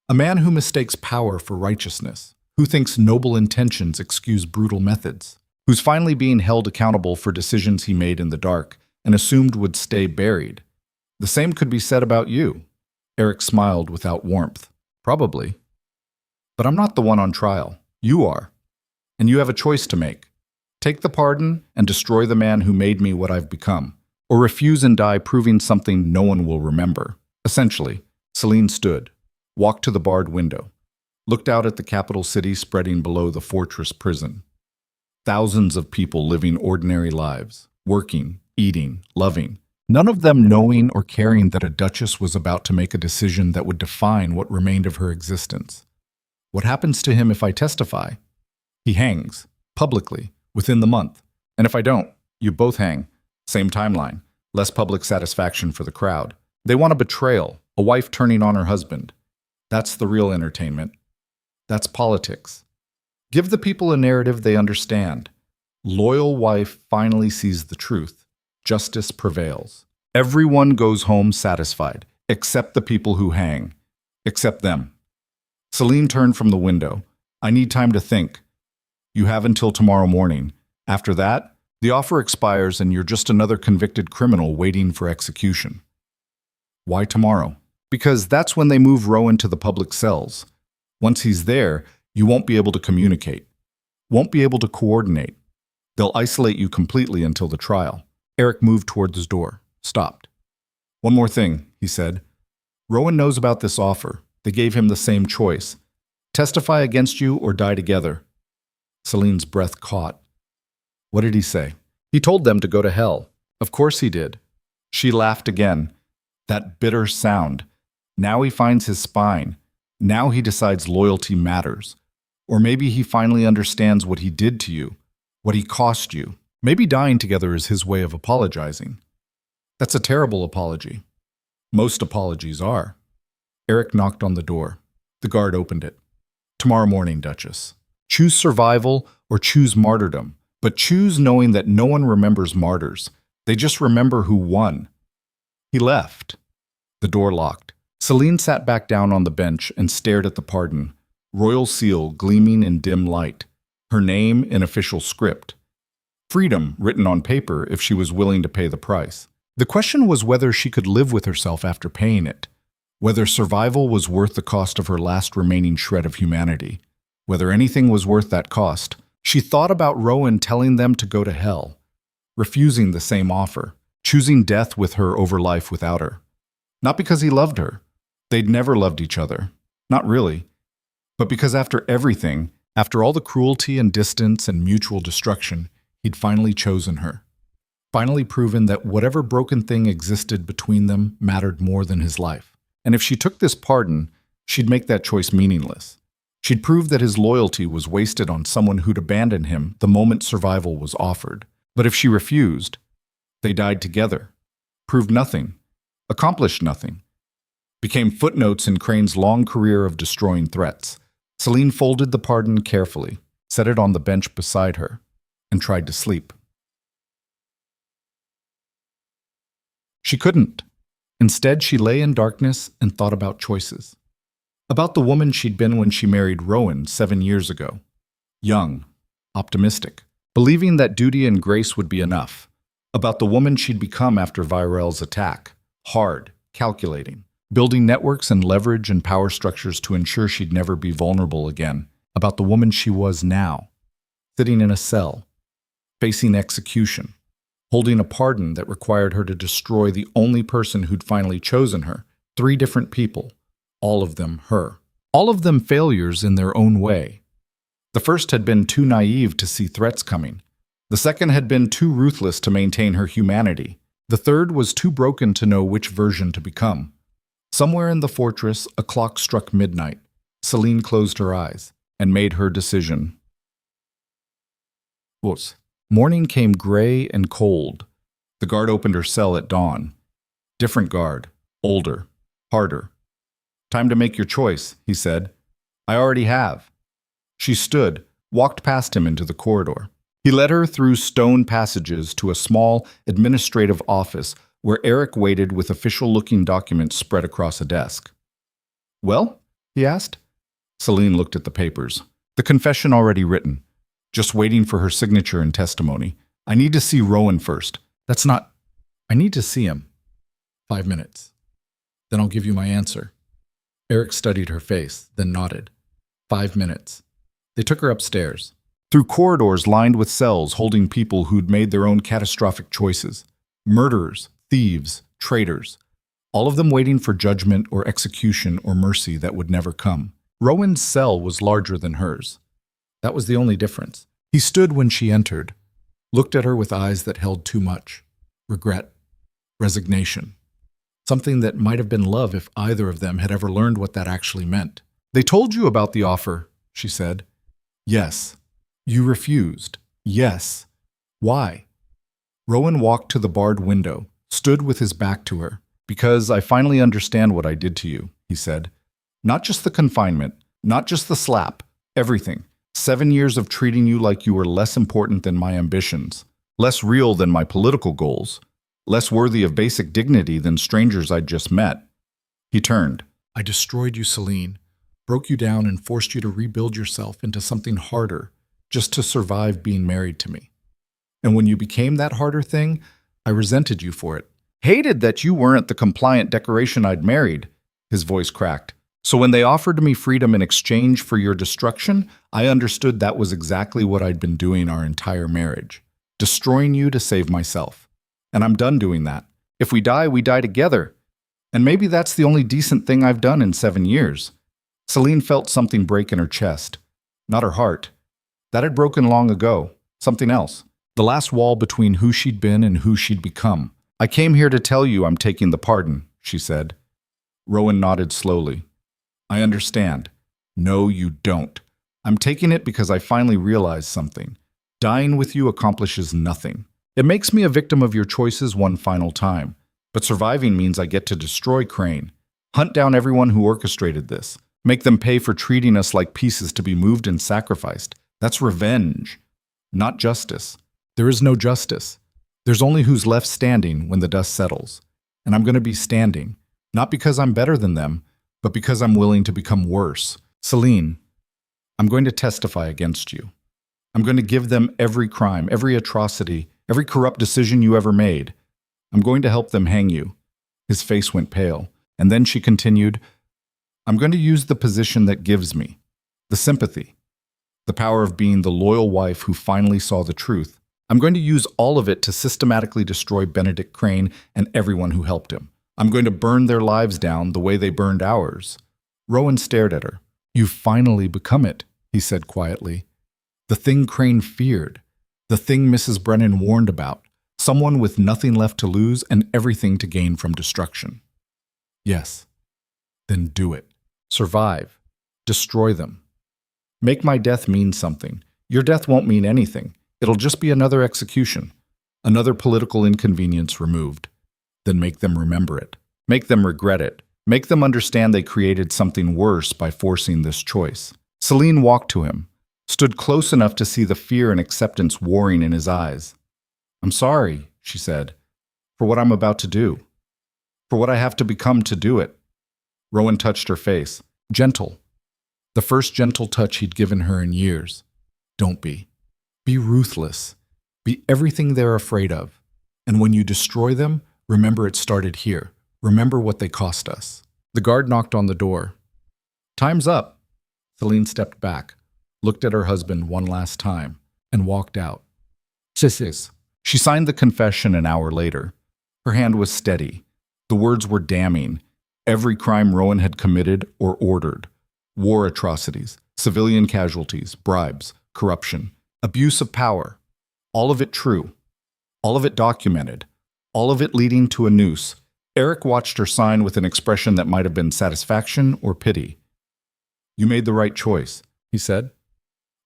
A man who mistakes power for righteousness, who thinks noble intentions excuse brutal methods, who's finally being held accountable for decisions he made in the dark and assumed would stay buried. The same could be said about you." Eric smiled without warmth. "Probably. But I'm not the one on trial. You are. And you have a choice to make. Take the pardon and destroy the man who made me what I've become, or refuse and die proving something no one will remember." Essentially, Celine stood, walked to the barred window, looked out at the capital city spreading below the fortress prison. Thousands of people living ordinary lives, working, eating, loving, none of them knowing or caring that a duchess was about to make a decision that would define what remained of her existence. "What happens to him if I testify?" "He hangs, publicly, within the month. And if I don't, you both hang. Same timeline, less public satisfaction for the crowd. They want a betrayal, a wife turning on her husband. That's the real entertainment. That's politics. Give the people a narrative they understand. Loyal wife finally sees the truth. Justice prevails. Everyone goes home satisfied, except the people who hang. Except them." Celine turned from the window. I need time to think. You have until tomorrow morning. After that, the offer expires and you're just another convicted criminal waiting for execution. Why tomorrow? Because that's when they move Rowan to the public cells. Once he's there, you won't be able to communicate, won't be able to coordinate. They'll isolate you completely until the trial. Eric moved toward his door, stopped. One more thing, he said. Rowan knows about this offer. They gave him the same choice. Testify against you or die together. Celine's breath caught. What did he say? He told them to go to hell. Of course he did. She laughed again. That bitter sound. Now he finds his spine. Now he decides loyalty matters. Or maybe he finally understands what he did to you, what he cost you. Maybe dying together is his way of apologizing. That's a terrible apology. Most apologies are. Eric knocked on the door. The guard opened it. Tomorrow morning, Duchess. Choose survival or choose martyrdom, but choose knowing that no one remembers martyrs. They just remember who won. He left. The door locked. Celine sat back down on the bench and stared at the pardon, royal seal gleaming in dim light, her name in official script. Freedom written on paper if she was willing to pay the price. The question was whether she could live with herself after paying it, whether survival was worth the cost of her last remaining shred of humanity, whether anything was worth that cost. She thought about Rowan telling them to go to hell, refusing the same offer, choosing death with her over life without her. Not because he loved her. They'd never loved each other. Not really. But because after everything, after all the cruelty and distance and mutual destruction, he'd finally chosen her. Finally proven that whatever broken thing existed between them mattered more than his life. And if she took this pardon, she'd make that choice meaningless. She'd prove that his loyalty was wasted on someone who'd abandon him the moment survival was offered. But if she refused, they died together. Proved nothing. Accomplished nothing. Became footnotes in Crane's long career of destroying threats. Celine folded the pardon carefully, set it on the bench beside her, and tried to sleep. She couldn't. Instead, she lay in darkness and thought about choices. About the woman she'd been when she married Rowan 7 years ago. Young, optimistic, believing that duty and grace would be enough. About the woman she'd become after Virel's attack. Hard, calculating, building networks and leverage and power structures to ensure she'd never be vulnerable again. About the woman she was now, sitting in a cell, facing execution, holding a pardon that required her to destroy the only person who'd finally chosen her. 3 different people, all of them her. All of them failures in their own way. The first had been too naive to see threats coming. The second had been too ruthless to maintain her humanity. The third was too broken to know which version to become. Somewhere in the fortress, a clock struck midnight. Celine closed her eyes and made her decision. Morning came gray and cold. The guard opened her cell at dawn. Different guard, older, harder. Time to make your choice, he said. I already have. She stood, walked past him into the corridor. He led her through stone passages to a small administrative office where Eric waited with official-looking documents spread across a desk. Well? He asked. Celine looked at the papers. The confession already written. Just waiting for her signature and testimony. I need to see Rowan first. That's not... I need to see him. 5 minutes. Then I'll give you my answer. Eric studied her face, then nodded. 5 minutes. They took her upstairs. Through corridors lined with cells holding people who'd made their own catastrophic choices. Murderers, thieves, traitors. All of them waiting for judgment or execution or mercy that would never come. Rowan's cell was larger than hers. That was the only difference. He stood when she entered, looked at her with eyes that held too much. Regret. Resignation. Something that might have been love if either of them had ever learned what that actually meant. They told you about the offer, she said. Yes. You refused. Yes. Why? Rowan walked to the barred window, stood with his back to her. Because I finally understand what I did to you, he said. Not just the confinement, not just the slap, everything. 7 years of treating you like you were less important than my ambitions, less real than my political goals, less worthy of basic dignity than strangers I'd just met. He turned. I destroyed you, Celine. broke you down and forced you to rebuild yourself into something harder just to survive being married to me. And when you became that harder thing, I resented you for it. Hated that you weren't the compliant decoration I'd married. His voice cracked. So when they offered me freedom in exchange for your destruction, I understood that was exactly what I'd been doing our entire marriage. Destroying you to save myself. And I'm done doing that. If we die together. And maybe that's the only decent thing I've done in 7 years. Celine felt something break in her chest. Not her heart. That had broken long ago. Something else. The last wall between who she'd been and who she'd become. I came here to tell you I'm taking the pardon, she said. Rowan nodded slowly. I understand. No, you don't. I'm taking it because I finally realized something. Dying with you accomplishes nothing. It makes me a victim of your choices one final time. But surviving means I get to destroy Crane. Hunt down everyone who orchestrated this. Make them pay for treating us like pieces to be moved and sacrificed. That's revenge, not justice. There is no justice. There's only who's left standing when the dust settles. And I'm going to be standing, not because I'm better than them, but because I'm willing to become worse. Celine, I'm going to testify against you. I'm going to give them every crime, every atrocity, every corrupt decision you ever made. I'm going to help them hang you. His face went pale, and then she continued, I'm going to use the position that gives me, the sympathy, the power of being the loyal wife who finally saw the truth. I'm going to use all of it to systematically destroy Benedict Crane and everyone who helped him. I'm going to burn their lives down the way they burned ours. Rowan stared at her. You've finally become it, he said quietly. The thing Crane feared, the thing Mrs. Brennan warned about, someone with nothing left to lose and everything to gain from destruction. Yes, then do it. Survive. Destroy them. Make my death mean something. Your death won't mean anything. It'll just be another execution, another political inconvenience removed. Then make them remember it. Make them regret it. Make them understand they created something worse by forcing this choice. Celine walked to him, stood close enough to see the fear and acceptance warring in his eyes. I'm sorry, she said, for what I'm about to do, for what I have to become to do it. Rowan touched her face, gentle, the first gentle touch he'd given her in years. Don't be. Be ruthless. Be everything they're afraid of. And when you destroy them, remember it started here. Remember what they cost us. The guard knocked on the door. Time's up. Celine stepped back, looked at her husband one last time, and walked out. Duchess. She signed the confession an hour later. Her hand was steady. The words were damning. Every crime Rowan had committed or ordered. War atrocities, civilian casualties, bribes, corruption, abuse of power. All of it true. All of it documented. All of it leading to a noose. Eric watched her sign with an expression that might have been satisfaction or pity. You made the right choice, he said.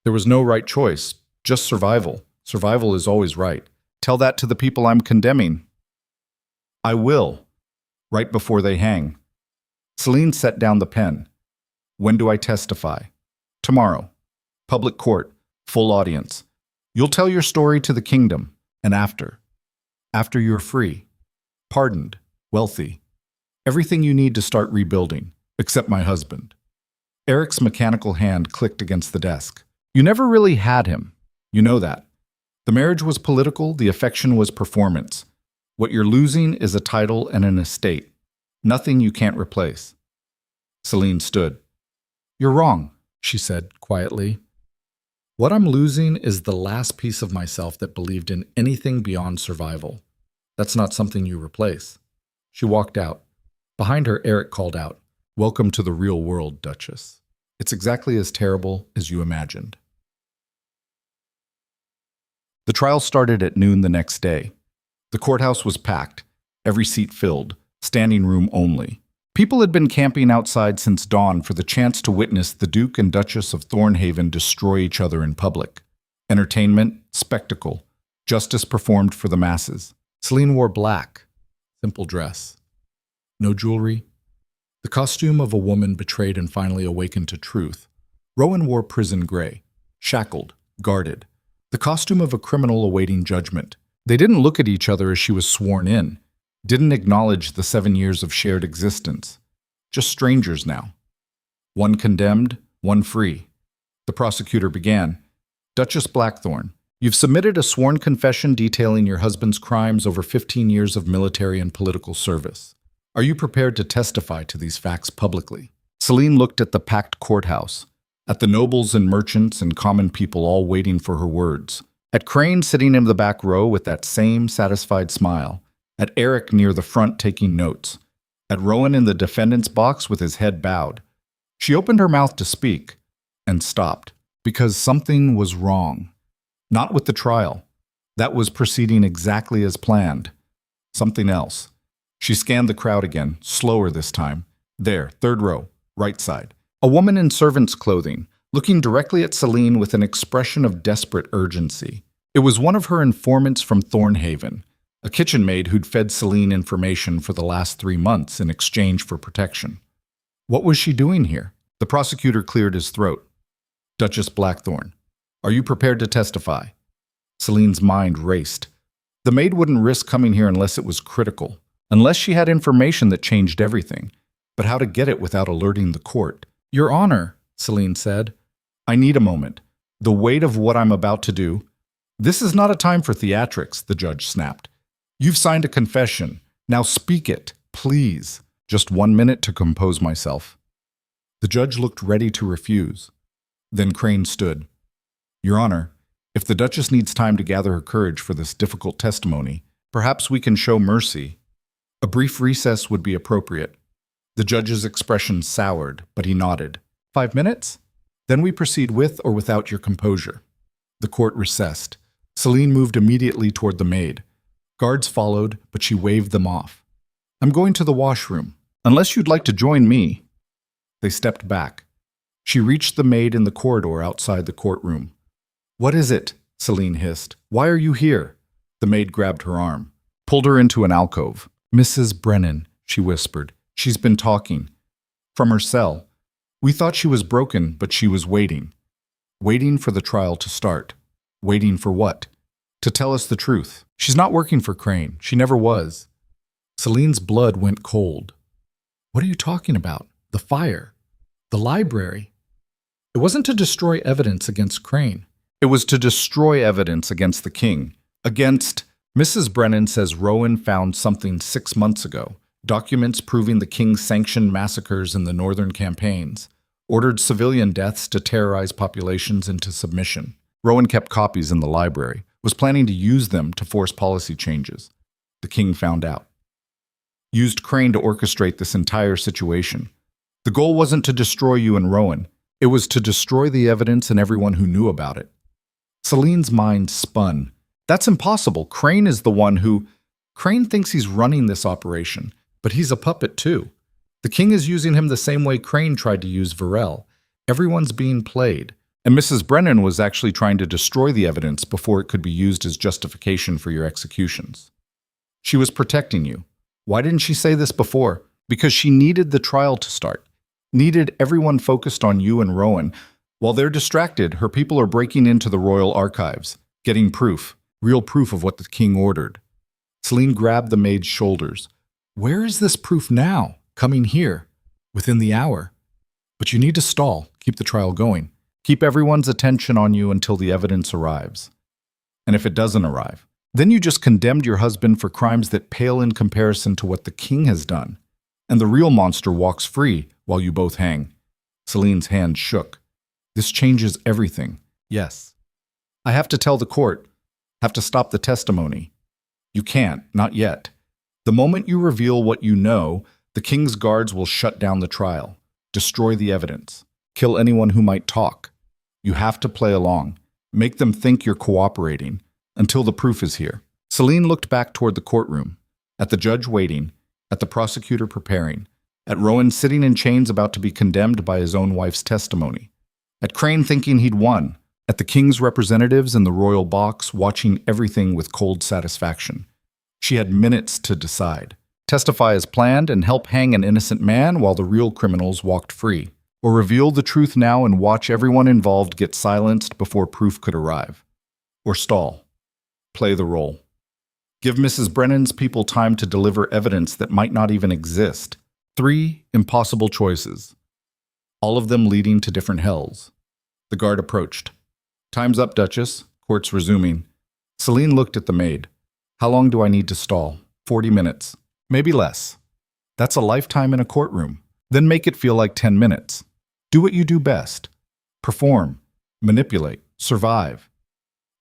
There was no right choice, just survival. Survival is always right. Tell that to the people I'm condemning. I will, right before they hang. Celine set down the pen. When do I testify? Tomorrow. Public court, full audience. You'll tell your story to the kingdom, and after. After you're free, pardoned, wealthy. Everything you need to start rebuilding, except my husband. Eric's mechanical hand clicked against the desk. You never really had him. You know that. The marriage was political, the affection was performance. What you're losing is a title and an estate. Nothing you can't replace. Celine stood. You're wrong, she said quietly. What I'm losing is the last piece of myself that believed in anything beyond survival. That's not something you replace. She walked out. Behind her, Eric called out, Welcome to the real world, Duchess. It's exactly as terrible as you imagined. The trial started at noon the next day. The courthouse was packed, every seat filled, standing room only. People had been camping outside since dawn for the chance to witness the Duke and Duchess of Thornhaven destroy each other in public. Entertainment, spectacle, justice performed for the masses. Celine wore black, simple dress. No jewelry. The costume of a woman betrayed and finally awakened to truth. Rowan wore prison gray, shackled, guarded. The costume of a criminal awaiting judgment. They didn't look at each other as she was sworn in. Didn't acknowledge the 7 years of shared existence. Just strangers now. One condemned, one free. The prosecutor began. Duchess Blackthorne, you've submitted a sworn confession detailing your husband's crimes over 15 years of military and political service. Are you prepared to testify to these facts publicly? Celine looked at the packed courthouse, at the nobles and merchants and common people all waiting for her words, at Crane sitting in the back row with that same satisfied smile, at Eric near the front taking notes, at Rowan in the defendant's box with his head bowed. She opened her mouth to speak and stopped because something was wrong. Not with the trial. That was proceeding exactly as planned. Something else. She scanned the crowd again, slower this time. There, third row, right side. A woman in servant's clothing, looking directly at Celine with an expression of desperate urgency. It was one of her informants from Thornhaven, a kitchen maid who'd fed Celine information for the last 3 months in exchange for protection. What was she doing here? The prosecutor cleared his throat. Duchess Blackthorne, are you prepared to testify? Celine's mind raced. The maid wouldn't risk coming here unless it was critical, unless she had information that changed everything. But how to get it without alerting the court? Your Honor, Celine said, I need a moment. The weight of what I'm about to do. This is not a time for theatrics, the judge snapped. You've signed a confession. Now speak it, please. Just 1 minute to compose myself. The judge looked ready to refuse. Then Crane stood. Your Honor, if the Duchess needs time to gather her courage for this difficult testimony, perhaps we can show mercy. A brief recess would be appropriate. The judge's expression soured, but he nodded. 5 minutes? Then we proceed with or without your composure. The court recessed. Celine moved immediately toward the maid. Guards followed, but she waved them off. I'm going to the washroom. Unless you'd like to join me. They stepped back. She reached the maid in the corridor outside the courtroom. What is it? Celine hissed. Why are you here? The maid grabbed her arm, pulled her into an alcove. Mrs. Brennan, she whispered. She's been talking. From her cell. We thought she was broken, but she was waiting. Waiting for the trial to start. Waiting for what? To tell us the truth. She's not working for Crane. She never was. Celine's blood went cold. What are you talking about? The fire. The library. It wasn't to destroy evidence against Crane. It was to destroy evidence against the king. Against... Mrs. Brennan says Rowan found something 6 months ago. Documents proving the king's sanctioned massacres in the northern campaigns. Ordered civilian deaths to terrorize populations into submission. Rowan kept copies in the library. Was planning to use them to force policy changes. The king found out. Used Crane to orchestrate this entire situation. The goal wasn't to destroy you and Rowan. It was to destroy the evidence and everyone who knew about it. Celine's mind spun. That's impossible. Crane is the one who... Crane thinks he's running this operation, but he's a puppet too. The king is using him the same way Crane tried to use Varel. Everyone's being played. And Mrs. Brennan was actually trying to destroy the evidence before it could be used as justification for your executions. She was protecting you. Why didn't she say this before? Because she needed the trial to start. Needed everyone focused on you and Rowan. While they're distracted, her people are breaking into the royal archives, getting proof, real proof of what the king ordered. Celine grabbed the maid's shoulders. Where is this proof now? Coming here. Within the hour. But you need to stall, keep the trial going. Keep everyone's attention on you until the evidence arrives. And if it doesn't arrive, then you just condemned your husband for crimes that pale in comparison to what the king has done. And the real monster walks free while you both hang. Celine's hand shook. This changes everything. Yes. I have to tell the court. Have to stop the testimony. You can't, not yet. The moment you reveal what you know, the king's guards will shut down the trial, destroy the evidence, kill anyone who might talk. You have to play along. Make them think you're cooperating until the proof is here. Celine looked back toward the courtroom, at the judge waiting, at the prosecutor preparing, at Rowan sitting in chains about to be condemned by his own wife's testimony, at Crane thinking he'd won, at the king's representatives in the royal box watching everything with cold satisfaction. She had minutes to decide. Testify as planned and help hang an innocent man while the real criminals walked free. Or reveal the truth now and watch everyone involved get silenced before proof could arrive. Or stall. Play the role. Give Mrs. Brennan's people time to deliver evidence that might not even exist. 3 impossible choices. all of them leading to different hells. The guard approached. "Time's up, Duchess." Court's resuming. Celine looked at the maid. "How long do I need to stall?" 40 minutes. Maybe less. That's a lifetime in a courtroom. Then make it feel like 10 minutes. Do what you do best. Perform, manipulate, survive.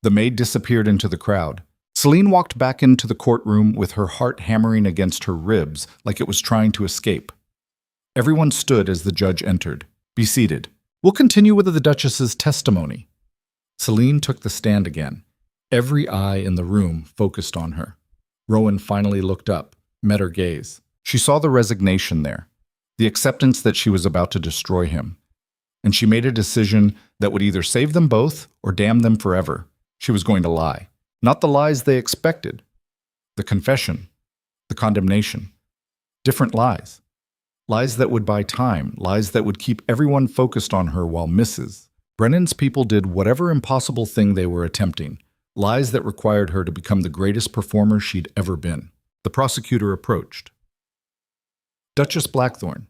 The maid disappeared into the crowd. Celine walked back into the courtroom with her heart hammering against her ribs like it was trying to escape. Everyone stood as the judge entered. "Be seated. We'll continue with the Duchess's testimony." Celine took the stand again. Every eye in the room focused on her. Rowan finally looked up, met her gaze. She saw the resignation there, the acceptance that she was about to destroy him. And she made a decision that would either save them both or damn them forever. She was going to lie. Not the lies they expected. The confession. The condemnation. Different lies. Lies that would buy time. Lies that would keep everyone focused on her while Mrs. Brennan's people did whatever impossible thing they were attempting. Lies that required her to become the greatest performer she'd ever been. The prosecutor approached. "Duchess Blackthorn,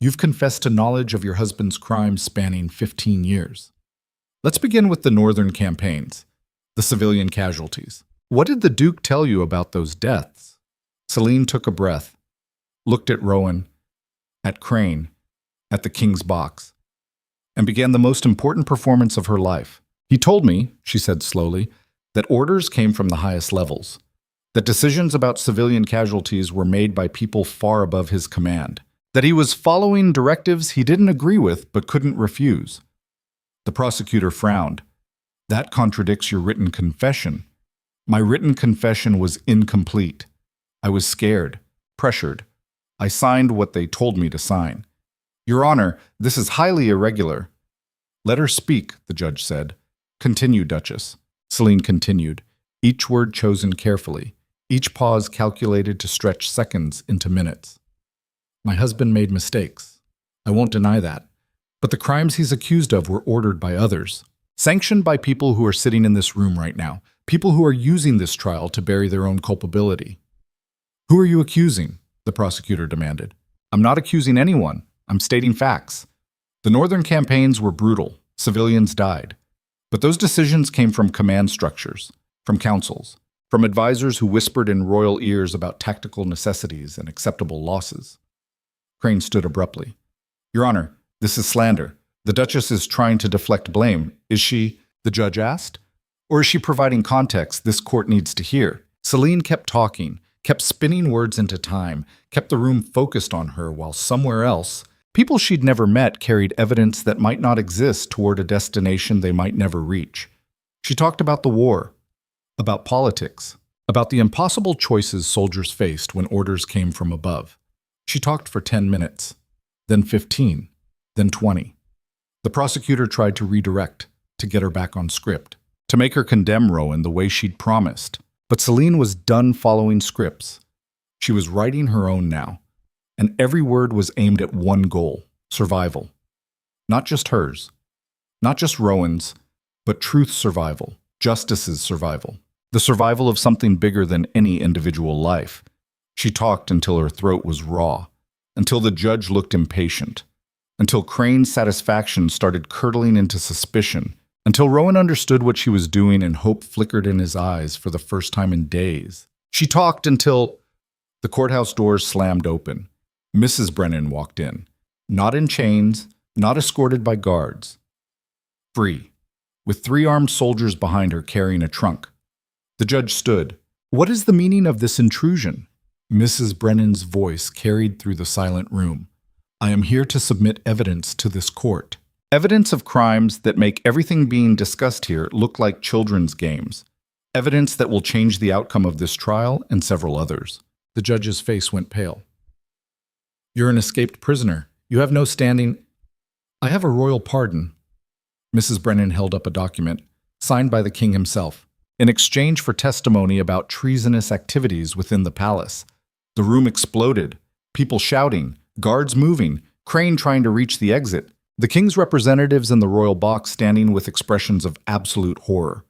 you've confessed to knowledge of your husband's crimes spanning 15 years. Let's begin with the northern campaigns, the civilian casualties. What did the Duke tell you about those deaths?" Celine took a breath, looked at Rowan, at Crane, at the King's box, and began the most important performance of her life. "He told me," she said slowly, "that orders came from the highest levels, that decisions about civilian casualties were made by people far above his command, that he was following directives he didn't agree with but couldn't refuse." The prosecutor frowned. "That contradicts your written confession." "My written confession was incomplete. I was scared, pressured. I signed what they told me to sign." "Your Honor, this is highly irregular." "Let her speak," the judge said. "Continue, Duchess." Celine continued, each word chosen carefully, each pause calculated to stretch seconds into minutes. "My husband made mistakes. I won't deny that. But the crimes he's accused of were ordered by others, sanctioned by people who are sitting in this room right now, people who are using this trial to bury their own culpability." "Who are you accusing?" the prosecutor demanded. "I'm not accusing anyone. I'm stating facts. The northern campaigns were brutal. Civilians died. But those decisions came from command structures, from councils, from advisors who whispered in royal ears about tactical necessities and acceptable losses." Crane stood abruptly. "Your Honor, this is slander. The Duchess is trying to deflect blame. Is she?" the judge asked. "Or is she providing context this court needs to hear?" Celine kept talking, kept spinning words into time, kept the room focused on her while somewhere else, people she'd never met carried evidence that might not exist toward a destination they might never reach. She talked about the war, about politics, about the impossible choices soldiers faced when orders came from above. She talked for 10 minutes, then 15, then 20. The prosecutor tried to redirect, to get her back on script, to make her condemn Rowan the way she'd promised. But Celine was done following scripts. She was writing her own now, and every word was aimed at one goal: survival. Not just hers, not just Rowan's, but truth's survival, justice's survival, the survival of something bigger than any individual life. She talked until her throat was raw, until the judge looked impatient, until Crane's satisfaction started curdling into suspicion, until Rowan understood what she was doing and hope flickered in his eyes for the first time in days. She talked until the courthouse doors slammed open. Mrs. Brennan walked in, not in chains, not escorted by guards. Free, with 3 armed soldiers behind her carrying a trunk. The judge stood. "What is the meaning of this intrusion?" Mrs. Brennan's voice carried through the silent room. "I am here to submit evidence to this court. Evidence of crimes that make everything being discussed here look like children's games. Evidence that will change the outcome of this trial and several others." The judge's face went pale. "You're an escaped prisoner. You have no standing." "I have a royal pardon." Mrs. Brennan held up a document, signed by the king himself, in exchange for testimony about treasonous activities within the palace. The room exploded, people shouting, guards moving, Crane trying to reach the exit, the king's representatives in the royal box standing with expressions of absolute horror.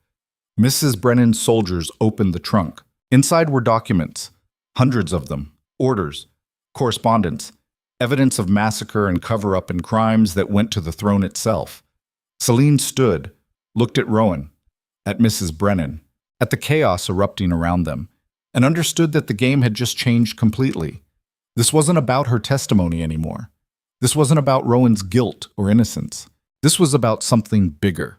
Mrs. Brennan's soldiers opened the trunk. Inside were documents, hundreds of them, orders, correspondence, evidence of massacre and cover-up and crimes that went to the throne itself. Celine stood, looked at Rowan, at Mrs. Brennan, at the chaos erupting around them, and understood that the game had just changed completely. This wasn't about her testimony anymore. This wasn't about Rowan's guilt or innocence. This was about something bigger,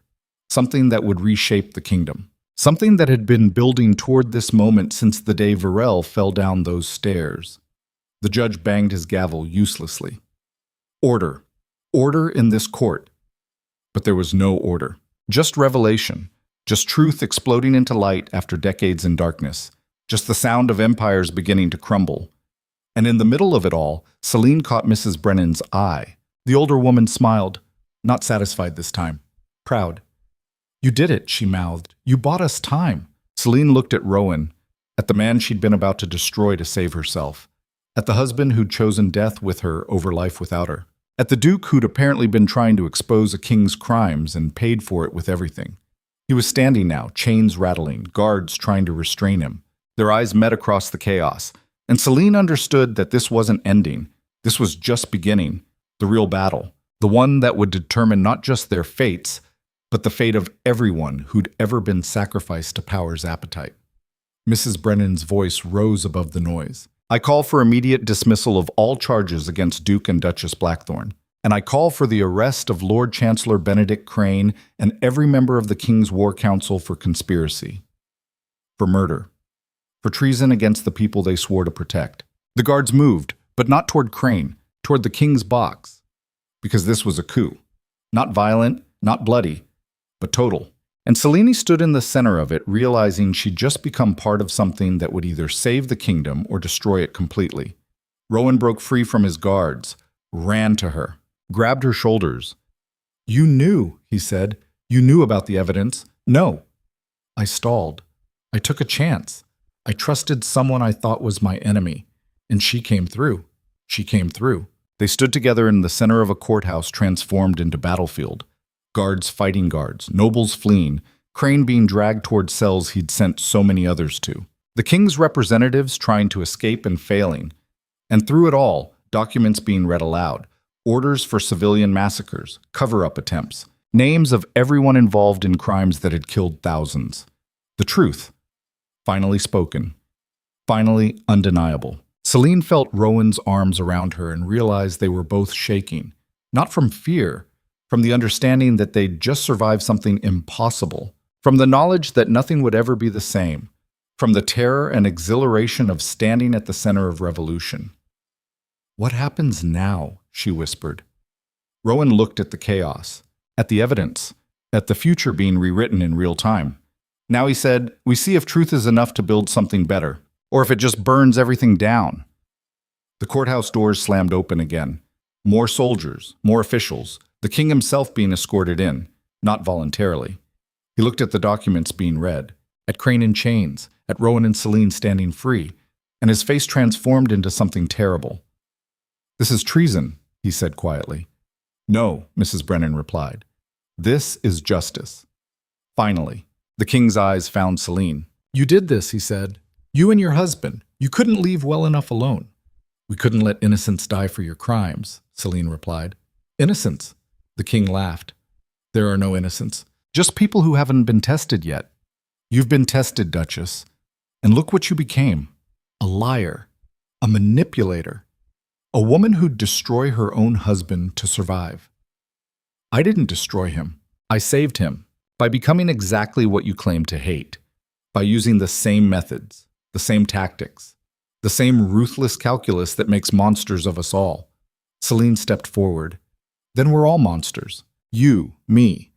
something that would reshape the kingdom, something that had been building toward this moment since the day Betrayal fell down those stairs. The judge banged his gavel uselessly. Order. Order in this court. But there was no order. Just revelation. Just truth exploding into light after decades in darkness. Just the sound of empires beginning to crumble. And in the middle of it all, Celine caught Mrs. Brennan's eye. The older woman smiled, not satisfied this time. Proud. You did it, she mouthed. You bought us time. Celine looked at Rowan, at the man she'd been about to destroy to save herself, at the husband who'd chosen death with her over life without her, at the duke who'd apparently been trying to expose a king's crimes and paid for it with everything. He was standing now, chains rattling, guards trying to restrain him. Their eyes met across the chaos, and Celine understood that this wasn't ending. This was just beginning, the real battle, the one that would determine not just their fates, but the fate of everyone who'd ever been sacrificed to power's appetite. Mrs. Brennan's voice rose above the noise. I call for immediate dismissal of all charges against Duke and Duchess Blackthorne, and I call for the arrest of Lord Chancellor Benedict Crane and every member of the King's War Council for conspiracy, for murder, for treason against the people they swore to protect. The guards moved, but not toward Crane, toward the King's box, because this was a coup. Not violent, not bloody, but total. And Celine stood in the center of it, realizing she'd just become part of something that would either save the kingdom or destroy it completely. Rowan broke free from his guards, ran to her, grabbed her shoulders. You knew, he said. You knew about the evidence. No. I stalled. I took a chance. I trusted someone I thought was my enemy. And she came through. She came through. They stood together in the center of a courthouse transformed into battlefield. Guards fighting guards, nobles fleeing, Crane being dragged toward cells he'd sent so many others to. The king's representatives trying to escape and failing. And through it all, documents being read aloud, orders for civilian massacres, cover-up attempts, names of everyone involved in crimes that had killed thousands. The truth, finally spoken, finally undeniable. Celine felt Rowan's arms around her and realized they were both shaking, not from fear, from the understanding that they'd just survived something impossible, from the knowledge that nothing would ever be the same, from the terror and exhilaration of standing at the center of revolution. What happens now? She whispered. Rowan looked at the chaos, at the evidence, at the future being rewritten in real time. Now he said, we see if truth is enough to build something better, or if it just burns everything down. The courthouse doors slammed open again. More soldiers, more officials, the king himself being escorted in, not voluntarily. He looked at the documents being read, at Crane in chains, at Rowan and Celine standing free, and his face transformed into something terrible. This is treason, he said quietly. No, Mrs. Brennan replied. This is justice. Finally, the king's eyes found Celine. You did this, he said. You and your husband. You couldn't leave well enough alone. We couldn't let innocents die for your crimes, Celine replied. Innocents? The king laughed. There are no innocents. Just people who haven't been tested yet. You've been tested, Duchess. And look what you became. A liar. A manipulator. A woman who'd destroy her own husband to survive. I didn't destroy him. I saved him. By becoming exactly what you claim to hate. By using the same methods, the same tactics, the same ruthless calculus that makes monsters of us all. Celine stepped forward. Then we're all monsters. You, me,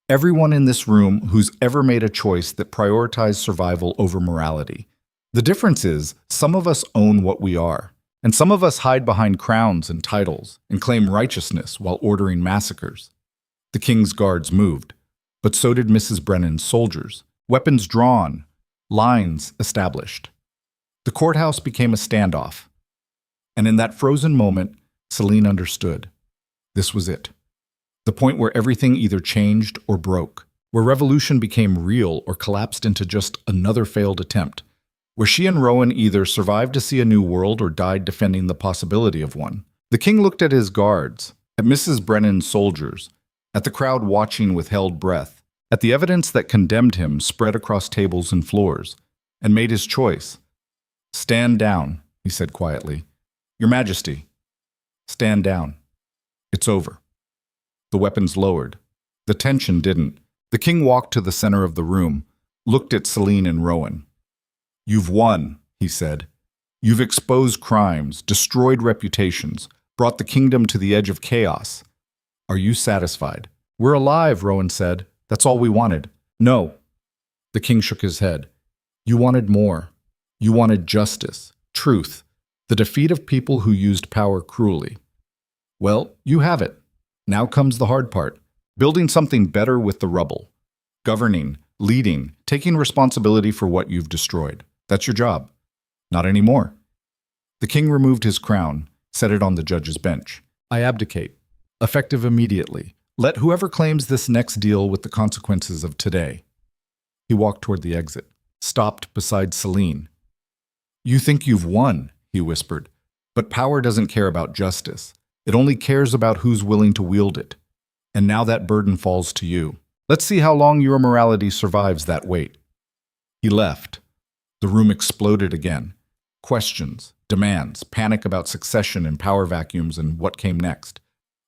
everyone in this room who's ever made a choice that prioritized survival over morality. The difference is, some of us own what we are, and some of us hide behind crowns and titles and claim righteousness while ordering massacres. The king's guards moved, but so did Mrs. Brennan's soldiers, weapons drawn, lines established. The courthouse became a standoff, and in that frozen moment, Celine understood. This was it. The point where everything either changed or broke, where revolution became real or collapsed into just another failed attempt, where she and Rowan either survived to see a new world or died defending the possibility of one. The king looked at his guards, at Mrs. Brennan's soldiers, at the crowd watching with held breath, at the evidence that condemned him spread across tables and floors, and made his choice. "Stand down," he said quietly. "Your Majesty, stand down. It's over." The weapons lowered. The tension didn't. The king walked to the center of the room, looked at Celine and Rowan. "You've won," he said. "You've exposed crimes, destroyed reputations, brought the kingdom to the edge of chaos. Are you satisfied?" "We're alive," Rowan said. "That's all we wanted." "No." The king shook his head. "You wanted more. You wanted justice, truth, the defeat of people who used power cruelly. Well, you have it. Now comes the hard part. Building something better with the rubble. Governing, leading, taking responsibility for what you've destroyed. That's your job. Not anymore." The king removed his crown, set it on the judge's bench. "I abdicate. Effective immediately. Let whoever claims this next deal with the consequences of today." He walked toward the exit, stopped beside Celine. "You think you've won," he whispered, "but power doesn't care about justice. It only cares about who's willing to wield it. And now that burden falls to you. Let's see how long your morality survives that weight." He left. The room exploded again. Questions, demands, panic about succession and power vacuums and what came next.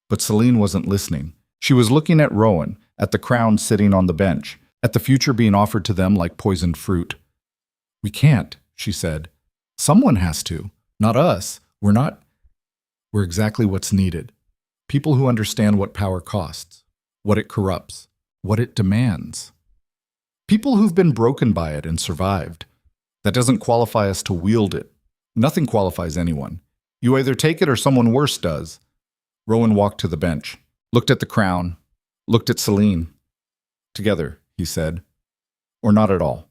But Celine wasn't listening. She was looking at Rowan, at the crown sitting on the bench, at the future being offered to them like poisoned fruit. "We can't," she said. "Someone has to. Not us. We're exactly what's needed. People who understand what power costs, what it corrupts, what it demands. People who've been broken by it and survived. That doesn't qualify us to wield it. Nothing qualifies anyone. You either take it or someone worse does." Rowan walked to the bench, looked at the crown, looked at Celine. "Together," he said. "Or not at all."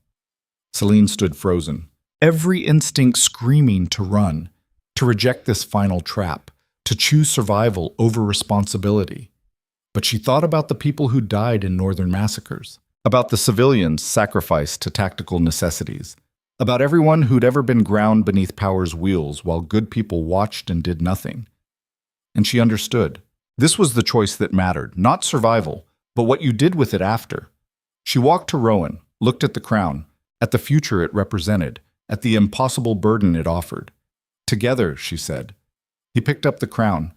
Celine stood frozen, every instinct screaming to run, to reject this final trap, to choose survival over responsibility. But she thought about the people who died in northern massacres, about the civilians sacrificed to tactical necessities, about everyone who'd ever been ground beneath power's wheels while good people watched and did nothing. And she understood. This was the choice that mattered, not survival, but what you did with it after. She walked to Rowan, looked at the crown, at the future it represented, at the impossible burden it offered. "Together," she said. He picked up the crown,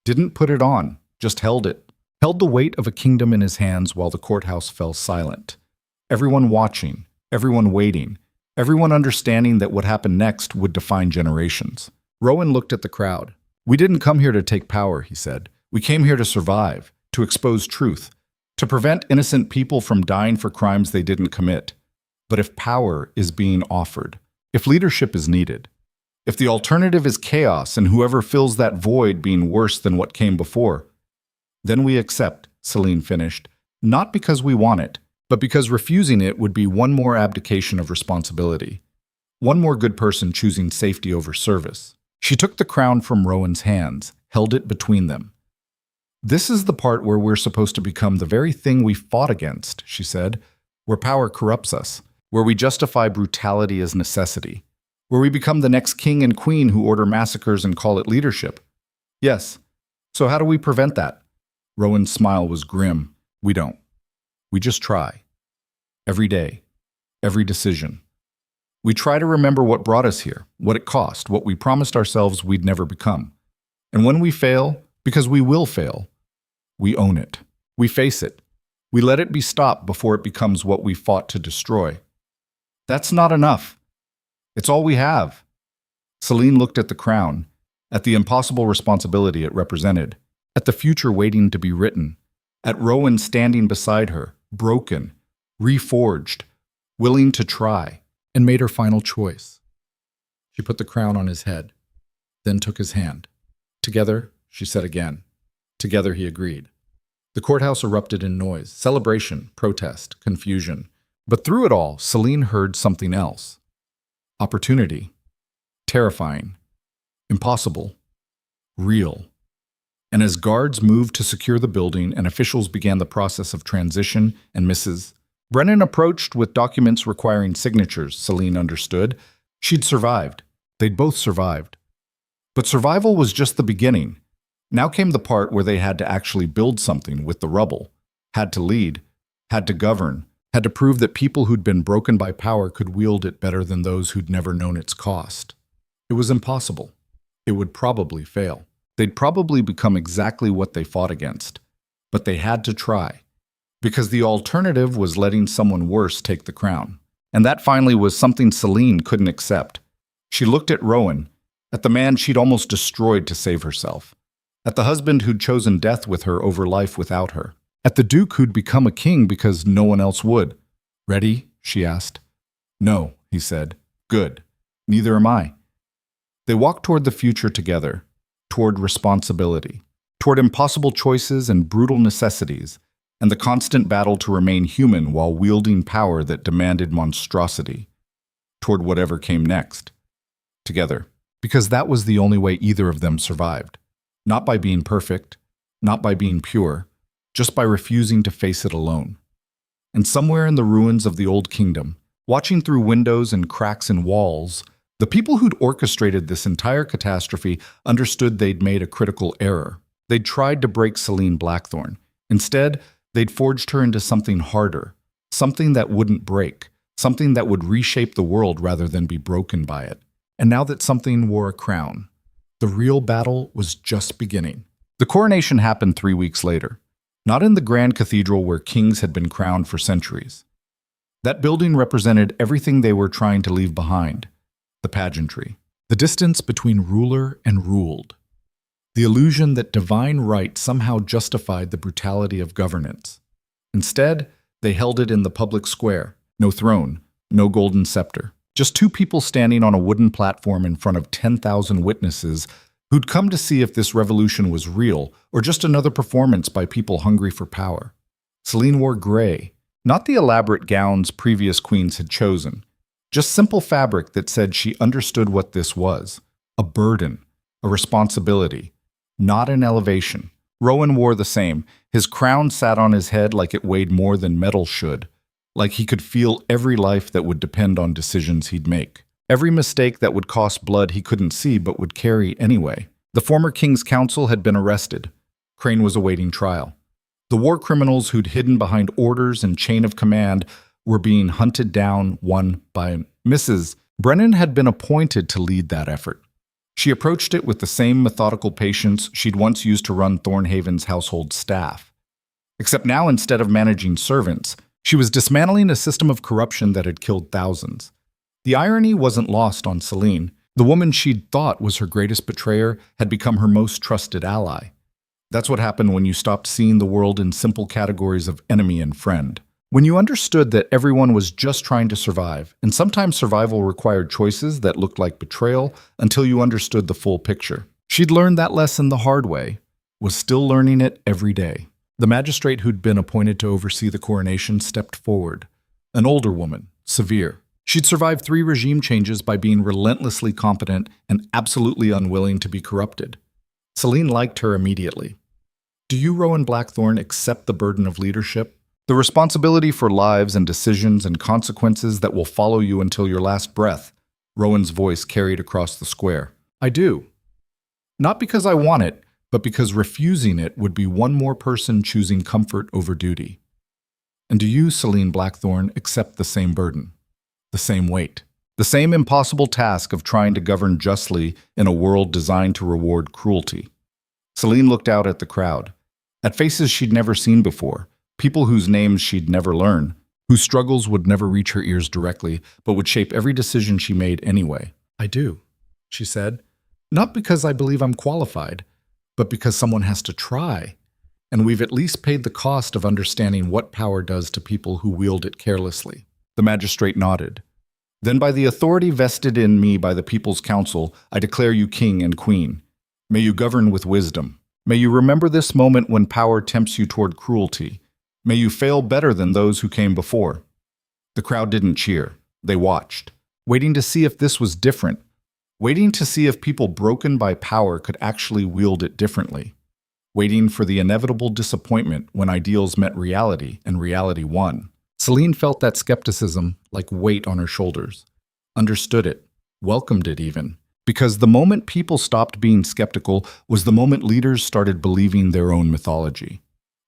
didn't put it on, just held it, held the weight of a kingdom in his hands while the courthouse fell silent. Everyone watching, everyone waiting, everyone understanding that what happened next would define generations. Rowan looked at the crowd. "We didn't come here to take power," he said. "We came here to survive, to expose truth, to prevent innocent people from dying for crimes they didn't commit. But if power is being offered, if leadership is needed, if the alternative is chaos and whoever fills that void being worse than what came before, then we accept," Celine finished, "not because we want it, but because refusing it would be one more abdication of responsibility, one more good person choosing safety over service." She took the crown from Rowan's hands, held it between them. "This is the part where we're supposed to become the very thing we fought against," she said, "where power corrupts us, where we justify brutality as necessity, where we become the next king and queen who order massacres and call it leadership." "Yes. So how do we prevent that?" Rowan's smile was grim. "We don't. We just try. Every day. Every decision. We try to remember what brought us here, what it cost, what we promised ourselves we'd never become. And when we fail, because we will fail, we own it. We face it. We let it be stopped before it becomes what we fought to destroy. That's not enough. It's all we have." Celine looked at the crown, at the impossible responsibility it represented, at the future waiting to be written, at Rowan standing beside her, broken, reforged, willing to try, and made her final choice. She put the crown on his head, then took his hand. "Together," she said again. Together, he agreed. The courthouse erupted in noise, celebration, protest, confusion. But through it all, Celine heard something else. Opportunity. Terrifying. Impossible. Real. And as guards moved to secure the building and officials began the process of transition and Mrs. Brennan approached with documents requiring signatures, Celine understood. She'd survived. They'd both survived. But survival was just the beginning. Now came the part where they had to actually build something with the rubble, had to lead, had to govern, had to prove that people who'd been broken by power could wield it better than those who'd never known its cost. It was impossible. It would probably fail. They'd probably become exactly what they fought against. But they had to try, because the alternative was letting someone worse take the crown. And that finally was something Celine couldn't accept. She looked at Rowan, at the man she'd almost destroyed to save herself, at the husband who'd chosen death with her over life without her, at the Duke who'd become a king because no one else would. "Ready?" she asked. "No," he said. "Good. Neither am I." They walked toward the future together, toward responsibility, toward impossible choices and brutal necessities, and the constant battle to remain human while wielding power that demanded monstrosity, toward whatever came next. Together, because that was the only way either of them survived. Not by being perfect, not by being pure, just by refusing to face it alone. And somewhere in the ruins of the old kingdom, watching through windows and cracks in walls, the people who'd orchestrated this entire catastrophe understood they'd made a critical error. They'd tried to break Celine Blackthorne. Instead, they'd forged her into something harder, something that wouldn't break, something that would reshape the world rather than be broken by it. And now that something wore a crown, the real battle was just beginning. The coronation happened 3 weeks later, not in the grand cathedral where kings had been crowned for centuries. That building represented everything they were trying to leave behind: the pageantry, the distance between ruler and ruled, the illusion that divine right somehow justified the brutality of governance. Instead, they held it in the public square. No throne, no golden scepter. Just two people standing on a wooden platform in front of 10,000 witnesses who'd come to see if this revolution was real or just another performance by people hungry for power. Celine wore gray, not the elaborate gowns previous queens had chosen, just simple fabric that said she understood what this was: a burden, a responsibility, not an elevation. Rowan wore the same. His crown sat on his head like it weighed more than metal should, like he could feel every life that would depend on decisions he'd make. Every mistake that would cost blood he couldn't see but would carry anyway. The former king's council had been arrested. Crane was awaiting trial. The war criminals who'd hidden behind orders and chain of command were being hunted down one by Mrs. Brennan had been appointed to lead that effort. She approached it with the same methodical patience she'd once used to run Thornhaven's household staff. Except now, instead of managing servants, she was dismantling a system of corruption that had killed thousands. The irony wasn't lost on Celine. The woman she'd thought was her greatest betrayer had become her most trusted ally. That's what happened when you stopped seeing the world in simple categories of enemy and friend. When you understood that everyone was just trying to survive, and sometimes survival required choices that looked like betrayal until you understood the full picture. She'd learned that lesson the hard way, was still learning it every day. The magistrate who'd been appointed to oversee the coronation stepped forward. An older woman, severe. She'd survived 3 regime changes by being relentlessly competent and absolutely unwilling to be corrupted. Celine liked her immediately. "Do you, Rowan Blackthorne, accept the burden of leadership? The responsibility for lives and decisions and consequences that will follow you until your last breath?" Rowan's voice carried across the square. "I do. Not because I want it, but because refusing it would be one more person choosing comfort over duty. And do you, Celine Blackthorne, accept the same burden, the same weight, the same impossible task of trying to govern justly in a world designed to reward cruelty?" Celine looked out at the crowd, at faces she'd never seen before, people whose names she'd never learn, whose struggles would never reach her ears directly, but would shape every decision she made anyway. "I do," she said. "Not because I believe I'm qualified, but because someone has to try. And we've at least paid the cost of understanding what power does to people who wield it carelessly." The magistrate nodded. "Then by the authority vested in me by the People's Council, I declare you king and queen. May you govern with wisdom. May you remember this moment when power tempts you toward cruelty. May you fail better than those who came before." The crowd didn't cheer. They watched, waiting to see if this was different, waiting to see if people broken by power could actually wield it differently, waiting for the inevitable disappointment when ideals met reality and reality won. Celine felt that skepticism like weight on her shoulders, understood it, welcomed it even, Because the moment people stopped being skeptical was the moment leaders started believing their own mythology,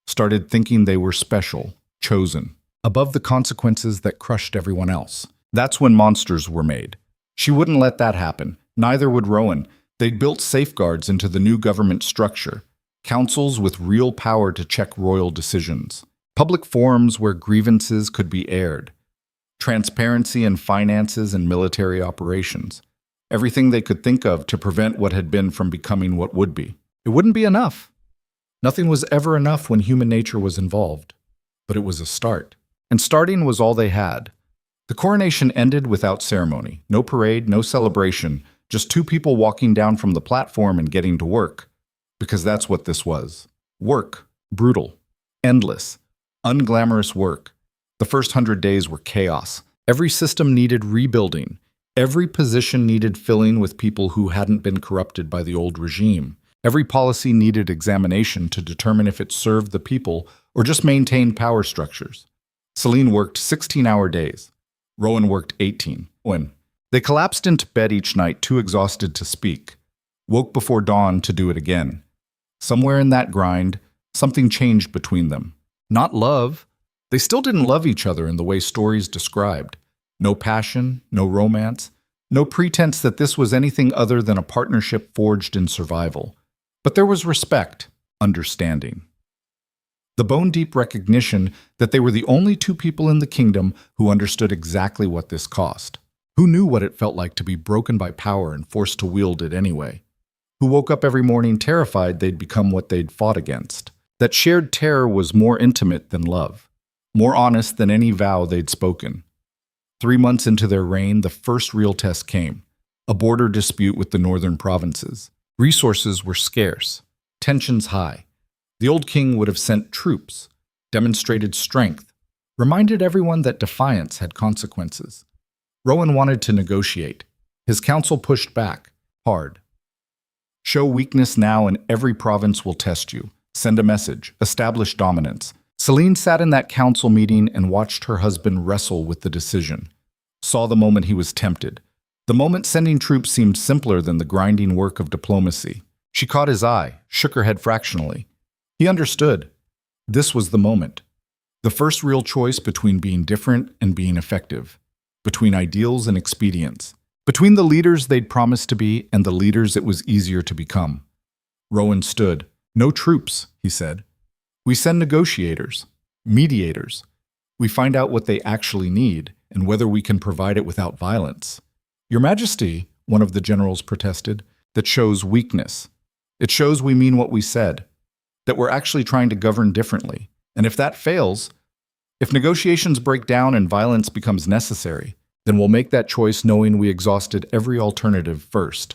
started thinking they were special, chosen, above the consequences that crushed everyone else. That's when monsters were made. She wouldn't let that happen. Neither would Rowan. They'd built safeguards into the new government structure, councils with real power to check royal decisions, public forums where grievances could be aired, transparency in finances and military operations, everything they could think of to prevent what had been from becoming what would be. It wouldn't be enough. Nothing was ever enough when human nature was involved, but it was a start. And starting was all they had. The coronation ended without ceremony, no parade, no celebration, just two people walking down from the platform and getting to work. Because that's what this was. Work. Brutal. Endless. Unglamorous work. The first 100 days were chaos. Every system needed rebuilding. Every position needed filling with people who hadn't been corrupted by the old regime. Every policy needed examination to determine if it served the people or just maintained power structures. Celine worked 16-hour days. Rowan worked 18. When they collapsed into bed each night, too exhausted to speak, woke before dawn to do it again. Somewhere in that grind, something changed between them. Not love. They still didn't love each other in the way stories described. No passion, no romance, no pretense that this was anything other than a partnership forged in survival. But there was respect, understanding. The bone-deep recognition that they were the only two people in the kingdom who understood exactly what this cost. Who knew what it felt like to be broken by power and forced to wield it anyway. Who woke up every morning terrified they'd become what they'd fought against. That shared terror was more intimate than love. More honest than any vow they'd spoken. 3 months into their reign, the first real test came. A border dispute with the northern provinces. Resources were scarce. Tensions high. The old king would have sent troops, demonstrated strength, reminded everyone that defiance had consequences. Rowan wanted to negotiate. His council pushed back, hard. Show weakness now and every province will test you. Send a message. Establish dominance. Celine sat in that council meeting and watched her husband wrestle with the decision. Saw the moment he was tempted. The moment sending troops seemed simpler than the grinding work of diplomacy. She caught his eye, shook her head fractionally. He understood. This was the moment. The first real choice between being different and being effective. Between ideals and expedience. Between the leaders they'd promised to be and the leaders it was easier to become. Rowan stood. No troops, he said. We send negotiators, mediators. We find out what they actually need and whether we can provide it without violence. Your Majesty, one of the generals protested, that shows weakness. It shows we mean what we said, that we're actually trying to govern differently. And if that fails, if negotiations break down and violence becomes necessary, then we'll make that choice knowing we exhausted every alternative first.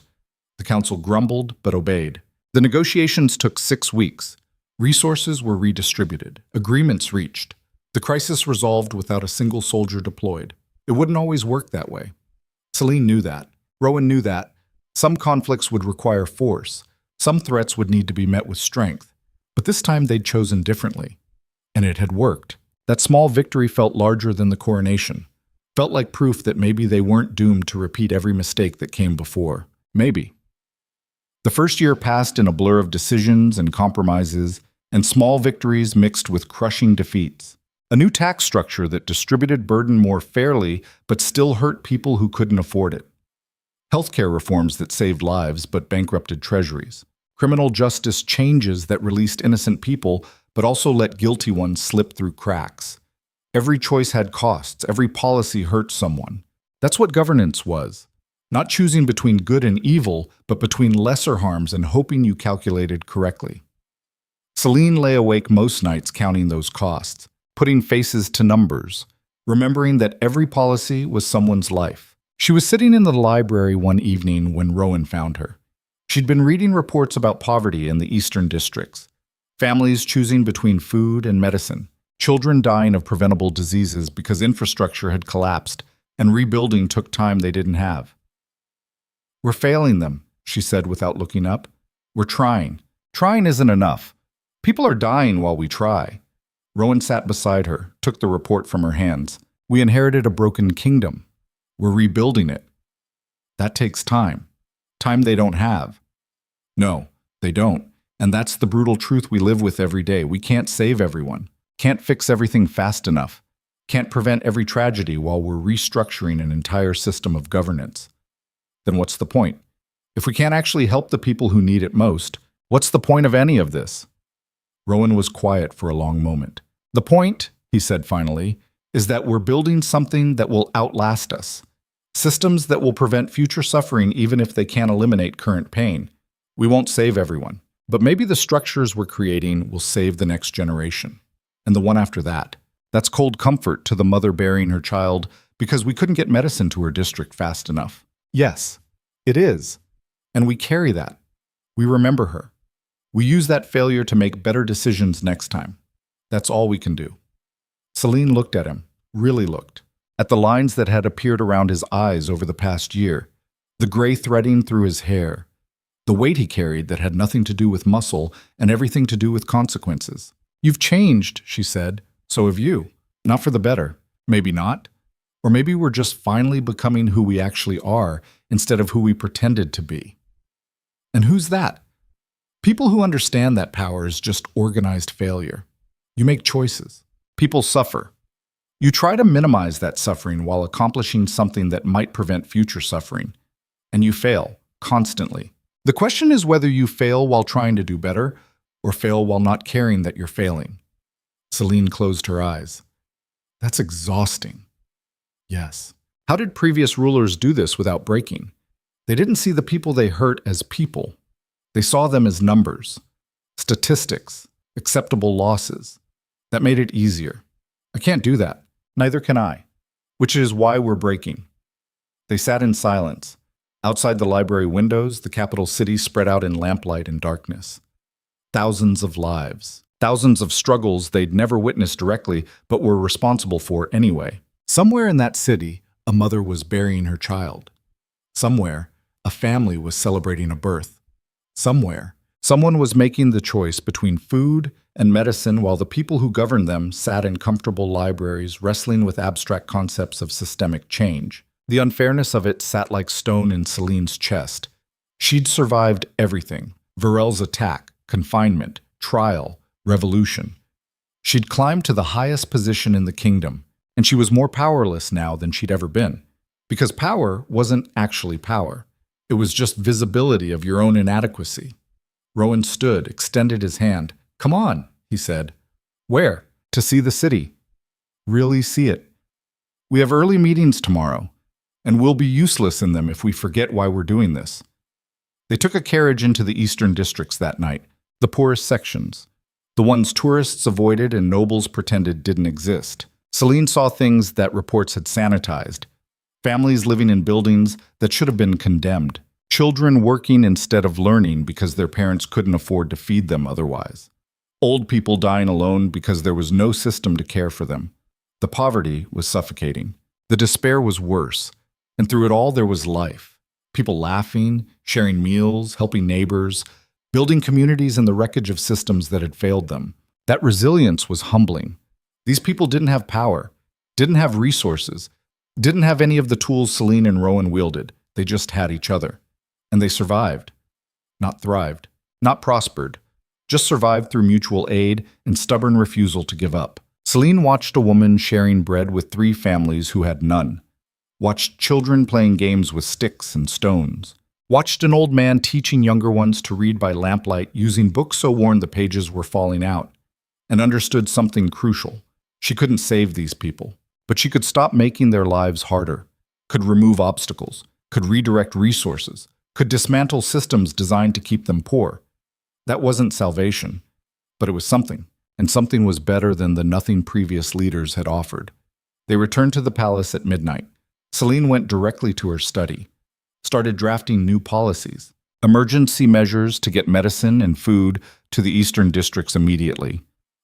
The council grumbled but obeyed. The negotiations took 6 weeks. Resources were redistributed. Agreements reached. The crisis resolved without a single soldier deployed. It wouldn't always work that way. Celine knew that. Rowan knew that. Some conflicts would require force. Some threats would need to be met with strength. But this time they'd chosen differently. And it had worked. That small victory felt larger than the coronation. Felt like proof that maybe they weren't doomed to repeat every mistake that came before. Maybe. The first year passed in a blur of decisions and compromises, and small victories mixed with crushing defeats. A new tax structure that distributed burden more fairly but still hurt people who couldn't afford it. Healthcare reforms that saved lives but bankrupted treasuries. Criminal justice changes that released innocent people but also let guilty ones slip through cracks. Every choice had costs. Every policy hurt someone. That's what governance was. Not choosing between good and evil, but between lesser harms and hoping you calculated correctly. Celine lay awake most nights counting those costs, putting faces to numbers, remembering that every policy was someone's life. She was sitting in the library one evening when Rowan found her. She'd been reading reports about poverty in the eastern districts, families choosing between food and medicine, children dying of preventable diseases because infrastructure had collapsed and rebuilding took time they didn't have. We're failing them, she said without looking up. We're trying. Trying isn't enough. People are dying while we try. Rowan sat beside her, took the report from her hands. We inherited a broken kingdom. We're rebuilding it. That takes time. Time they don't have. No, they don't. And that's the brutal truth we live with every day. We can't save everyone. Can't fix everything fast enough. Can't prevent every tragedy while we're restructuring an entire system of governance. Then what's the point? If we can't actually help the people who need it most, what's the point of any of this? Rowan was quiet for a long moment. The point, he said finally, is that we're building something that will outlast us. Systems that will prevent future suffering even if they can't eliminate current pain. We won't save everyone, but maybe the structures we're creating will save the next generation. And the one after that. That's cold comfort to the mother burying her child because we couldn't get medicine to her district fast enough. Yes, it is. And we carry that. We remember her. We use that failure to make better decisions next time. That's all we can do. Celine looked at him, really looked, at the lines that had appeared around his eyes over the past year, the gray threading through his hair, the weight he carried that had nothing to do with muscle and everything to do with consequences. You've changed, she said. So have you. Not for the better. Maybe not. Or maybe we're just finally becoming who we actually are instead of who we pretended to be. And who's that? People who understand that power is just organized failure. You make choices. People suffer. You try to minimize that suffering while accomplishing something that might prevent future suffering. And you fail, constantly. The question is whether you fail while trying to do better or fail while not caring that you're failing. Celine closed her eyes. That's exhausting. Yes. How did previous rulers do this without breaking? They didn't see the people they hurt as people. They saw them as numbers, statistics, acceptable losses. That made it easier. I can't do that. Neither can I. Which is why we're breaking. They sat in silence. Outside the library windows, the capital city spread out in lamplight and darkness. Thousands of lives. Thousands of struggles they'd never witnessed directly, but were responsible for anyway. Somewhere in that city, a mother was burying her child. Somewhere, a family was celebrating a birth. Somewhere, someone was making the choice between food and medicine while the people who governed them sat in comfortable libraries wrestling with abstract concepts of systemic change. The unfairness of it sat like stone in Celine's chest. She'd survived everything: Varel's attack, confinement, trial, revolution. She'd climbed to the highest position in the kingdom, and she was more powerless now than she'd ever been. Because power wasn't actually power. It was just visibility of your own inadequacy. Rowan stood, extended his hand. Come on, he said. Where? To see the city. Really see it. We have early meetings tomorrow, and we'll be useless in them if we forget why we're doing this. They took a carriage into the eastern districts that night, the poorest sections, the ones tourists avoided and nobles pretended didn't exist. Celine saw things that reports had sanitized. Families living in buildings that should have been condemned. Children working instead of learning because their parents couldn't afford to feed them otherwise. Old people dying alone because there was no system to care for them. The poverty was suffocating. The despair was worse. And through it all, there was life. People laughing, sharing meals, helping neighbors, building communities in the wreckage of systems that had failed them. That resilience was humbling. These people didn't have power, didn't have resources, didn't have any of the tools Celine and Rowan wielded. They just had each other. And they survived. Not thrived. Not prospered. Just survived through mutual aid and stubborn refusal to give up. Celine watched a woman sharing bread with 3 families who had none. Watched children playing games with sticks and stones. Watched an old man teaching younger ones to read by lamplight using books so worn the pages were falling out. And understood something crucial. She couldn't save these people, but she could stop making their lives harder, could remove obstacles, could redirect resources, could dismantle systems designed to keep them poor. That wasn't salvation, but it was something, and something was better than the nothing previous leaders had offered. They returned to the palace at midnight. Celine went directly to her study, started drafting new policies, emergency measures to get medicine and food to the eastern districts immediately,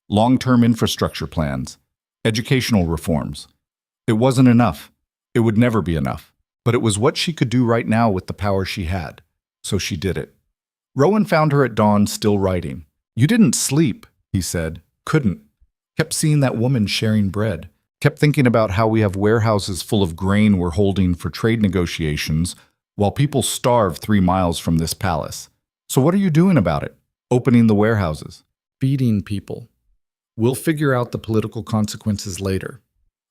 long-term infrastructure plans, educational reforms. It wasn't enough. It would never be enough. But it was what she could do right now with the power she had. So she did it. Rowan found her at dawn still writing. You didn't sleep, he said. Couldn't. Kept seeing that woman sharing bread. Kept thinking about how we have warehouses full of grain we're holding for trade negotiations while people starve 3 miles from this palace. So what are you doing about it? Opening the warehouses. Feeding people. We'll figure out the political consequences later.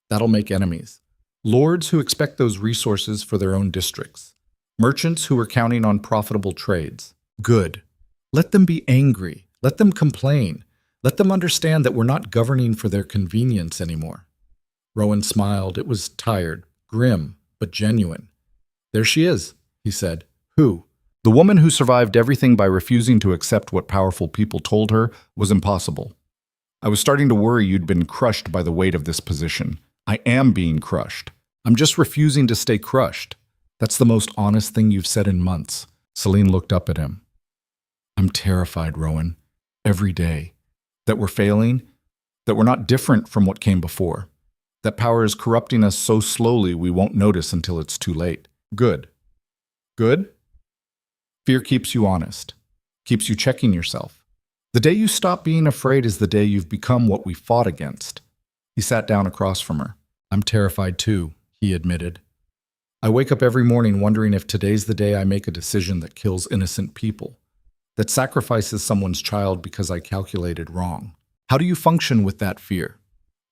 That'll make enemies. Lords who expect those resources for their own districts. Merchants who are counting on profitable trades. Good. Let them be angry. Let them complain. Let them understand that we're not governing for their convenience anymore. Rowan smiled. It was tired, grim, but genuine. There she is, he said. Who? The woman who survived everything by refusing to accept what powerful people told her was impossible. I was starting to worry you'd been crushed by the weight of this position. I am being crushed. I'm just refusing to stay crushed. That's the most honest thing you've said in months. Celine looked up at him. I'm terrified, Rowan. Every day. That we're failing. That we're not different from what came before. That power is corrupting us so slowly we won't notice until it's too late. Good. Good? Fear keeps you honest. Keeps you checking yourself. The day you stop being afraid is the day you've become what we fought against. He sat down across from her. I'm terrified too, he admitted. I wake up every morning wondering if today's the day I make a decision that kills innocent people, that sacrifices someone's child because I calculated wrong. How do you function with that fear?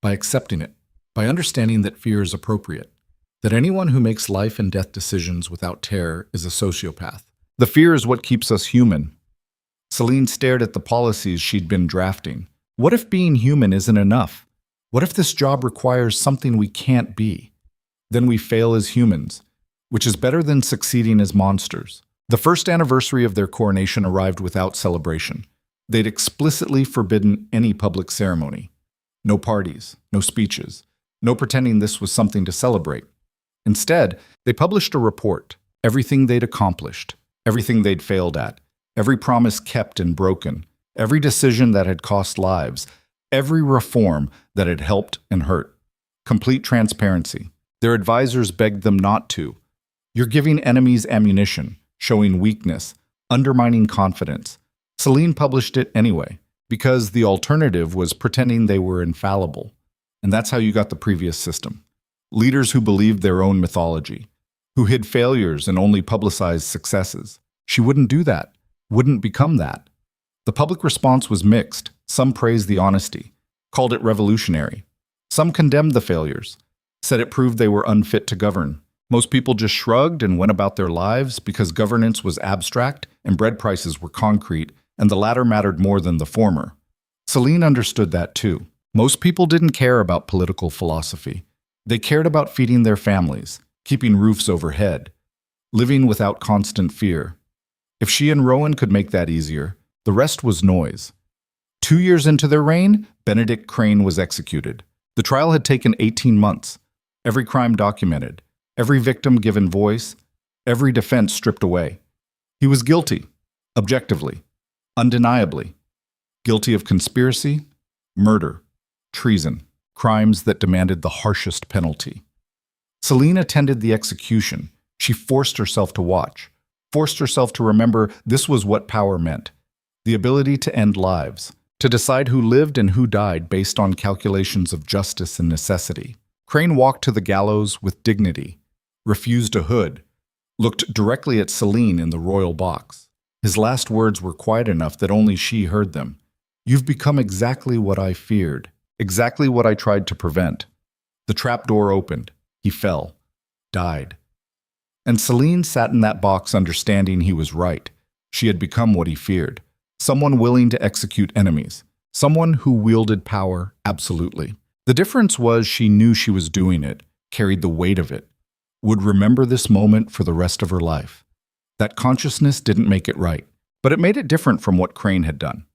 By accepting it, by understanding that fear is appropriate, that anyone who makes life and death decisions without terror is a sociopath. The fear is what keeps us human. Celine stared at the policies she'd been drafting. What if being human isn't enough? What if this job requires something we can't be? Then we fail as humans, which is better than succeeding as monsters. The first anniversary of their coronation arrived without celebration. They'd explicitly forbidden any public ceremony. No parties, no speeches, no pretending this was something to celebrate. Instead, they published a report, everything they'd accomplished, everything they'd failed at, every promise kept and broken, every decision that had cost lives, every reform that had helped and hurt. Complete transparency. Their advisors begged them not to. You're giving enemies ammunition, showing weakness, undermining confidence. Celine published it anyway, because the alternative was pretending they were infallible. And that's how you got the previous system. Leaders who believed their own mythology, who hid failures and only publicized successes. She wouldn't do that, wouldn't become that. The public response was mixed. Some praised the honesty, called it revolutionary. Some condemned the failures, said it proved they were unfit to govern. Most people just shrugged and went about their lives because governance was abstract and bread prices were concrete, and the latter mattered more than the former. Celine understood that too. Most people didn't care about political philosophy. They cared about feeding their families, keeping roofs overhead, living without constant fear. If she and Rowan could make that easier, the rest was noise. 2 years into their reign, Benedict Crane was executed. The trial had taken 18 months. Every crime documented, every victim given voice, every defense stripped away. He was guilty, objectively, undeniably. Guilty of conspiracy, murder, treason, crimes that demanded the harshest penalty. Celine attended the execution. She forced herself to watch, forced herself to remember this was what power meant. The ability to end lives, to decide who lived and who died based on calculations of justice and necessity. Crane walked to the gallows with dignity, refused a hood, looked directly at Celine in the royal box. His last words were quiet enough that only she heard them. You've become exactly what I feared, exactly what I tried to prevent. The trap door opened. He fell, died. And Celine sat in that box understanding he was right. She had become what he feared. Someone willing to execute enemies. Someone who wielded power absolutely. The difference was she knew she was doing it, carried the weight of it, would remember this moment for the rest of her life. That consciousness didn't make it right, but it made it different from what Crane had done.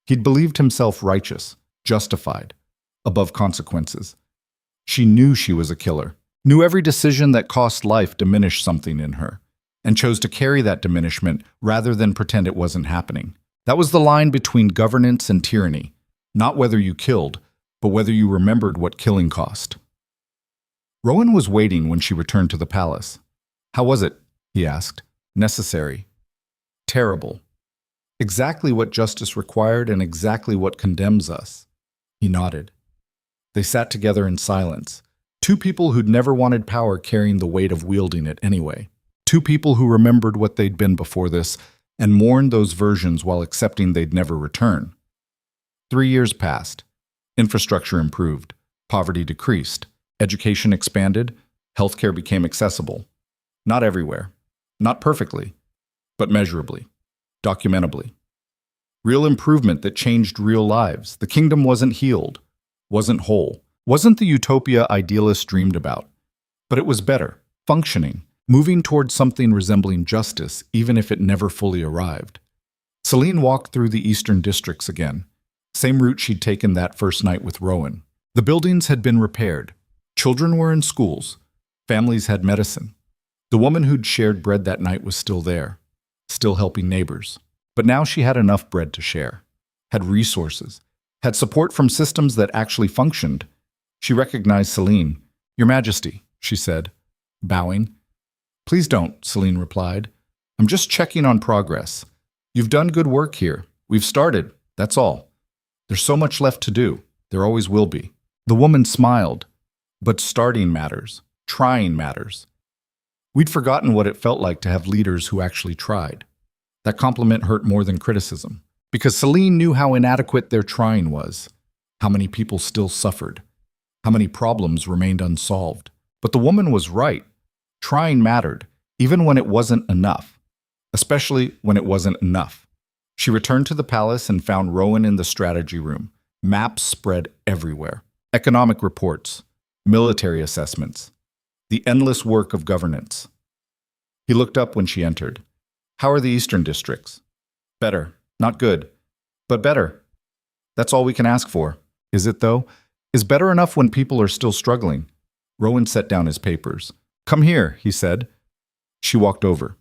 He'd believed himself righteous, justified, above consequences. She knew she was a killer, knew every decision that cost life diminished something in her, and chose to carry that diminishment rather than pretend it wasn't happening. That was the line between governance and tyranny, not whether you killed, but whether you remembered what killing cost. Rowan was waiting when she returned to the palace. How was it? He asked. Necessary. Terrible. Exactly what justice required and exactly what condemns us. He nodded. They sat together in silence, two people who'd never wanted power carrying the weight of wielding it anyway. Two people who remembered what they'd been before this and mourned those versions while accepting they'd never return. 3 years passed. Infrastructure improved. Poverty decreased. Education expanded. Healthcare became accessible. Not everywhere. Not perfectly. But measurably. Documentably. Real improvement that changed real lives. The kingdom wasn't healed. Wasn't whole. Wasn't the utopia idealists dreamed about. But it was better. Functioning. Moving towards something resembling justice, even if it never fully arrived. Celine walked through the eastern districts again. Same route she'd taken that first night with Rowan. The buildings had been repaired. Children were in schools. Families had medicine. The woman who'd shared bread that night was still there, still helping neighbors. But now she had enough bread to share, had resources, had support from systems that actually functioned. She recognized Celine. "Your Majesty," she said, bowing. "Please don't," Celine replied. "I'm just checking on progress. You've done good work here. We've started, that's all. There's so much left to do. There always will be." The woman smiled. "But starting matters. Trying matters." We'd forgotten what it felt like to have leaders who actually tried. That compliment hurt more than criticism, because Celine knew how inadequate their trying was, how many people still suffered, how many problems remained unsolved. But the woman was right. Trying mattered, even when it wasn't enough, especially when it wasn't enough. She returned to the palace and found Rowan in the strategy room. Maps spread everywhere. Economic reports, military assessments, the endless work of governance. He looked up when she entered. "How are the eastern districts?" "Better. Not good, but better. That's all we can ask for." "Is it, though? Is better enough when people are still struggling?" Rowan set down his papers. "Come here," he said. She walked over.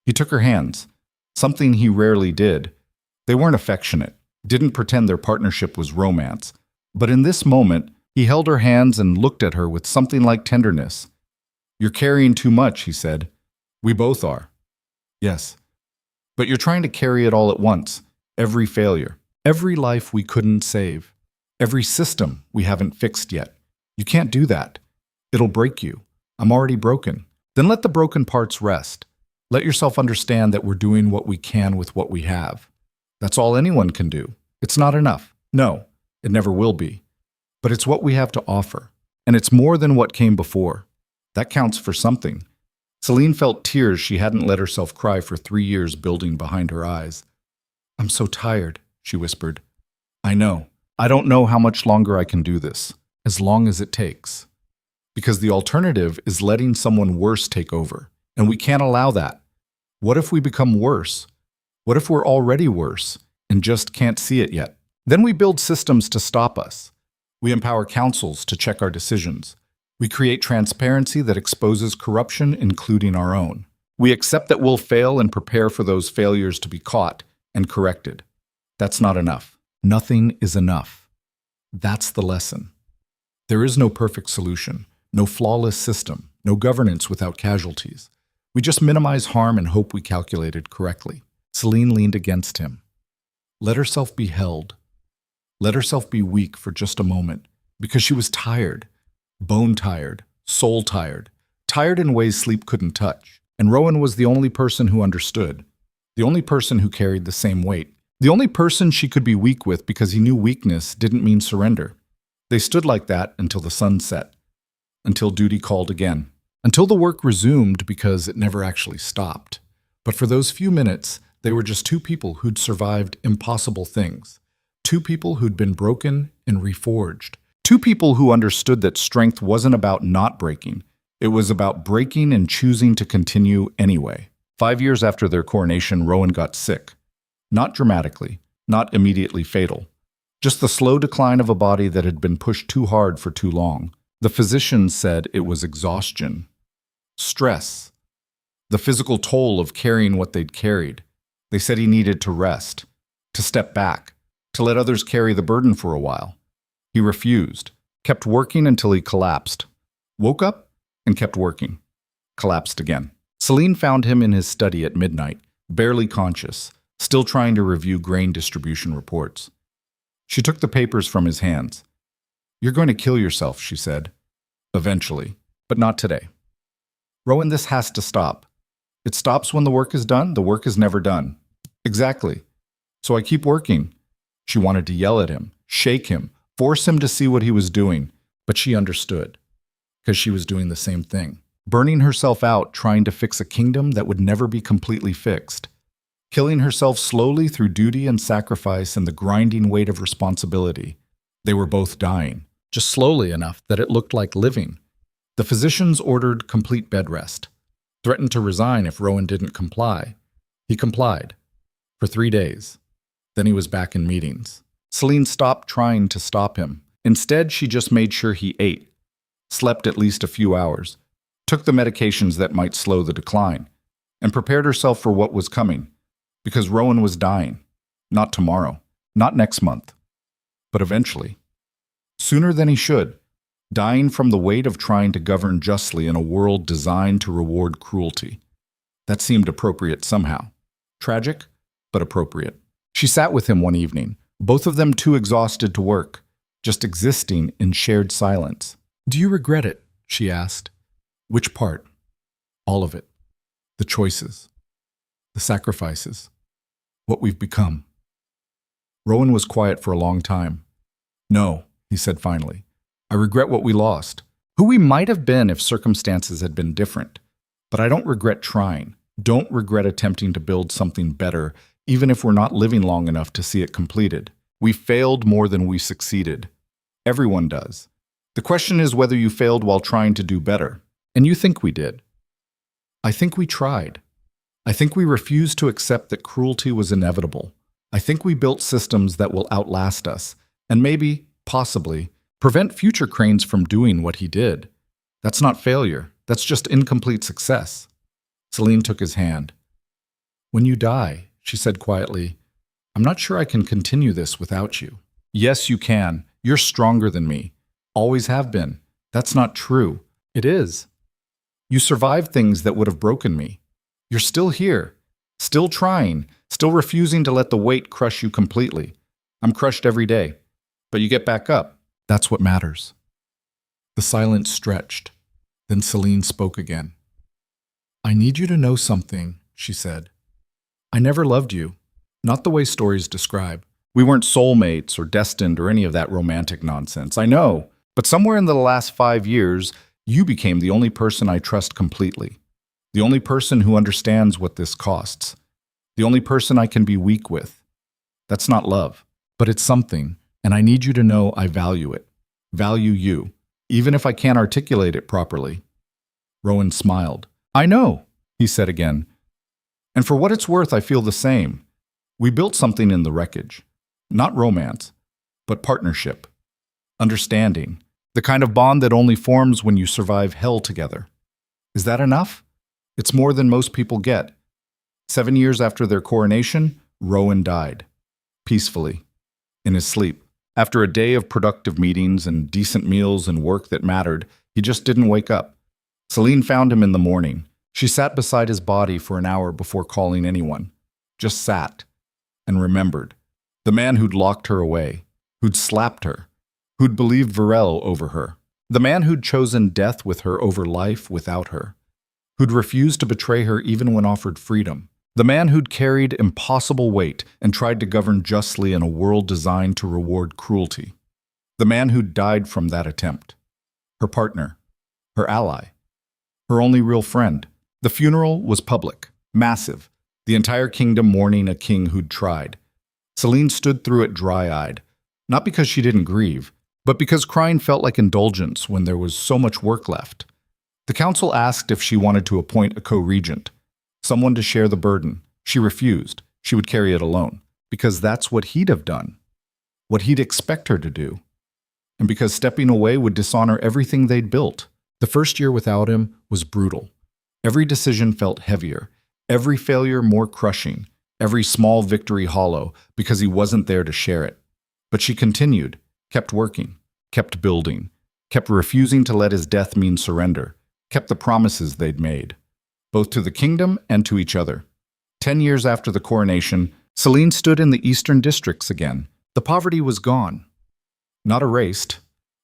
He took her hands, something he rarely did. They weren't affectionate, didn't pretend their partnership was romance. But in this moment, he held her hands and looked at her with something like tenderness. "You're carrying too much," he said. "We both are." "Yes. But you're trying to carry it all at once. Every failure. Every life we couldn't save. Every system we haven't fixed yet. You can't do that. It'll break you. I'm already broken. Then let the broken parts rest. Let yourself understand that we're doing what we can with what we have. That's all anyone can do. It's not enough. No, it never will be. But it's what we have to offer. And it's more than what came before. That counts for something." Celine felt tears she hadn't let herself cry for 3 years building behind her eyes. "I'm so tired," she whispered. "I know. I don't know how much longer I can do this. As long as it takes. Because the alternative is letting someone worse take over. And we can't allow that. What if we become worse? What if we're already worse and just can't see it yet? Then we build systems to stop us. We empower councils to check our decisions. We create transparency that exposes corruption, including our own. We accept that we'll fail and prepare for those failures to be caught and corrected. That's not enough. Nothing is enough. That's the lesson. There is no perfect solution, no flawless system, no governance without casualties. We just minimize harm and hope we calculated correctly." Celine leaned against him. Let herself be held. Let herself be weak for just a moment, because she was tired. Bone tired, soul tired, tired in ways sleep couldn't touch. And Rowan was the only person who understood, the only person who carried the same weight, the only person she could be weak with because he knew weakness didn't mean surrender. They stood like that until the sun set, until duty called again, until the work resumed because it never actually stopped. But for those few minutes, they were just two people who'd survived impossible things, two people who'd been broken and reforged. Two people who understood that strength wasn't about not breaking. It was about breaking and choosing to continue anyway. 5 years after their coronation, Rowan got sick. Not dramatically, not immediately fatal. Just the slow decline of a body that had been pushed too hard for too long. The physicians said it was exhaustion. Stress. The physical toll of carrying what they'd carried. They said he needed to rest, to step back, to let others carry the burden for a while. He refused, kept working until he collapsed. Woke up and kept working. Collapsed again. Celine found him in his study at midnight, barely conscious, still trying to review grain distribution reports. She took the papers from his hands. "You're going to kill yourself," she said. "Eventually, but not today. Rowan, this has to stop. It stops when the work is done. The work is never done. Exactly. So I keep working. She wanted to yell at him, shake him, force him to see what he was doing, but she understood, because she was doing the same thing, burning herself out trying to fix a kingdom that would never be completely fixed, killing herself slowly through duty and sacrifice and the grinding weight of responsibility. They were both dying, just slowly enough that it looked like living. The physicians ordered complete bed rest, threatened to resign if Rowan didn't comply. He complied. For 3 days. Then he was back in meetings. Celine stopped trying to stop him. Instead, she just made sure he ate, slept at least a few hours, took the medications that might slow the decline, and prepared herself for what was coming. Because Rowan was dying. Not tomorrow, not next month, but eventually. Sooner than he should, dying from the weight of trying to govern justly in a world designed to reward cruelty. That seemed appropriate somehow. Tragic, but appropriate. She sat with him one evening, both of them too exhausted to work, just existing in shared silence. "Do you regret it?" she asked. "Which part?" "All of it. The choices. The sacrifices. What we've become." Rowan was quiet for a long time. "No," he said finally. "I regret what we lost. Who we might have been if circumstances had been different. But I don't regret trying. Don't regret attempting to build something better, even if we're not living long enough to see it completed. We failed more than we succeeded. Everyone does. The question is whether you failed while trying to do better. And you think we did. I think we tried. I think we refused to accept that cruelty was inevitable. I think we built systems that will outlast us, and maybe, possibly, prevent future Cranes from doing what he did. That's not failure. That's just incomplete success." Celine took his hand. "When you die," she said quietly, "I'm not sure I can continue this without you." "Yes, you can. You're stronger than me. Always have been." "That's not true." "It is. You survived things that would have broken me. You're still here, still trying, still refusing to let the weight crush you completely. I'm crushed every day, but you get back up. That's what matters." The silence stretched. Then Celine spoke again. "I need you to know something," she said. "I never loved you, not the way stories describe. We weren't soulmates or destined or any of that romantic nonsense. I know, but somewhere in the last 5 years, you became the only person I trust completely. The only person who understands what this costs. The only person I can be weak with. That's not love, but it's something, and I need you to know I value it. Value you, even if I can't articulate it properly." Rowan smiled. "I know," he said again. "And for what it's worth, I feel the same. We built something in the wreckage. Not romance, but partnership. Understanding. The kind of bond that only forms when you survive hell together. Is that enough? It's more than most people get." 7 years after their coronation, Rowan died. Peacefully. In his sleep. After a day of productive meetings and decent meals and work that mattered, he just didn't wake up. Celine found him in the morning. She sat beside his body for an hour before calling anyone. Just sat. And remembered. The man who'd locked her away. Who'd slapped her. Who'd believed Betrayal over her. The man who'd chosen death with her over life without her. Who'd refused to betray her even when offered freedom. The man who'd carried impossible weight and tried to govern justly in a world designed to reward cruelty. The man who'd died from that attempt. Her partner. Her ally. Her only real friend. The funeral was public. Massive. The entire kingdom mourning a king who'd tried. Celine stood through it dry-eyed. Not because she didn't grieve, but because crying felt like indulgence when there was so much work left. The council asked if she wanted to appoint a co-regent. Someone to share the burden. She refused. She would carry it alone. Because that's what he'd have done. What he'd expect her to do. And because stepping away would dishonor everything they'd built. The first year without him was brutal. Every decision felt heavier. Every failure more crushing. Every small victory hollow because he wasn't there to share it. But she continued, kept working, kept building, kept refusing to let his death mean surrender, kept the promises they'd made. Both to the kingdom and to each other. 10 years after the coronation, Celine stood in the eastern districts again. The poverty was gone. Not erased,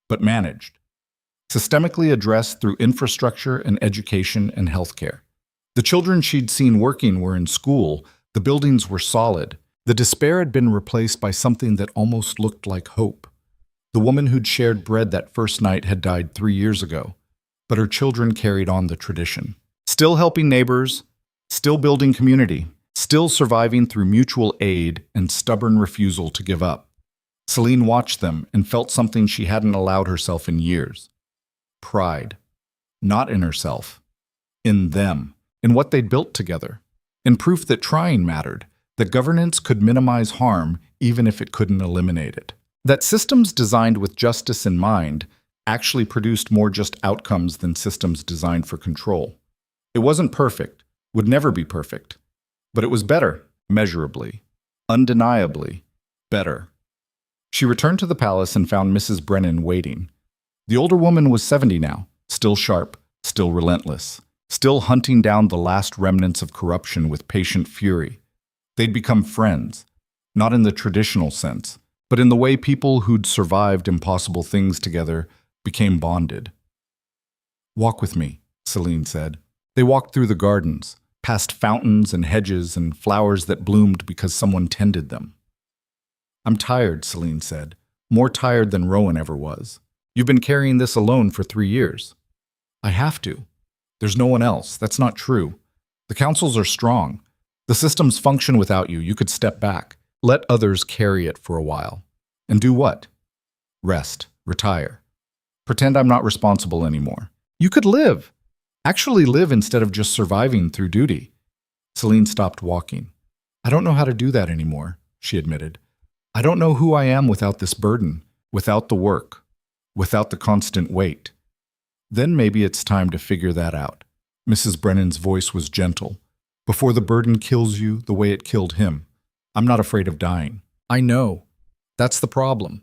but managed. Systemically addressed through infrastructure and education and healthcare. The children she'd seen working were in school, the buildings were solid. The despair had been replaced by something that almost looked like hope. The woman who'd shared bread that first night had died 3 years ago, but her children carried on the tradition. Still helping neighbors, still building community, still surviving through mutual aid and stubborn refusal to give up. Celine watched them and felt something she hadn't allowed herself in years. Pride. Not in herself. In them. In what they'd built together. In proof that trying mattered. That governance could minimize harm even if it couldn't eliminate it. That systems designed with justice in mind actually produced more just outcomes than systems designed for control. It wasn't perfect, would never be perfect, but it was better, measurably, undeniably better. She returned to the palace and found Mrs. Brennan waiting. The older woman was 70 now, still sharp, still relentless, still hunting down the last remnants of corruption with patient fury. They'd become friends, not in the traditional sense, but in the way people who'd survived impossible things together became bonded. "Walk with me," Celine said. They walked through the gardens, past fountains and hedges and flowers that bloomed because someone tended them. "I'm tired," Celine said, "more tired than Rowan ever was. You've been carrying this alone for 3 years." "I have to. There's no one else. That's not true. The councils are strong. The systems function without you. You could step back. Let others carry it for a while. And do what? Rest. Retire. Pretend I'm not responsible anymore. You could live. Actually live instead of just surviving through duty." Celine stopped walking. "I don't know how to do that anymore," she admitted. "I don't know who I am without this burden, without the work, without the constant weight." "Then maybe it's time to figure that out." Mrs. Brennan's voice was gentle. "Before the burden kills you the way it killed him. I'm not afraid of dying." "I know. That's the problem.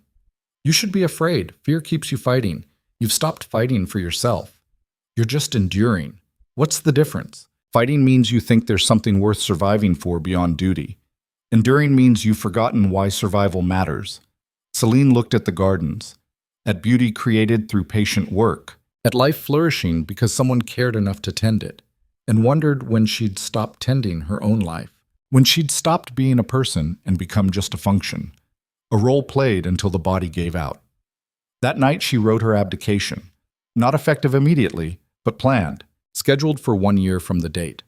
You should be afraid. Fear keeps you fighting. You've stopped fighting for yourself. You're just enduring. What's the difference? Fighting means you think there's something worth surviving for beyond duty. Enduring means you've forgotten why survival matters." Celine looked at the gardens, at beauty created through patient work, at life flourishing because someone cared enough to tend it, and wondered when she'd stopped tending her own life, when she'd stopped being a person and become just a function, a role played until the body gave out. That night she wrote her abdication, not effective immediately, but planned, scheduled for 1 year from the date.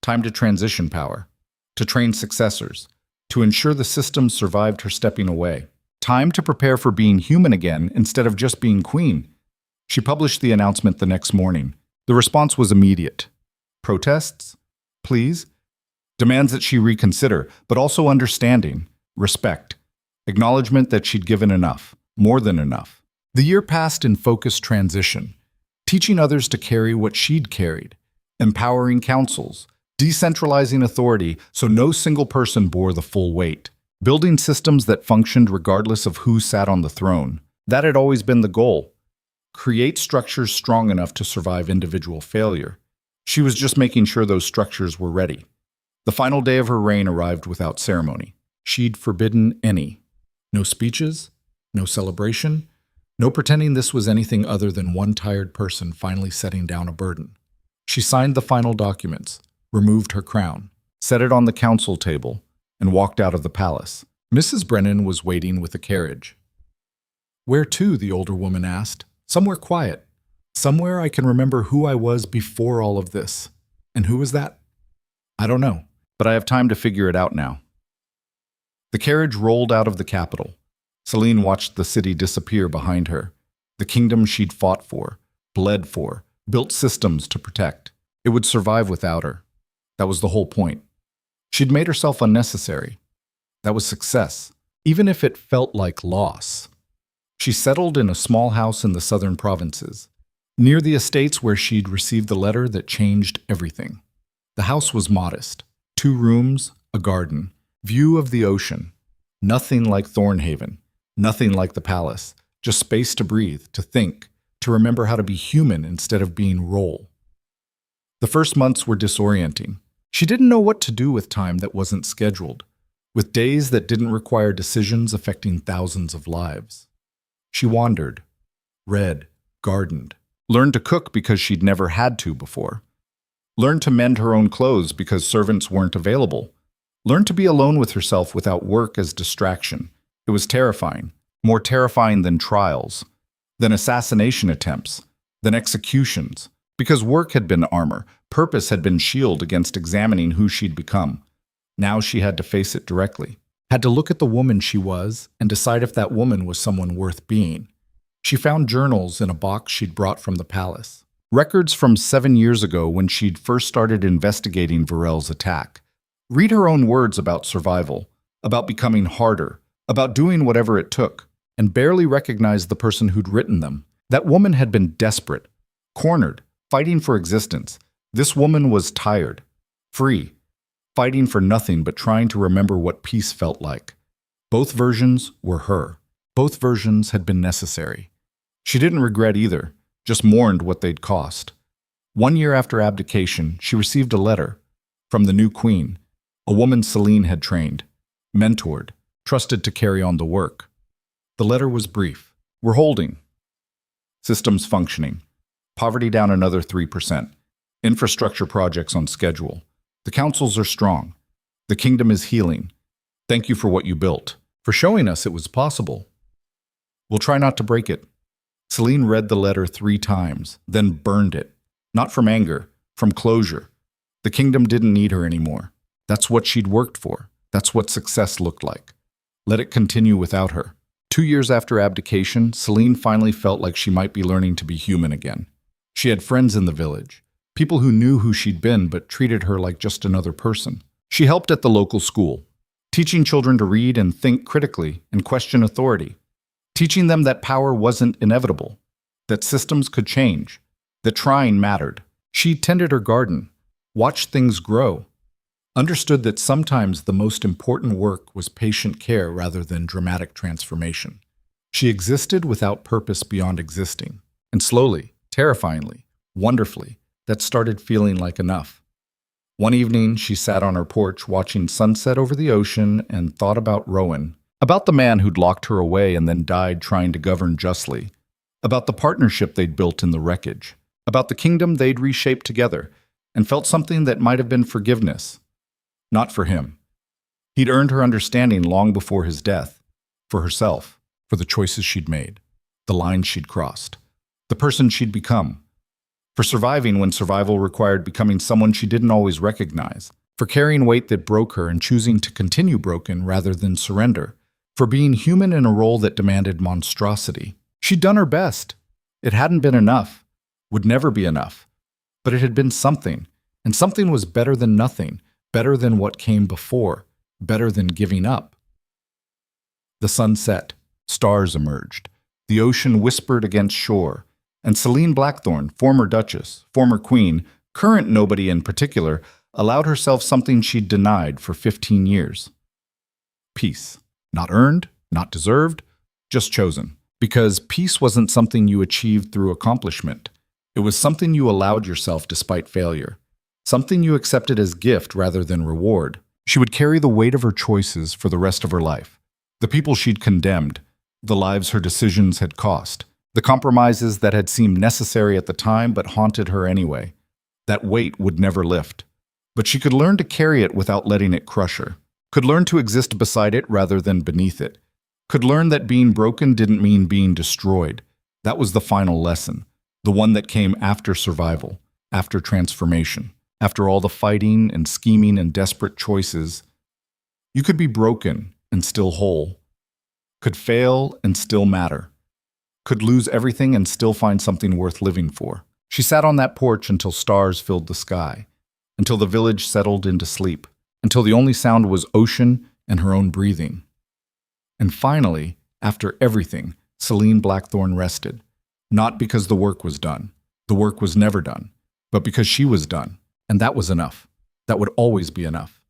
Time to transition power, to train successors, to ensure the system survived her stepping away. Time to prepare for being human again instead of just being queen. She published the announcement the next morning. The response was immediate. Protests? Pleas? Demands that she reconsider, but also understanding, respect, acknowledgement that she'd given enough, more than enough. The year passed in focused transition, teaching others to carry what she'd carried, empowering councils, decentralizing authority so no single person bore the full weight, building systems that functioned regardless of who sat on the throne. That had always been the goal. Create structures strong enough to survive individual failure. She was just making sure those structures were ready. The final day of her reign arrived without ceremony. She'd forbidden any. No speeches, no celebration, no pretending this was anything other than one tired person finally setting down a burden. She signed the final documents, removed her crown, set it on the council table, and walked out of the palace. Mrs. Brennan was waiting with a carriage. "Where to?" the older woman asked. "Somewhere quiet. Somewhere I can remember who I was before all of this." "And who was that?" "I don't know, but I have time to figure it out now." The carriage rolled out of the capital. Celine watched the city disappear behind her, the kingdom she'd fought for, bled for, built systems to protect. It would survive without her. That was the whole point. She'd made herself unnecessary. That was success, even if it felt like loss. She settled in a small house in the southern provinces, near the estates where she'd received the letter that changed everything. The house was modest. 2 rooms, a garden, view of the ocean. Nothing like Thornhaven, nothing like the palace, just space to breathe, to think, to remember how to be human instead of being role. The first months were disorienting. She didn't know what to do with time that wasn't scheduled, with days that didn't require decisions affecting thousands of lives. She wandered, read, gardened, learned to cook because she'd never had to before, Learned to mend her own clothes because servants weren't available. Learned to be alone with herself without work as distraction. It was terrifying, more terrifying than trials, than assassination attempts, than executions, because work had been armor, purpose had been shield against examining who she'd become. Now she had to face it directly, had to look at the woman she was and decide if that woman was someone worth being. She found journals in a box she'd brought from the palace. Records from 7 years ago when she'd first started investigating Varel's attack. Read her own words about survival, about becoming harder, about doing whatever it took, and barely recognized the person who'd written them. That woman had been desperate, cornered, fighting for existence. This woman was tired, free, fighting for nothing but trying to remember what peace felt like. Both versions were her. Both versions had been necessary. She didn't regret either, just mourned what they'd cost. 1 year after abdication, she received a letter from the new queen, a woman Celine had trained, mentored, trusted to carry on the work. The letter was brief. We're holding. Systems functioning. Poverty down another 3%. Infrastructure projects on schedule. The councils are strong. The kingdom is healing. Thank you for what you built, for showing us it was possible. We'll try not to break it. Celine read the letter 3 times, then burned it. Not from anger, from closure. The kingdom didn't need her anymore. That's what she'd worked for. That's what success looked like. Let it continue without her. 2 years after abdication, Celine finally felt like she might be learning to be human again. She had friends in the village, people who knew who she'd been but treated her like just another person. She helped at the local school, teaching children to read and think critically and question authority, teaching them that power wasn't inevitable, that systems could change, that trying mattered. She tended her garden, watched things grow, understood that sometimes the most important work was patient care rather than dramatic transformation. She existed without purpose beyond existing, and slowly, terrifyingly, wonderfully, that started feeling like enough. One evening, she sat on her porch watching sunset over the ocean and thought about Rowan, about the man who'd locked her away and then died trying to govern justly, about the partnership they'd built in the wreckage, about the kingdom they'd reshaped together, and felt something that might have been forgiveness. Not for him. He'd earned her understanding long before his death, for herself, for the choices she'd made, the lines she'd crossed, the person she'd become, for surviving when survival required becoming someone she didn't always recognize, for carrying weight that broke her and choosing to continue broken rather than surrender, for being human in a role that demanded monstrosity. She'd done her best. It hadn't been enough, would never be enough, but it had been something, and something was better than nothing, better than what came before, better than giving up. The sun set, stars emerged, the ocean whispered against shore, and Celine Blackthorne, former Duchess, former Queen, current nobody in particular, allowed herself something she'd denied for 15 years. Peace. Not earned, not deserved, just chosen. Because peace wasn't something you achieved through accomplishment. It was something you allowed yourself despite failure. Something you accepted as gift rather than reward. She would carry the weight of her choices for the rest of her life. The people she'd condemned, the lives her decisions had cost, the compromises that had seemed necessary at the time but haunted her anyway. That weight would never lift. But she could learn to carry it without letting it crush her. Could learn to exist beside it rather than beneath it. Could learn that being broken didn't mean being destroyed. That was the final lesson. The one that came after survival, after transformation. After all the fighting and scheming and desperate choices, you could be broken and still whole, could fail and still matter, could lose everything and still find something worth living for. She sat on that porch until stars filled the sky, until the village settled into sleep, until the only sound was ocean and her own breathing. And finally, after everything, Celine Blackthorne rested, not because the work was done. The work was never done, but because she was done. And that was enough. That would always be enough.